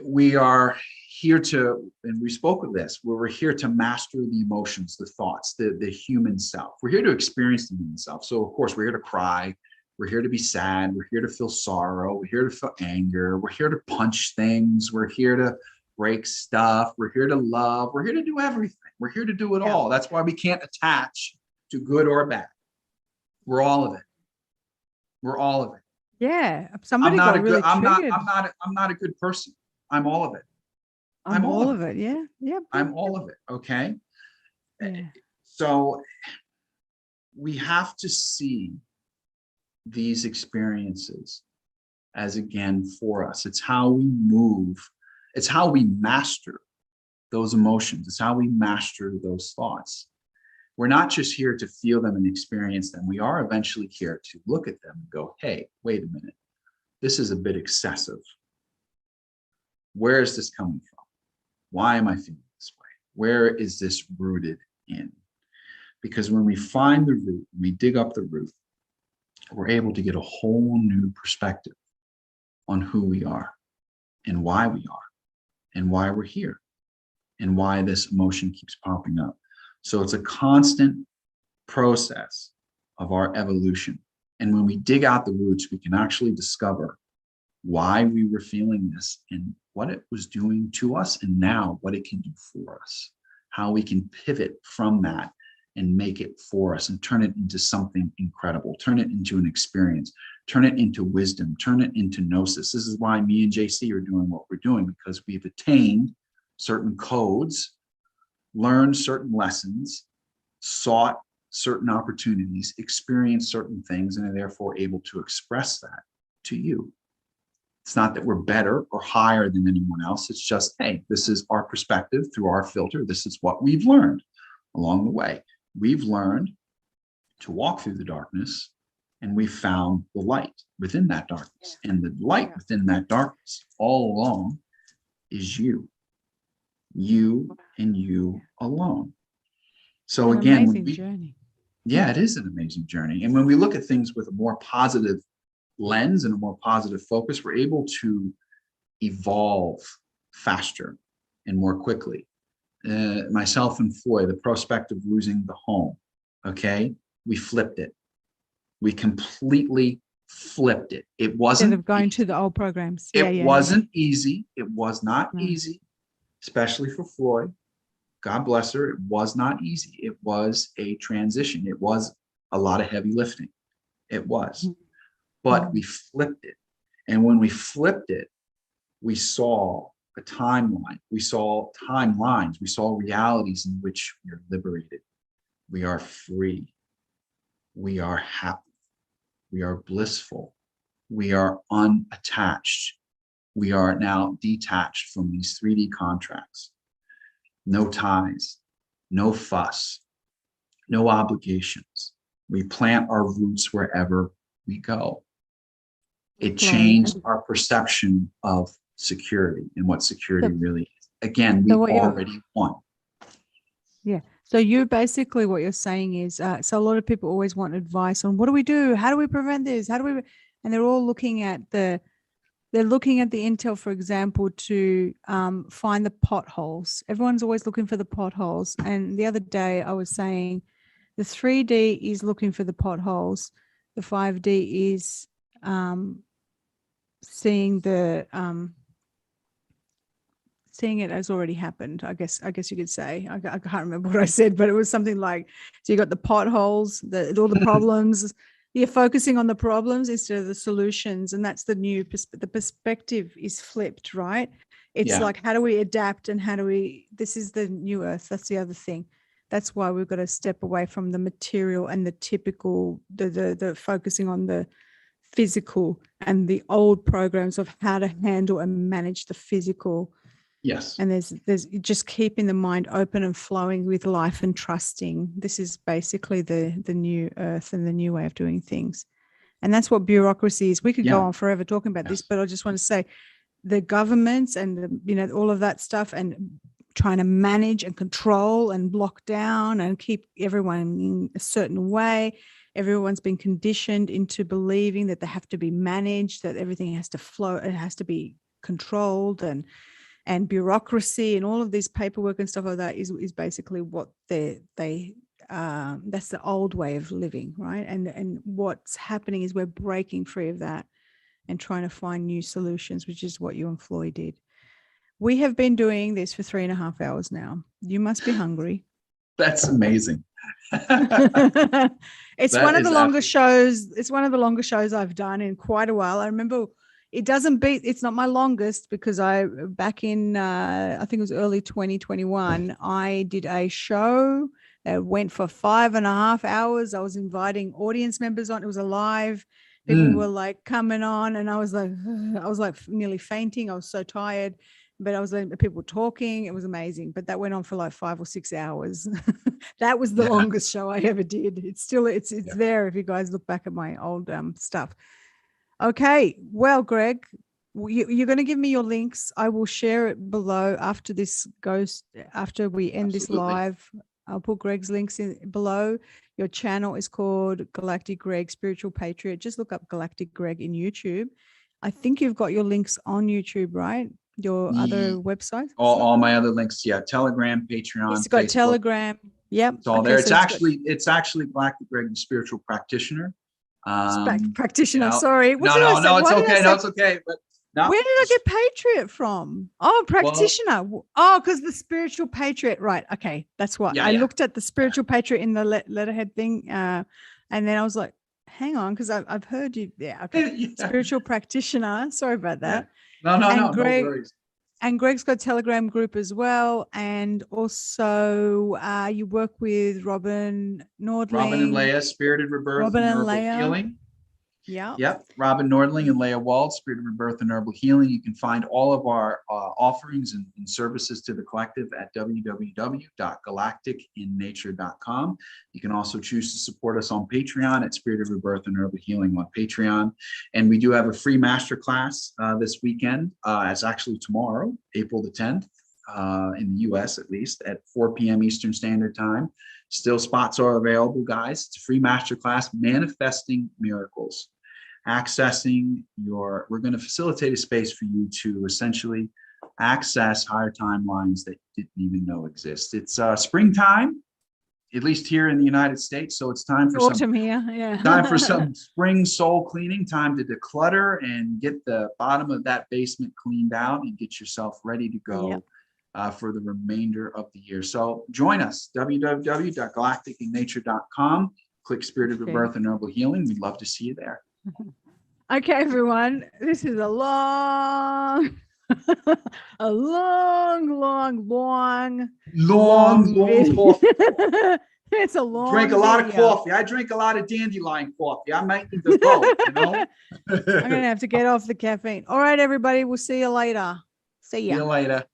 We are here to, and we spoke of this, where we're here to master the emotions, the thoughts, the human self. We're here to experience the human self. So of course, we're here to cry. We're here to be sad. We're here to feel sorrow. We're here to feel anger. We're here to punch things. We're here to break stuff. We're here to love. We're here to do everything. We're here to do it all. That's why we can't attach to good or bad. We're all of it. We're all of it. Yeah. Somebody got really triggered. I'm not a good person. I'm all of it. I'm all of it. Yeah. Yeah. I'm all of it. Okay. Yeah. So we have to see these experiences as, again, for us. It's how we move. It's how we master those emotions. It's how we master those thoughts. We're not just here to feel them and experience them. We are eventually here to look at them and go, hey, wait a minute. This is a bit excessive. Where is this coming from? Why am I feeling this way? Where is this rooted in? Because when we find the root, we dig up the root, we're able to get a whole new perspective on who we are and why we are and why we're here and why this emotion keeps popping up. So it's a constant process of our evolution. And when we dig out the roots, we can actually discover why we were feeling this and what it was doing to us, and now what it can do for us, how we can pivot from that and make it for us and turn it into something incredible, turn it into an experience, turn it into wisdom, turn it into gnosis. This is why me and JC are doing what we're doing, because we've attained certain codes, learned certain lessons, sought certain opportunities, experienced certain things, and are therefore able to express that to you. It's not that we're better or higher than anyone else. It's just, hey, this is our perspective through our filter. This is what we've learned along the way. We've learned to walk through the darkness, and we found the light within that darkness. And the light within that darkness all along is you. You and you alone. So again, amazing journey. Yeah, it is an amazing journey. And when we look at things with a more positive lens and a more positive focus, we're able to evolve faster and more quickly. Myself and Foy, the prospect of losing the home, okay, we flipped it. We completely flipped it. It wasn't instead of going to the old programs. It wasn't easy. It was not easy, especially for Floyd. God bless her. It was not easy. It was a transition. It was a lot of heavy lifting. It was. But we flipped it. And when we flipped it, we saw a timeline. We saw timelines. We saw realities in which we are liberated. We are free. We are happy. We are blissful. We are unattached. We are now detached from these 3D contracts. No ties, no fuss, no obligations. We plant our roots wherever we go. It changed our perception of security and what security really is. Again, we already won. Yeah. So you basically, what you're saying is, so a lot of people always want advice on what do we do? How do we prevent this? How do we, and they're all looking at the intel, for example, to find the potholes. Everyone's always looking for the potholes. And the other day I was saying the 3D is looking for the potholes. The 5D is seeing it as already happened. I guess you could say. I can't remember what I said, but it was something like, so you got the potholes, all the problems. You're focusing on the problems instead of the solutions, and that's the new the perspective is flipped, right? It's like, how do we adapt, and this is the new earth. That's the other thing. That's why we've got to step away from the material and the typical, the focusing on the physical and the old programs of how to handle and manage the physical. Yes. And there's just keeping the mind open and flowing with life and trusting. This is basically the new earth and the new way of doing things. And that's what bureaucracy is. We could go Yeah. on forever talking about this, Yes. but I just want to say the governments and, all of that stuff, and trying to manage and control and block down and keep everyone in a certain way. Everyone's been conditioned into believing that they have to be managed, that everything has to flow, it has to be controlled, and bureaucracy and all of this paperwork and stuff like that is basically what that's the old way of living, right? And what's happening is we're breaking free of that and trying to find new solutions, which is what you and Floyd did. We have been doing this for 3.5 hours now. You must be hungry. That's amazing. It's That one of is the longest shows. It's one of the longest shows I've done in quite a while. I remember it's not my longest, because back in, I think it was early 2021, I did a show that went for 5.5 hours. I was inviting audience members on. It was a live. People were like coming on, and I was like nearly fainting. I was so tired, but I was letting people talking. It was amazing. But that went on for like 5 or 6 hours. That was the longest show I ever did. It's still, it's there if you guys look back at my old stuff. Okay. Well, Greg, you're going to give me your links. I will share it below after we end this live. I'll put Greg's links in below. Your channel is called Galactic Greg, Spiritual Patriot. Just look up Galactic Greg in YouTube. I think you've got your links on YouTube, right? Your other websites? All my other links. Yeah. Telegram, Patreon. It's got Facebook. Telegram. Yep. It's all there. It's actually Galactic Greg, the Spiritual Practitioner. Practitioner. No, Sorry. no, it's okay. No, it's okay. But no, where did I get Patriot from? Oh, Practitioner. Because the Spiritual Patriot. Right. Okay. That's what I looked at the Spiritual Patriot in the letterhead thing. And then I was like, hang on, because I've heard you. Yeah. Okay. Spiritual Practitioner. Sorry about that. No, no worries. And Greg's got a Telegram group as well. And also you work with Robin Nordling. Robin and Leah, Spirited Rebirth, Robin and Herbal Leah. Healing. Yeah. Yep. Robin Nordling and Leah Wald, Spirited Rebirth and Herbal Healing. You can find all of our offerings and services to the collective at www.galacticinnature.com. You can also choose to support us on Patreon at Spirited Rebirth and Herbal Healing on Patreon. And we do have a free masterclass this weekend. It's actually tomorrow, April the 10th, in the US at least, at 4 p.m. Eastern Standard Time. Still spots are available, guys. It's a free masterclass, Manifesting Miracles. We're going to facilitate a space for you to essentially access higher timelines that you didn't even know exist. It's springtime, at least here in the United States. So it's time for autumn here. Yeah. Time for some spring soul cleaning, time to declutter and get the bottom of that basement cleaned out and get yourself ready to go for the remainder of the year. So join us, www.galacticinnature.com. Click Spirited Rebirth and Herbal Healing. We'd love to see you there. Okay, everyone. This is a long it's a long drink a lot of coffee. I drink a lot of dandelion coffee. I might need to go, I'm gonna have to get off the caffeine. All right, everybody, we'll see you later. See ya. See you later.